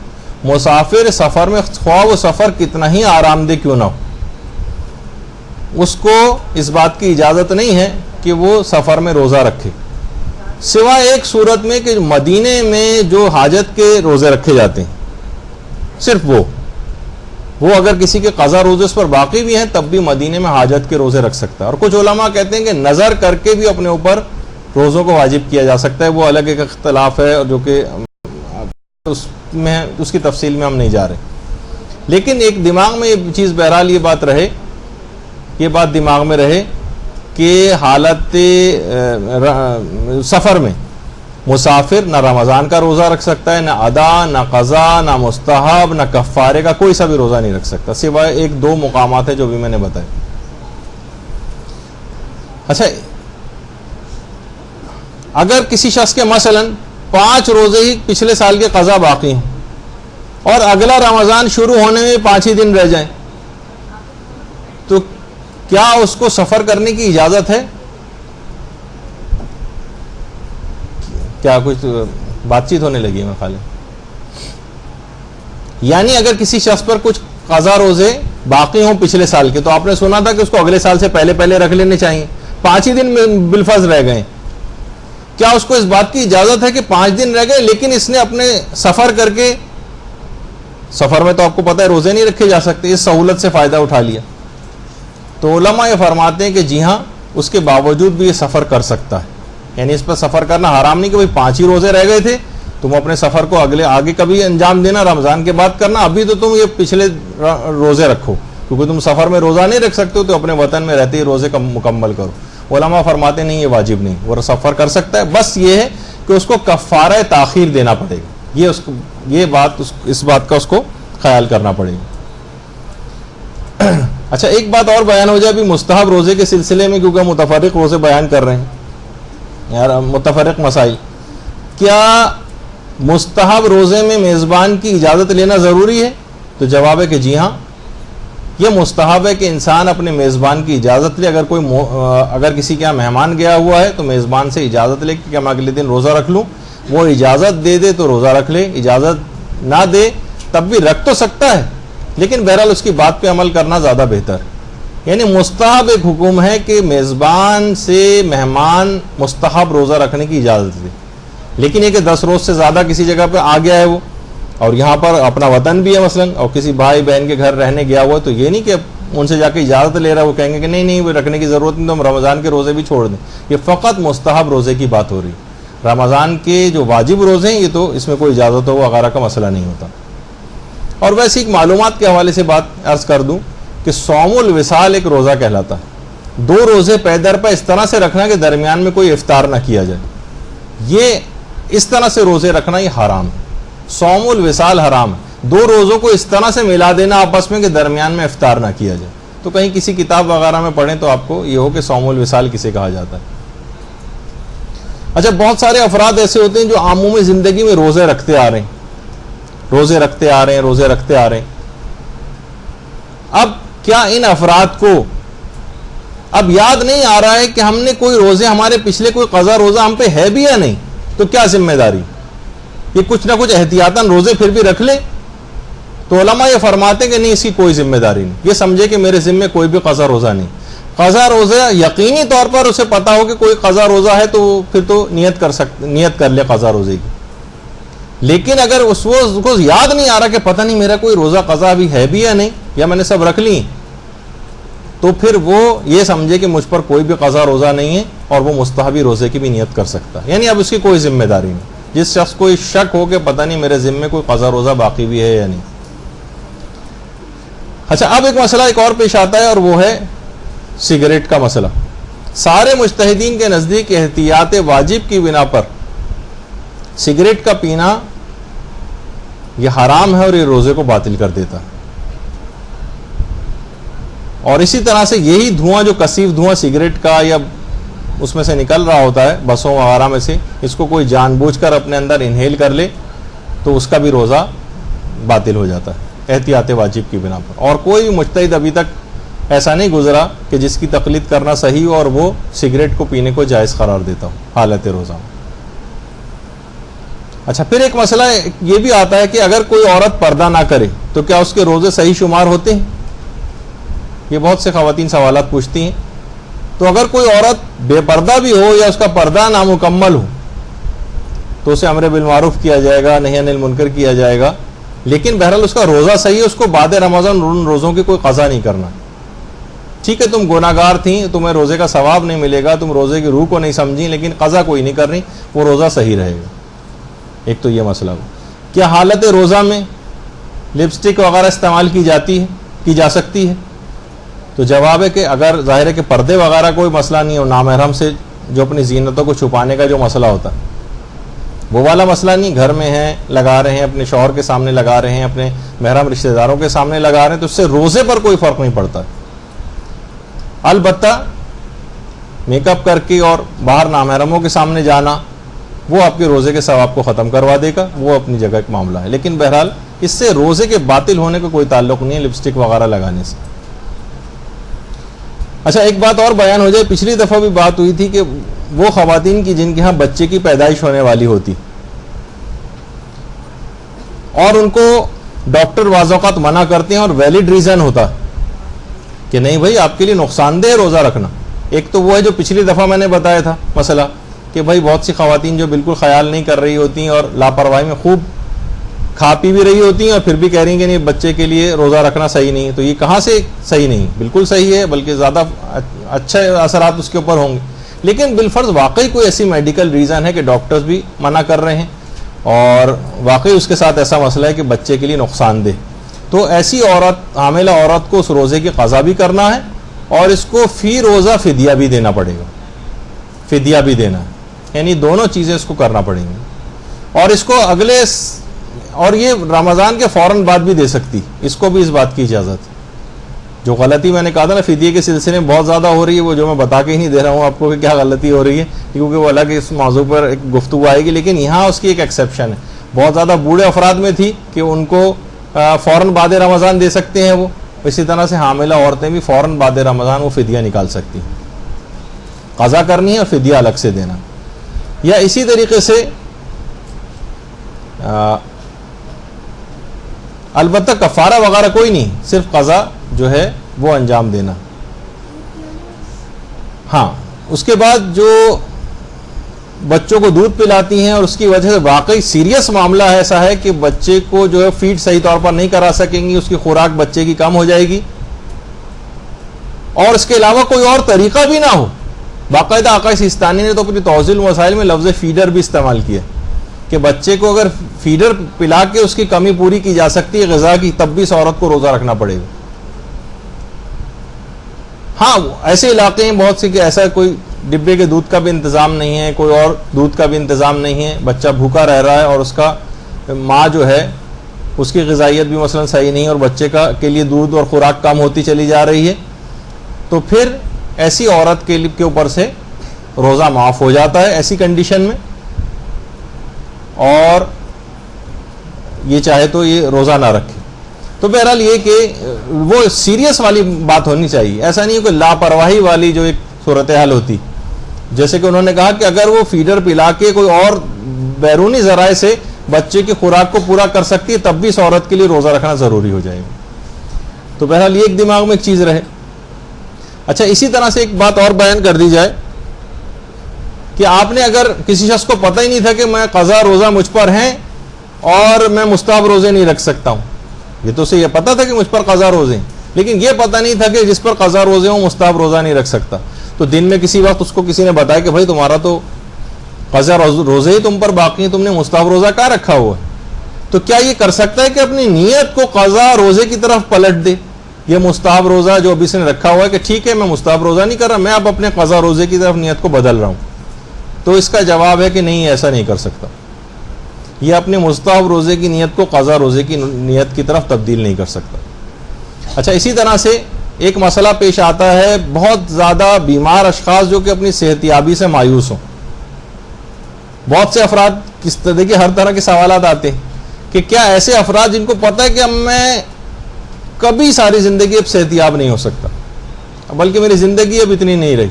Speaker 1: مسافر سفر میں خواہ وہ سفر کتنا ہی آرام دہ کیوں نہ ہو، اس کو اس بات کی اجازت نہیں ہے کہ وہ سفر میں روزہ رکھے، سوائے ایک صورت میں کہ مدینے میں جو حاجت کے روزے رکھے جاتے ہیں، صرف وہ اگر کسی کے قضا روزے اس پر باقی بھی ہیں تب بھی مدینے میں حاجت کے روزے رکھ سکتا ہے۔ اور کچھ علماء کہتے ہیں کہ نظر کر کے بھی اپنے اوپر روزوں کو واجب کیا جا سکتا ہے، وہ الگ ایک اختلاف ہے جو کہ اس کی تفصیل میں ہم نہیں جا رہے، لیکن ایک دماغ میں یہ چیز بہرحال یہ بات دماغ میں رہے کہ حالت سفر میں مسافر نہ رمضان کا روزہ رکھ سکتا ہے، نہ ادا، نہ قضا، نہ مستحب، نہ کفارے کا کوئی سا بھی روزہ نہیں رکھ سکتا، سوائے ایک دو مقامات ہیں جو بھی میں نے بتائے۔ اچھا، اگر کسی شخص کے مثلا 5 روزے ہی پچھلے سال کے قضا باقی ہیں اور اگلا رمضان شروع ہونے میں 5 ہی دن رہ جائیں، تو کیا اس کو سفر کرنے کی اجازت ہے؟ کیا کچھ بات چیت ہونے لگی ہے؟ میں خالی یعنی اگر کسی شخص پر کچھ قضا روزے باقی ہوں پچھلے سال کے، تو آپ نے سنا تھا کہ اس کو اگلے سال سے پہلے رکھ لینے چاہیے، 5 ہی دن میں بالفرض رہ گئے، کیا اس کو اس بات کی اجازت ہے کہ 5 دن رہ گئے لیکن اس نے اپنے سفر کر کے، سفر میں تو آپ کو پتہ ہے روزے نہیں رکھے جا سکتے، اس سہولت سے فائدہ اٹھا لیا؟ تو علماء یہ فرماتے ہیں کہ جی ہاں، اس کے باوجود بھی یہ سفر کر سکتا ہے، یعنی اس پر سفر کرنا حرام نہیں کہ بھئی 5 ہی روزے رہ گئے تھے، تم اپنے سفر کو آگے کبھی انجام دینا، رمضان کے بعد کرنا، ابھی تو تم یہ پچھلے روزے رکھو، کیونکہ تم سفر میں روزہ نہیں رکھ سکتے ہو تو اپنے وطن میں رہتے ہی روزے مکمل کرو۔ علماء فرماتے نہیں یہ واجب نہیں، وہ سفر کر سکتا ہے، بس یہ ہے کہ اس کو کفارہ تاخیر دینا پڑے گا، اس بات کا اس کو خیال کرنا پڑے گا۔ اچھا، ایک بات اور بیان ہو جائے ابھی مستحب روزے کے سلسلے میں، کیونکہ ہم متفرق روزے بیان کر رہے ہیں یار، متفرق مسائل، کیا مستحب روزے میں میزبان کی اجازت لینا ضروری ہے؟ تو جواب ہے کہ جی ہاں، یہ مستحب ہے کہ انسان اپنے میزبان کی اجازت لے، اگر کسی کے یہاں مہمان گیا ہوا ہے تو میزبان سے اجازت لے کہ میں اگلے دن روزہ رکھ لوں، وہ اجازت دے تو روزہ رکھ لے، اجازت نہ دے تب بھی رکھ تو سکتا ہے، لیکن بہرحال اس کی بات پہ عمل کرنا زیادہ بہتر ہے۔ یعنی مستحب ایک حکم ہے کہ میزبان سے مہمان مستحب روزہ رکھنے کی اجازت دے، لیکن یہ کہ 10 روز سے زیادہ کسی جگہ پہ آ گیا ہے وہ، اور یہاں پر اپنا وطن بھی ہے مثلا، اور کسی بھائی بہن کے گھر رہنے گیا ہوا، تو یہ نہیں کہ ان سے جا کے اجازت لے رہا ہے، وہ کہیں گے کہ نہیں وہ رکھنے کی ضرورت نہیں، تو ہم رمضان کے روزے بھی چھوڑ دیں۔ یہ فقط مستحب روزے کی بات ہو رہی ہے، رمضان کے جو واجب روزے ہیں یہ تو اس میں کوئی اجازت ہو وغیرہ کا مسئلہ نہیں ہوتا۔ اور ویسے ایک معلومات کے حوالے سے بات عرض کر دوں کہ صوم الوصال ایک روزہ کہلاتا ہے، 2 روزے پے در پہ اس طرح سے رکھنا کہ درمیان میں کوئی افطار نہ کیا جائے، یہ اس طرح سے روزے رکھنا یہ حرام ہے، صوم الوصال حرام ہے، 2 روزوں کو اس طرح سے ملا دینا آپس میں کہ درمیان میں افطار نہ کیا جائے۔ تو کہیں کسی کتاب وغیرہ میں پڑھیں تو آپ کو یہ ہو کہ صوم الوصال کسے کہا جاتا ہے۔ اچھا، بہت سارے افراد ایسے ہوتے ہیں جو عمومی زندگی میں روزے رکھتے آ رہے ہیں، روزے رکھتے آ رہے ہیں، اب کیا ان افراد کو اب یاد نہیں آ رہا ہے کہ ہم نے کوئی روزے، ہمارے پچھلے کوئی قضا روزہ ہم پہ ہے بھی یا نہیں؟ تو کیا ذمہ داری، یہ کچھ نہ کچھ احتیاطاً روزے پھر بھی رکھ لے، تو علماء یہ فرماتے ہیں کہ نہیں، اس کی کوئی ذمہ داری نہیں، یہ سمجھے کہ میرے ذمے کوئی بھی قضا روزہ نہیں. قضا روزہ یقینی طور پر اسے پتا ہو کہ کوئی قضا روزہ ہے تو پھر تو نیت کر لے قضا روزے کی. لیکن اگر اس کو یاد نہیں آ رہا کہ پتہ نہیں میرا کوئی روزہ قضا بھی ہے بھی یا نہیں، یا میں نے سب رکھ لی، تو پھر وہ یہ سمجھے کہ مجھ پر کوئی بھی قضا روزہ نہیں ہے اور وہ مستحبی روزے کی بھی نیت کر سکتا ہے. یعنی اب اس کی کوئی ذمہ داری نہیں. جس شخص کو شک ہو کہ پتہ نہیں میرے ذمے کوئی قضا روزہ باقی بھی ہے یا نہیں. اچھا، اب ایک مسئلہ ایک اور پیش آتا ہے، اور وہ ہے سگریٹ کا مسئلہ. سارے مجتہدین کے نزدیک احتیاط واجب کی بنا پر سگریٹ کا پینا یہ حرام ہے اور یہ روزے کو باطل کر دیتا ہے. اور اسی طرح سے یہی دھواں، جو کثیف دھواں سگریٹ کا یا اس میں سے نکل رہا ہوتا ہے بسوں وغیرہ میں سے، اس کو کوئی جان بوجھ کر اپنے اندر انہیل کر لے تو اس کا بھی روزہ باطل ہو جاتا ہے احتیاط واجب کی بنا پر. اور کوئی بھی مجتہد ابھی تک ایسا نہیں گزرا کہ جس کی تقلید کرنا صحیح ہو اور وہ سگریٹ کو پینے کو جائز قرار دیتا ہو حالت روزہ میں. اچھا، پھر ایک مسئلہ یہ بھی آتا ہے کہ اگر کوئی عورت پردہ نہ کرے تو کیا اس کے روزے صحیح شمار ہوتے ہیں؟ یہ بہت سے خواتین سوالات پوچھتی ہیں. تو اگر کوئی عورت بے پردہ بھی ہو یا اس کا پردہ نامکمل ہو تو اسے امر بالمعروف کیا جائے گا، نہی عن المنکر کیا جائے گا، لیکن بہرحال اس کا روزہ صحیح ہے، اس کو بعد رمضان ان روزوں کی کوئی قضا نہیں کرنا. ٹھیک ہے، تم گناہگار تھیں، تمہیں روزے کا ثواب نہیں ملے گا، تم روزے کی روح کو نہیں سمجھی، لیکن قضا کوئی نہیں کرنی، وہ روزہ صحیح رہے گا. ایک تو یہ مسئلہ ہو. کیا حالت روزہ میں لپسٹک وغیرہ استعمال کی جا سکتی ہے؟ تو جواب ہے کہ اگر ظاہر ہے کہ پردے وغیرہ کوئی مسئلہ نہیں ہو، نامحرم سے جو اپنی زینتوں کو چھپانے کا جو مسئلہ ہوتا ہے وہ والا مسئلہ نہیں، گھر میں ہیں لگا رہے ہیں، اپنے شوہر کے سامنے لگا رہے ہیں، اپنے محرم رشتہ داروں کے سامنے لگا رہے ہیں، تو اس سے روزے پر کوئی فرق نہیں پڑتا. البتہ میک اپ کر کے اور باہر نامحرموں کے سامنے جانا وہ آپ کے روزے کے ثواب کو ختم کروا دے گا، وہ اپنی جگہ ایک معاملہ ہے. لیکن بہرحال اس سے روزے کے باطل ہونے کا کوئی تعلق نہیں ہے لپسٹک وغیرہ لگانے سے. اچھا، ایک بات اور بیان ہو جائے. پچھلی دفعہ بھی بات ہوئی تھی کہ وہ خواتین کی جن کے ہاں بچے کی پیدائش ہونے والی ہوتی اور ان کو ڈاکٹر بعض اوقات منع کرتے ہیں اور ویلڈ ریزن ہوتا کہ نہیں بھائی آپ کے لیے نقصان دہ روزہ رکھنا. ایک تو وہ ہے جو پچھلی دفعہ میں نے بتایا تھا مسئلہ کہ بھائی بہت سی خواتین جو بالکل خیال نہیں کر رہی ہوتی ہیں اور لاپرواہی میں خوب کھا پی بھی رہی ہوتی ہیں اور پھر بھی کہہ رہی ہیں کہ نہیں بچے کے لیے روزہ رکھنا صحیح نہیں ہے. تو یہ کہاں سے صحیح نہیں؟ بالکل صحیح ہے، بلکہ زیادہ اچھے اثرات اس کے اوپر ہوں گے. لیکن بالفرض واقعی کوئی ایسی میڈیکل ریزن ہے کہ ڈاکٹرز بھی منع کر رہے ہیں اور واقعی اس کے ساتھ ایسا مسئلہ ہے کہ بچے کے لیے نقصان دہ، تو ایسی عورت، حاملہ عورت کو اس روزے کی قضا بھی کرنا ہے اور اس کو فی روزہ فدیہ بھی دینا پڑے گا. فدیہ بھی دینا ہے، یعنی دونوں چیزیں اس کو کرنا پڑیں گی. اور اس کو اور یہ رمضان کے فوراً بعد بھی دے سکتی، اس کو بھی اس بات کی اجازت ہے. جو غلطی میں نے کہا تھا نا فدیے کے سلسلے میں بہت زیادہ ہو رہی ہے، وہ جو میں بتا کے ہی نہیں دے رہا ہوں آپ کو کہ کیا غلطی ہو رہی ہے، کیونکہ وہ الگ اس موضوع پر ایک گفتگو آئے گی. لیکن یہاں اس کی ایک ایکسیپشن ہے. بہت زیادہ بوڑھے افراد میں تھی کہ ان کو فوراً بعد رمضان دے سکتے ہیں وہ. اسی طرح سے حاملہ عورتیں بھی فوراً بعد رمضان وہ فدیہ نکال سکتی ہیں. قضا کرنی ہے اور فدیہ الگ سے دینا. یا اسی طریقے سے البتہ کفارہ وغیرہ کوئی نہیں، صرف قضا جو ہے وہ انجام دینا. ہاں، اس کے بعد جو بچوں کو دودھ پلاتی ہیں اور اس کی وجہ سے واقعی سیریس معاملہ ایسا ہے کہ بچے کو جو ہے فیڈ صحیح طور پر نہیں کرا سکیں گی، اس کی خوراک بچے کی کم ہو جائے گی، اور اس کے علاوہ کوئی اور طریقہ بھی نہ ہو. باقاعدہ آقا سیستانی نے تو اپنی توضیح المسائل میں لفظ فیڈر بھی استعمال کیا کہ بچے کو اگر فیڈر پلا کے اس کی کمی پوری کی جا سکتی ہے غذا کی، تب بھی اس عورت کو روزہ رکھنا پڑے گا. ہاں، ایسے علاقے ہیں بہت سے کہ ایسا کوئی ڈبے کے دودھ کا بھی انتظام نہیں ہے، کوئی اور دودھ کا بھی انتظام نہیں ہے، بچہ بھوکا رہ رہا ہے اور اس کا ماں جو ہے اس کی غذائیت بھی مثلا صحیح نہیں اور بچے کے لیے دودھ اور خوراک کم ہوتی چلی جا رہی ہے، تو پھر ایسی عورت کے اوپر سے روزہ معاف ہو جاتا ہے ایسی کنڈیشن میں، اور یہ چاہے تو یہ روزہ نہ رکھے. تو بہرحال یہ کہ وہ سیریس والی بات ہونی چاہیے، ایسا نہیں ہے کوئی لاپرواہی والی جو ایک صورتحال ہوتی. جیسے کہ انہوں نے کہا کہ اگر وہ فیڈر پلا کے کوئی اور بیرونی ذرائع سے بچے کی خوراک کو پورا کر سکتی ہے تب بھی اس عورت کے لیے روزہ رکھنا ضروری ہو جائے گا. تو بہرحال یہ ایک دماغ میں ایک چیز رہے. اچھا اسی طرح سے ایک بات اور بیان کر دی جائے کہ آپ نے اگر کسی شخص کو پتہ ہی نہیں تھا کہ میں قضا روزہ مجھ پر ہیں اور میں مستحب روزے نہیں رکھ سکتا ہوں, یہ تو اسے یہ پتا تھا کہ مجھ پر قضا روزے ہیں, لیکن یہ پتہ نہیں تھا کہ جس پر قضا روزے ہوں مستحب روزہ نہیں رکھ سکتا, تو دن میں کسی وقت اس کو کسی نے بتایا کہ بھائی تمہارا تو قضا روزے ہی تم پر باقی ہیں, تم نے مستحب روزہ کہاں رکھا ہوا ہے, تو کیا یہ کر سکتا ہے کہ اپنی نیت کو قضا روزے کی طرف پلٹ دے؟ یہ مستحب روزہ جو ابھی سے نے رکھا ہوا ہے کہ ٹھیک ہے میں مستحب روزہ نہیں کر رہا, میں اب اپنے قضا روزے کی طرف نیت کو بدل رہا ہوں, تو اس کا جواب ہے کہ نہیں, ایسا نہیں کر سکتا. یہ اپنے مستحب روزے کی نیت کو قضا روزے کی نیت کی طرف تبدیل نہیں کر سکتا. اچھا اسی طرح سے ایک مسئلہ پیش آتا ہے, بہت زیادہ بیمار اشخاص جو کہ اپنی صحتیابی سے مایوس ہوں. بہت سے افراد دیکھیے ہر طرح کے سوالات آتے ہیں کہ کیا ایسے افراد جن کو پتہ ہے کہ اب میں کبھی ساری زندگی اب صحتیاب نہیں ہو سکتا, بلکہ میری زندگی اب اتنی نہیں رہی,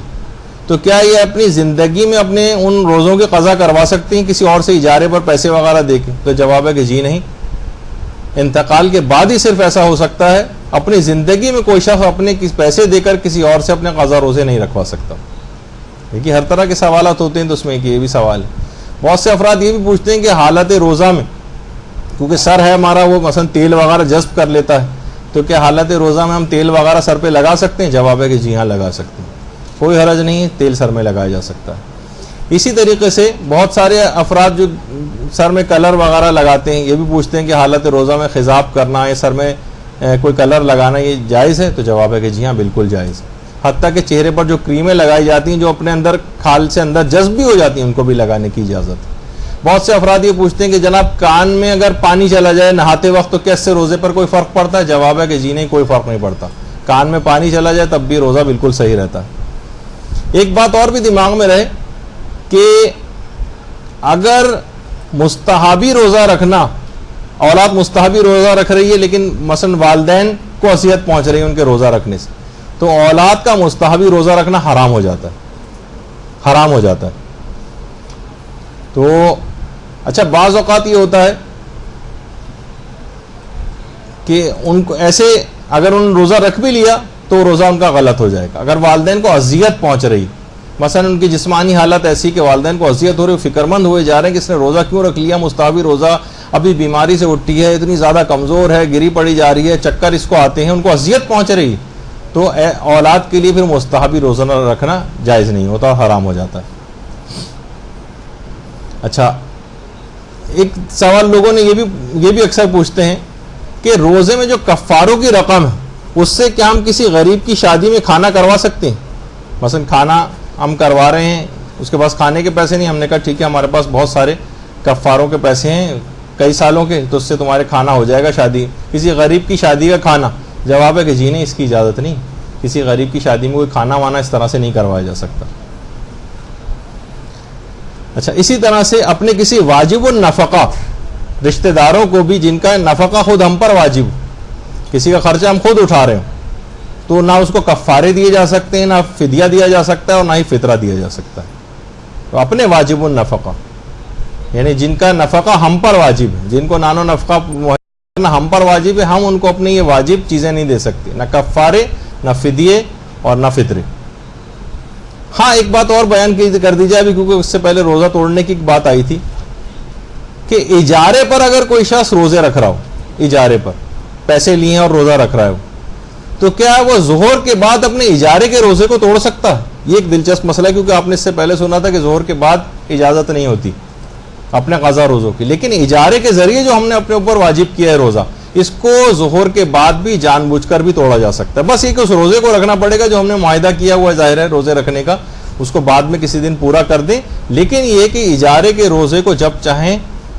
Speaker 1: تو کیا یہ اپنی زندگی میں اپنے ان روزوں کی قضا کروا سکتے ہیں کسی اور سے اجارے پر پیسے وغیرہ دے کے؟ تو جواب ہے کہ جی نہیں, انتقال کے بعد ہی صرف ایسا ہو سکتا ہے, اپنی زندگی میں کوئی شخص اپنے پیسے دے کر کسی اور سے اپنے قضا روزے نہیں رکھوا سکتا. دیکھیے ہر طرح کے سوالات ہوتے ہیں, تو اس میں یہ بھی سوال ہے. بہت سے افراد یہ بھی پوچھتے ہیں کہ حالت روزہ میں, کیونکہ سر ہے ہمارا وہ مثلا تیل وغیرہ جذب کر لیتا ہے, تو کیا حالت روزہ میں ہم تیل وغیرہ سر پہ لگا سکتے ہیں؟ جواب ہے کہ جی ہاں لگا سکتے ہیں, کوئی حرج نہیں ہے, تیل سر میں لگایا جا سکتا ہے. اسی طریقے سے بہت سارے افراد جو سر میں کلر وغیرہ لگاتے ہیں, یہ بھی پوچھتے ہیں کہ حالت روزہ میں خضاب کرنا ہے, سر میں کوئی کلر لگانا, یہ جائز ہے؟ تو جواب ہے کہ جی ہاں بالکل جائز ہے. حتیٰ کہ چہرے پر جو کریمیں لگائی جاتی ہیں جو اپنے اندر کھال سے اندر جذب بھی ہو جاتی ہیں, ان کو بھی لگانے کی اجازت ہے. بہت سے افراد یہ پوچھتے ہیں کہ جناب کان میں اگر پانی چلا جائے نہاتے وقت تو کیا اس سے روزے پر کوئی فرق پڑتا ہے؟ جواب ہے کہ جی نہیں, کوئی فرق نہیں پڑتا, کان میں پانی چلا جائے تب بھی روزہ بالکل صحیح رہتا ہے. ایک بات اور بھی دماغ میں رہے کہ اگر مستحبی روزہ رکھنا, اولاد مستحبی روزہ رکھ رہی ہے لیکن مثلا والدین کو اذیت پہنچ رہی ہے ان کے روزہ رکھنے سے, تو اولاد کا مستحبی روزہ رکھنا حرام ہو جاتا ہے, حرام ہو جاتا ہے. تو اچھا بعض اوقات یہ ہوتا ہے کہ ان کو ایسے اگر ان روزہ رکھ بھی لیا تو روزہ ان کا غلط ہو جائے گا. اگر والدین کو اذیت پہنچ رہی, مثلا ان کی جسمانی حالت ایسی کہ والدین کو اذیت ہو رہی, فکر مند ہوئے جا رہے ہیں کہ اس نے روزہ کیوں رکھ لیا, مستحبی روزہ, ابھی بیماری سے اٹھی ہے, اتنی زیادہ کمزور ہے, گری پڑی جا رہی ہے, چکر اس کو آتے ہیں, ان کو اذیت پہنچ رہی, تو اولاد کے لیے پھر مستحبی روزہ رکھنا جائز نہیں ہوتا, حرام ہو جاتا ہے. اچھا ایک سوال لوگوں نے یہ بھی اکثر پوچھتے ہیں کہ روزے میں جو کفاروں کی رقم ہے اس سے کیا ہم کسی غریب کی شادی میں کھانا کروا سکتے ہیں؟ مثلا کھانا ہم کروا رہے ہیں, اس کے پاس کھانے کے پیسے نہیں, ہم نے کہا ٹھیک ہے ہمارے پاس بہت سارے کفاروں کے پیسے ہیں کئی سالوں کے, تو اس سے تمہارے کھانا ہو جائے گا شادی, کسی غریب کی شادی کا کھانا. جواب ہے کہ جی نہیں, اس کی اجازت نہیں, کسی غریب کی شادی میں کوئی کھانا وانا اس طرح سے نہیں کروایا جا سکتا. اچھا اسی طرح سے اپنے کسی واجب النفقہ رشتہ داروں کو بھی جن کا نفقہ خود ہم پر واجب, کسی کا خرچہ ہم خود اٹھا رہے ہوں, تو نہ اس کو کفارے دیے جا سکتے ہیں, نہ فدیہ دیا جا سکتا ہے, اور نہ ہی فطرہ دیا جا سکتا ہے. تو اپنے واجب النفقہ یعنی جن کا نفقہ ہم پر واجب ہے, جن کو نان و نفقہ ہم پر واجب ہے, ہم ان کو اپنے یہ واجب چیزیں نہیں دے سکتے, نہ کفارے, نہ فدیے اور نہ فطرے. ہاں ایک بات اور بیان کر دی جائے بھی, کیونکہ اس سے پہلے روزہ توڑنے کی ایک بات آئی تھی کہ اجارے پر اگر کوئی شخص روزے رکھ رہا ہو, اجارے پر پیسے لیے ہیں اور روزہ رکھ رہا ہو, تو کیا وہ ظہر کے بعد اپنے اجارے کے روزے کو توڑ سکتا ہے؟ یہ ایک دلچسپ مسئلہ ہے, کیونکہ آپ نے اس سے پہلے سنا تھا کہ ظہر کے بعد اجازت نہیں ہوتی اپنے قضا روزوں کی, لیکن اجارے کے ذریعے جو ہم نے اپنے اوپر واجب کیا ہے روزہ, اس کو ظہر کے بعد بھی جان بوجھ کر بھی توڑا جا سکتا ہے. بس یہ کہ اس روزے کو رکھنا پڑے گا جو ہم نے معاہدہ کیا ہوا ہے, ظاہر ہے روزے رکھنے کا, اس کو بعد میں کسی دن پورا کر دیں, لیکن یہ کہ اجارے کے روزے کو جب چاہیں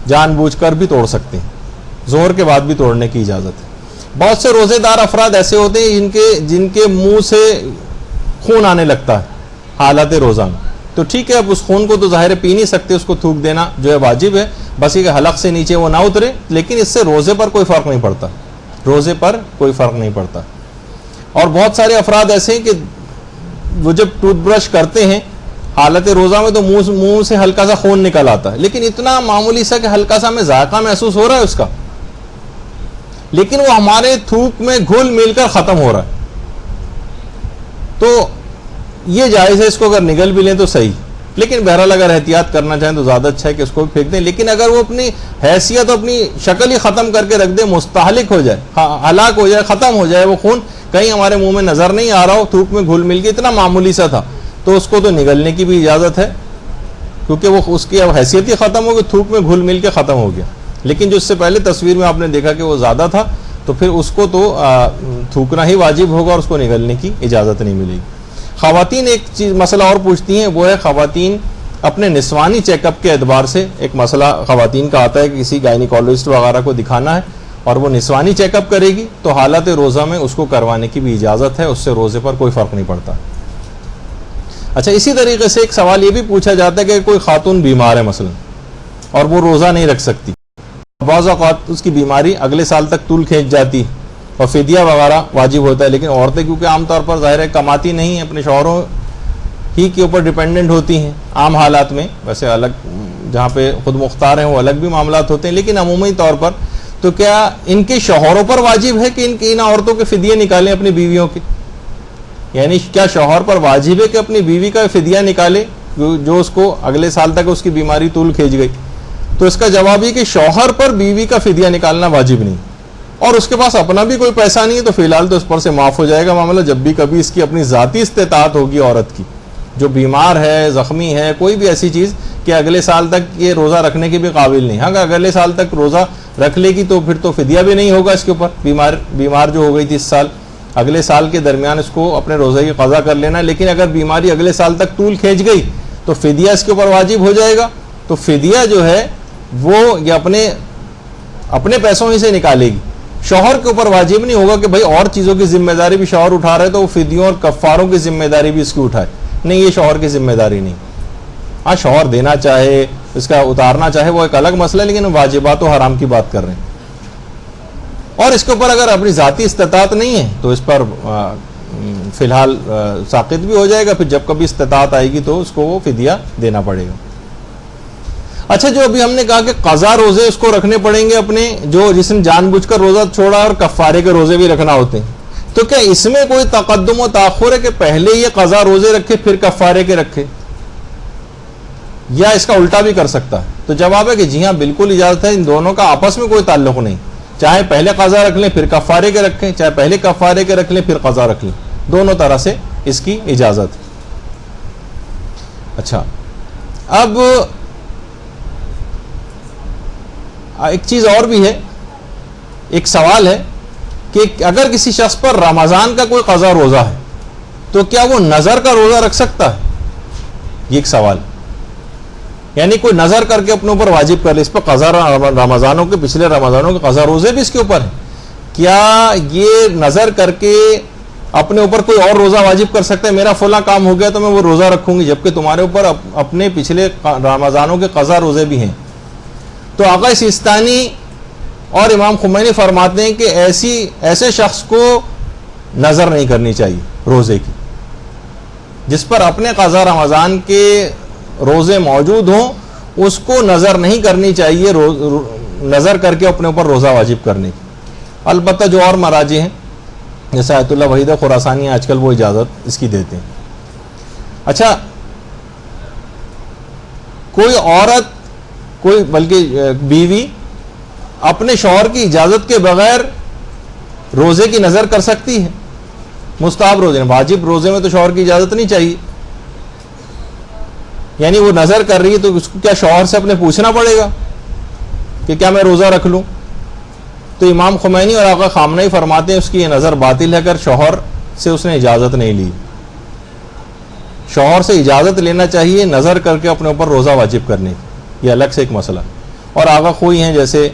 Speaker 1: جان بوجھ کر بھی توڑ سکتے ہیں, ظہر کے بعد بھی توڑنے کی اجازت ہے. بہت سے روزے دار افراد ایسے ہوتے ہیں جن کے منہ سے خون آنے لگتا ہے حالت روزہ میں, تو ٹھیک ہے اب اس خون کو تو ظاہر پی نہیں سکتے, اس کو تھوک دینا جو ہے واجب ہے, بس یہ کہ حلق سے نیچے وہ نہ اترے, لیکن اس سے روزے پر کوئی فرق نہیں پڑتا, روزے پر کوئی فرق نہیں پڑتا. اور بہت سارے افراد ایسے ہیں کہ وہ جب ٹوتھ برش کرتے ہیں حالت روزہ میں تو منہ سے ہلکا سا خون نکل آتا ہے، لیکن اتنا معمولی سا کہ ہلکا سا ہمیں ذائقہ محسوس ہو رہا ہے اس کا، لیکن وہ ہمارے تھوک میں گھل مل کر ختم ہو رہا ہے. تو یہ جائز ہے، اس کو اگر نگل بھی لیں تو صحیح، لیکن بہرحال اگر احتیاط کرنا چاہیں تو زیادہ اچھا ہے کہ اس کو بھی پھینک دیں. لیکن اگر وہ اپنی حیثیت، اپنی شکل ہی ختم کر کے رکھ دے، مستہلک ہو جائے، ہلاک ہو جائے، ختم ہو جائے، وہ خون کہیں ہمارے منہ میں نظر نہیں آ رہا ہو، تھوک میں گھل مل کے اتنا معمولی سا تھا، تو اس کو تو نگلنے کی بھی اجازت ہے، کیونکہ وہ اس کی اب حیثیت ہی ختم ہو گئی، تھوک میں گھل مل کے ختم ہو گیا. لیکن جو اس سے پہلے تصویر میں آپ نے دیکھا کہ وہ زیادہ تھا، تو پھر اس کو تو تھوکنا ہی واجب ہوگا اور اس کو نگلنے کی اجازت نہیں ملے گی. خواتین ایک چیز مسئلہ اور پوچھتی ہیں، وہ ہے خواتین اپنے نسوانی چیک اپ کے اعتبار سے. ایک مسئلہ خواتین کا آتا ہے کہ کسی گائنیکالوجسٹ وغیرہ کو دکھانا ہے اور وہ نسوانی چیک اپ کرے گی، تو حالت روزہ میں اس کو کروانے کی بھی اجازت ہے، اس سے روزے پر کوئی فرق نہیں پڑتا. اچھا، اسی طریقے سے ایک سوال یہ بھی پوچھا جاتا ہے کہ کوئی خاتون بیمار ہے مثلا اور وہ روزہ نہیں رکھ سکتی، بعض اوقات اس کی بیماری اگلے سال تک طول کھینچ جاتی اور فدیہ وغیرہ واجب ہوتا ہے، لیکن عورتیں کیونکہ عام طور پر ظاہر ہے کماتی نہیں ہیں، اپنے شوہروں ہی کے اوپر ڈیپینڈنٹ ہوتی ہیں عام حالات میں. ویسے الگ جہاں پہ خود مختار ہیں وہ الگ بھی معاملات ہوتے ہیں، لیکن عمومی طور پر تو کیا ان کے شوہروں پر واجب ہے کہ ان عورتوں کے فدیے نکالیں اپنی بیویوں کے؟ یعنی کیا شوہر پر واجب ہے کہ اپنی بیوی کا فدیہ نکالے جو اس کو اگلے سال تک اس کی بیماری طول کھینچ گئی؟ تو اس کا جواب یہ کہ شوہر پر بیوی کا فدیہ نکالنا واجب نہیں، اور اس کے پاس اپنا بھی کوئی پیسہ نہیں ہے تو فی الحال تو اس پر سے معاف ہو جائے گا معاملہ. جب بھی کبھی اس کی اپنی ذاتی استطاعت ہوگی عورت کی، جو بیمار ہے، زخمی ہے، کوئی بھی ایسی چیز کہ اگلے سال تک یہ روزہ رکھنے کے بھی قابل نہیں، ہاں اگلے سال تک روزہ رکھ لے گی تو پھر تو فدیہ بھی نہیں ہوگا اس کے اوپر. بیمار جو ہو گئی تھی اس سال، اگلے سال کے درمیان اس کو اپنے روزے کی قضا کر لینا ہے، لیکن اگر بیماری اگلے سال تک طول کھینچ گئی تو فدیہ اس کے اوپر واجب ہو جائے گا. تو فدیہ جو ہے وہ یہ اپنے پیسوں ہی سے نکالے گی، شوہر کے اوپر واجب نہیں ہوگا کہ بھائی اور چیزوں کی ذمہ داری بھی شوہر اٹھا رہا ہے تو وہ فدیوں اور کفاروں کی ذمہ داری بھی اس کی اٹھائے. نہیں، یہ شوہر کی ذمہ داری نہیں. ہاں شوہر دینا چاہے، اس کا اتارنا چاہے، وہ ایک الگ مسئلہ ہے، لیکن واجبات و حرام کی بات کر رہے ہیں. اور اس کے اوپر اگر اپنی ذاتی استطاعت نہیں ہے تو اس پر فی الحال ساقط بھی ہو جائے گا، پھر جب کبھی استطاعت آئے گی تو اس کو وہ فدیہ دینا پڑے گا. اچھا، جو ابھی ہم نے کہا کہ قضا روزے اس کو رکھنے پڑیں گے اپنے، جس نے جان بوجھ کر روزہ چھوڑا اور کفارے کے روزے بھی رکھنا ہوتے ہیں، تو کیا اس میں کوئی تقدم و تاخر ہے کہ پہلے یہ قضا روزے رکھے پھر کفارے کے رکھے، یا اس کا الٹا بھی کر سکتا ہے؟ تو جواب ہے کہ جی ہاں، بالکل اجازت ہے. ان دونوں کا آپس میں کوئی تعلق نہیں، چاہے پہلے قضا رکھ لیں پھر کفارے کے رکھیں، چاہے پہلے کفارے کے رکھ لیں پھر قضا رکھ لیں، دونوں طرح سے اس کی اجازت ہے. اچھا، اب ایک چیز اور بھی ہے، ایک سوال ہے کہ اگر کسی شخص پر رمضان کا کوئی قضا روزہ ہے تو کیا وہ نظر کا روزہ رکھ سکتا ہے؟ یہ ایک سوال، یعنی کوئی نظر کر کے اپنے اوپر واجب کر لے، اس پر قضا رمضانوں کے، پچھلے رمضانوں کے قضا روزے بھی اس کے اوپر ہیں، کیا یہ نظر کر کے اپنے اوپر کوئی اور روزہ واجب کر سکتا ہے؟ میرا فلاں کام ہو گیا تو میں وہ روزہ رکھوں گی، جبکہ تمہارے اوپر اپنے پچھلے رمضانوں کے قضا روزے بھی ہیں. تو آقا سیستانی اور امام خمینی فرماتے ہیں کہ ایسے شخص کو نظر نہیں کرنی چاہیے روزے کی، جس پر اپنے قضا رمضان کے روزے موجود ہوں، اس کو نظر نہیں کرنی چاہیے نظر کر کے اپنے اوپر روزہ واجب کرنے کی. البتہ جو اور مراجع ہیں جیسے آیت اللہ وحید خراسانی آج کل وہ اجازت اس کی دیتے ہیں. اچھا، کوئی عورت، کوئی بلکہ بیوی اپنے شوہر کی اجازت کے بغیر روزے کی نظر کر سکتی ہے؟ مستحب روزے میں، واجب روزے میں تو شوہر کی اجازت نہیں چاہیے. یعنی وہ نظر کر رہی ہے تو اس کو کیا شوہر سے اپنے پوچھنا پڑے گا کہ کیا میں روزہ رکھ لوں؟ تو امام خمینی اور آقا خامنہئی فرماتے ہیں اس کی یہ نظر باطل ہے اگر شوہر سے اس نے اجازت نہیں لی. شوہر سے اجازت لینا چاہیے نظر کر کے اپنے اوپر روزہ واجب کرنے کی، یہ الگ سے ایک مسئلہ. اور آقا خوئی ہیں جیسے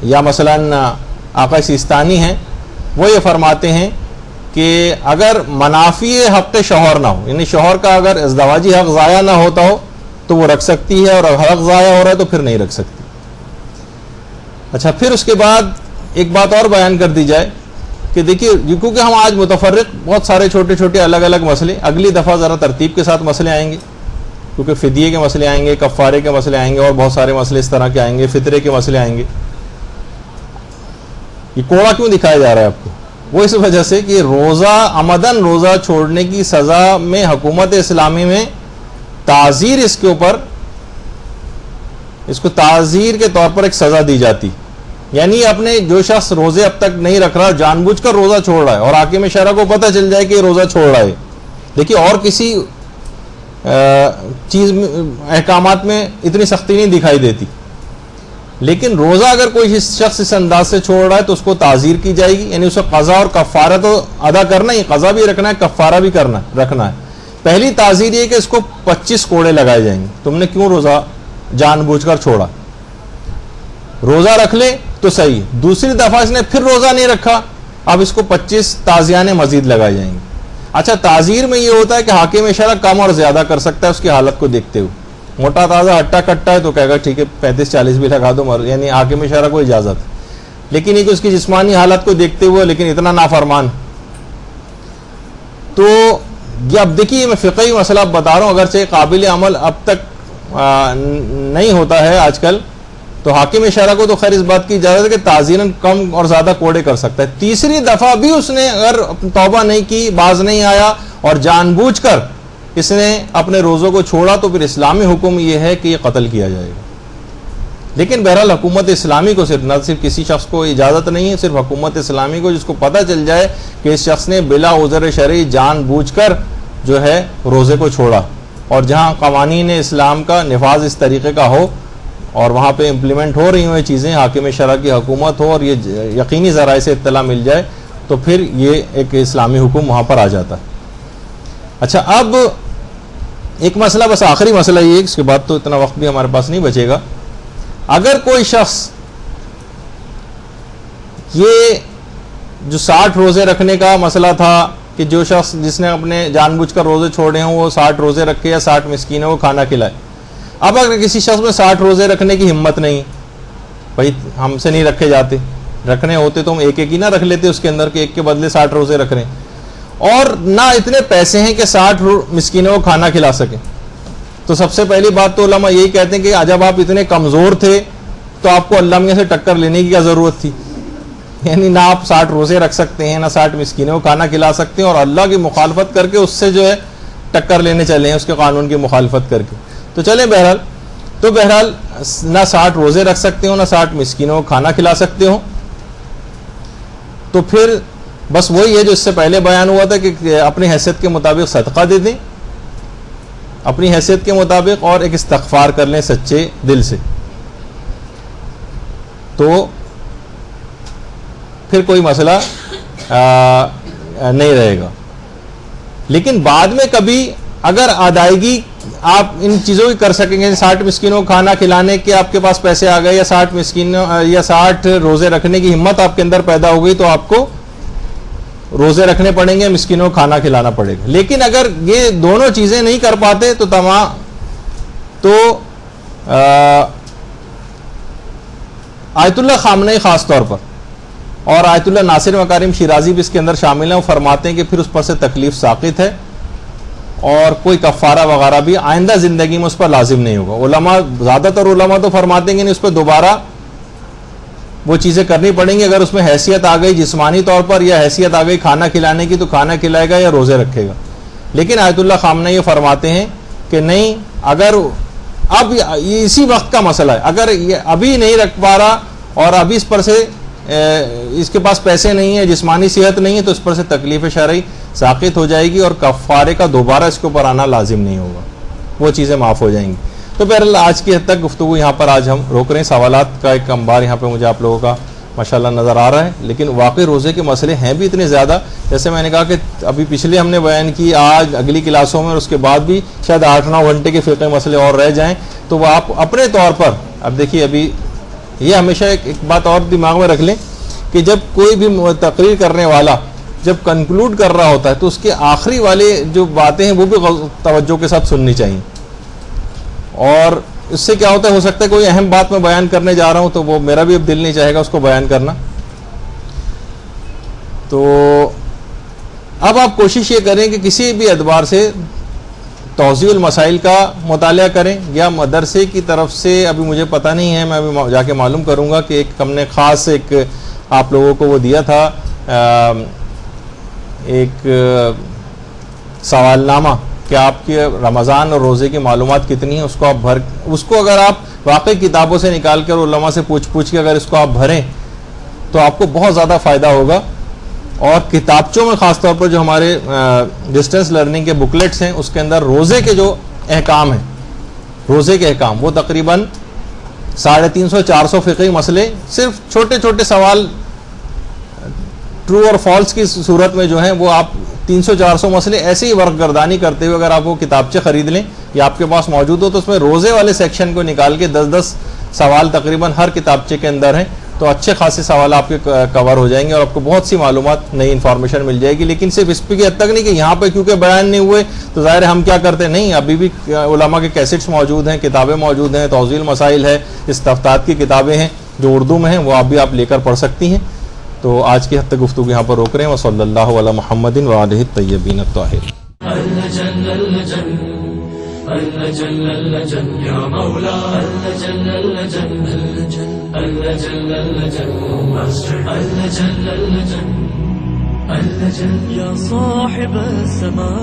Speaker 1: یا مثلاً آقا سیستانی ہیں، وہ یہ فرماتے ہیں کہ اگر منافی حق شوہر نہ ہو، یعنی شوہر کا اگر ازدواجی حق ضائع نہ ہوتا ہو تو وہ رکھ سکتی ہے، اور اگر حق ضائع ہو رہا ہے تو پھر نہیں رکھ سکتی. اچھا، پھر اس کے بعد ایک بات اور بیان کر دی جائے کہ دیکھیے کیونکہ ہم آج متفرق بہت سارے چھوٹے چھوٹے الگ الگ مسئلے، اگلی دفعہ ذرا ترتیب کے ساتھ مسئلے آئیں گے، کیونکہ فدیے کے مسئلے آئیں گے، کفارے کے مسئلے آئیں گے، اور بہت سارے مسئلے اس طرح کے آئیں گے، فطرے کے مسئلے آئیں گے۔ یہ کوڑا کیوں دکھایا جا رہا ہے آپ کو؟ وہ اس وجہ سے کہ روزہ عمدن روزہ چھوڑنے کی سزا میں حکومت اسلامی میں تعزیر، اس کے اوپر اس کو تعزیر کے طور پر ایک سزا دی جاتی، یعنی اپنے جو شخص روزے اب تک نہیں رکھ رہا، جان بوجھ کر روزہ چھوڑ رہا ہے، اور حاکم شرع کو پتہ چل جائے کہ یہ روزہ چھوڑ رہا ہے، دیکھیے اور کسی چیز احکامات میں اتنی سختی نہیں دکھائی دیتی، لیکن روزہ اگر کوئی شخص اس انداز سے چھوڑ رہا ہے تو اس کو تعزیر کی جائے گی، یعنی اسے قضا اور کفارہ تو ادا کرنا ہی، قضا بھی رکھنا ہے، کفارہ بھی رکھنا ہے۔ پہلی تعزیر یہ کہ اس کو 25 کوڑے لگائے جائیں گے، تم نے کیوں روزہ جان بوجھ کر چھوڑا، روزہ رکھ لے تو صحیح، دوسری دفعہ اس نے پھر روزہ نہیں رکھا، اب اس کو 25 تعزیرانے مزید لگائے جائیں گے۔ اچھا، تعزیر میں یہ ہوتا ہے کہ حاکم شرع کم اور زیادہ کر سکتا ہے اس کی حالت کو دیکھتے ہوئے، موٹا تازہ ہٹا کٹا ہے تو کہے گا ٹھیک ہے 35-40 بھی لگا دو، یعنی حاکم شرع کو اجازت ہے، لیکن یہ کہ اس کی جسمانی حالت کو دیکھتے ہوئے لیکن اتنا نافرمان۔ تو یہ اب دیکھیے میں فقہی مسئلہ بتا رہا ہوں، اگرچہ قابل عمل اب تک نہیں ہوتا ہے آج کل، تو حاکم شرع کو تو خیر اس بات کی اجازت ہے کہ تعزیراً کم اور زیادہ کوڑے کر سکتا ہے۔ تیسری دفعہ بھی اس نے اگر توبہ نہیں کی، باز نہیں آیا اور جان بوجھ کر اس نے اپنے روزوں کو چھوڑا تو پھر اسلامی حکم یہ ہے کہ یہ قتل کیا جائے گا۔ لیکن بہرحال حکومت اسلامی کو نہ صرف کسی شخص کو اجازت نہیں ہے، صرف حکومت اسلامی کو، جس کو پتہ چل جائے کہ اس شخص نے بلا عذر شرعی جان بوجھ کر جو ہے روزے کو چھوڑا، اور جہاں قوانین اسلام کا نفاذ اس طریقے کا ہو اور وہاں پہ امپلیمنٹ ہو رہی ہوئی چیزیں، حاکم شرع کی حکومت ہو اور یہ یقینی ذرائع سے اطلاع مل جائے، تو پھر یہ ایک اسلامی حکم وہاں پر آ جاتا ہے۔ اچھا، اب ایک مسئلہ، بس آخری مسئلہ یہ، اس کے بعد تو اتنا وقت بھی ہمارے پاس نہیں بچے گا۔ اگر کوئی شخص یہ جو 60 روزے رکھنے کا مسئلہ تھا کہ جو شخص جس نے اپنے جان بوجھ کر روزے چھوڑے ہوں وہ 60 روزے رکھے یا 60 مسکینوں کو کھانا کھلائے، اب اگر کسی شخص میں 60 روزے رکھنے کی ہمت نہیں، بھائی ہم سے نہیں رکھے جاتے، رکھنے ہوتے تو ہم ایک ایک ہی نہ رکھ لیتے اس کے اندر کہ ایک کے بدلے 60 روزے رکھ رہے ہیں، اور نہ اتنے پیسے ہیں کہ 60 مسکینوں کو کھانا کھلا سکیں، تو سب سے پہلی بات تو علماء یہی کہتے ہیں کہ جب آپ اتنے کمزور تھے تو آپ کو اللہ میاں سے ٹکر لینے کی کیا ضرورت تھی، یعنی نہ آپ 60 روزے رکھ سکتے ہیں، نہ 60 مسکینوں کو کھانا کھلا سکتے ہیں، اور اللہ کی مخالفت کر کے اس سے جو ہے ٹکر لینے چلے ہیں، اس کے قانون کی مخالفت کر کے، تو چلیں بہرحال نہ 60 روزے رکھ سکتے ہو، نہ 60 مسکینوں کو کھانا کھلا سکتے ہو، تو پھر بس وہی ہے جو اس سے پہلے بیان ہوا تھا کہ اپنی حیثیت کے مطابق صدقہ دے دیں، اپنی حیثیت کے مطابق، اور ایک استغفار کر لیں سچے دل سے، تو پھر کوئی مسئلہ نہیں رہے گا۔ لیکن بعد میں کبھی اگر ادائیگی آپ ان چیزوں کی کر سکیں گے، 60 مسکینوں کو کھانا کھلانے کے آپ کے پاس پیسے آ گئے، یا 60 مسکینوں یا 60 روزے رکھنے کی ہمت آپ کے اندر پیدا ہو گئی، تو آپ کو روزے رکھنے پڑیں گے، مسکینوں کو کھانا کھلانا پڑے گا۔ لیکن اگر یہ دونوں چیزیں نہیں کر پاتے تو آیت اللہ خامنئی خاص طور پر، اور آیت اللہ ناصر مکارم شیرازی بھی اس کے اندر شامل ہیں، وہ فرماتے ہیں کہ پھر اس پر سے تکلیف ساقط ہے، اور کوئی کفارہ وغیرہ بھی آئندہ زندگی میں اس پر لازم نہیں ہوگا۔ علماء، زیادہ تر علماء تو فرماتے ہیں کہ اس پہ دوبارہ وہ چیزیں کرنی پڑیں گی، اگر اس میں حیثیت آ گئی جسمانی طور پر، یا حیثیت آ گئی کھانا کھلانے کی، تو کھانا کھلائے گا یا روزے رکھے گا۔ لیکن آیت اللہ خامنئی یہ فرماتے ہیں کہ نہیں، اگر اب اسی وقت کا مسئلہ ہے، اگر یہ ابھی نہیں رکھ پا رہا اور ابھی اس پر سے اس کے پاس پیسے نہیں ہیں، جسمانی صحت نہیں ہے، تو اس پر سے تکلیف شرعی ساقط ہو جائے گی، اور کفارے کا دوبارہ اس کے اوپر آنا لازم نہیں ہوگا، وہ چیزیں معاف ہو جائیں گی۔ تو بہرحال آج کی حد تک گفتگو یہاں پر آج ہم روک رہے ہیں۔ سوالات کا ایک انبار یہاں پہ مجھے آپ لوگوں کا ماشاءاللہ نظر آ رہا ہے، لیکن واقعی روزے کے مسئلے ہیں بھی اتنے زیادہ، جیسے میں نے کہا کہ ابھی پچھلے ہم نے بیان کی، آج اگلی کلاسوں میں اور اس کے بعد بھی شاید 8-9 گھنٹے کے فقہی مسئلے اور رہ جائیں، تو وہ آپ اپنے طور پر اب دیکھیے، ابھی یہ ہمیشہ ایک بات اور دماغ میں رکھ لیں کہ جب کوئی بھی تقریر کرنے والا جب کنکلوڈ کر رہا ہوتا ہے تو اس کے آخری والے جو باتیں ہیں وہ بھی توجہ کے ساتھ سننی چاہیے، اور اس سے کیا ہوتا ہے، ہو سکتا ہے کوئی اہم بات میں بیان کرنے جا رہا ہوں تو وہ میرا بھی اب دل نہیں چاہے گا اس کو بیان کرنا، تو اب آپ کوشش یہ کریں کہ کسی بھی اعتبار سے توضیح المسائل کا مطالعہ کریں، یا مدرسے کی طرف سے ابھی مجھے پتہ نہیں ہے، میں ابھی جا کے معلوم کروں گا کہ ایک ہم نے خاص ایک آپ لوگوں کو وہ دیا تھا ایک سوال نامہ کہ آپ کی رمضان اور روزے کی معلومات کتنی ہیں، اس کو اگر آپ واقعی کتابوں سے نکال کر علماء سے پوچھ کے اگر اس کو آپ بھریں تو آپ کو بہت زیادہ فائدہ ہوگا. اور کتابچوں میں خاص طور پر جو ہمارے ڈسٹینس لرننگ کے بکلیٹس ہیں اس کے اندر روزے کے جو احکام ہیں، روزے کے احکام وہ تقریباً 350-400 فقہی مسئلے، صرف چھوٹے چھوٹے سوال ٹرو اور فالس کی صورت میں جو ہیں وہ آپ 300-400 مسئلے ایسے ہی ورق گردانی کرتے ہوئے اگر آپ وہ کتابچے خرید لیں یا آپ کے پاس موجود ہو تو اس میں روزے والے سیکشن کو نکال کے 10-10 سوال تقریباً ہر کتابچے کے اندر ہیں، تو اچھے خاصے سوال آپ کے کور ہو جائیں گے اور آپ کو بہت سی معلومات، نئی انفارمیشن مل جائے گی. لیکن صرف اس پہ کی حد تک نہیں کہ یہاں پہ کیونکہ بیان نہیں ہوئے تو ظاہر ہے ہم کیا کرتے ہیں، نہیں، ابھی بھی علماء کے کیسٹس موجود ہیں، کتابیں موجود ہیں، توضیح المسائل ہے، استفتاءات کی کتابیں ہیں جو اردو میں ہیں، وہ آپ بھی آپ لے کر پڑھ سکتی ہیں. تو آج کی حد تک گفتگو یہاں پر روک رہے ہیں. وصلی اللہ علی محمد وآلہ الطیبین الطاہرین.
Speaker 2: يا صاحب السماء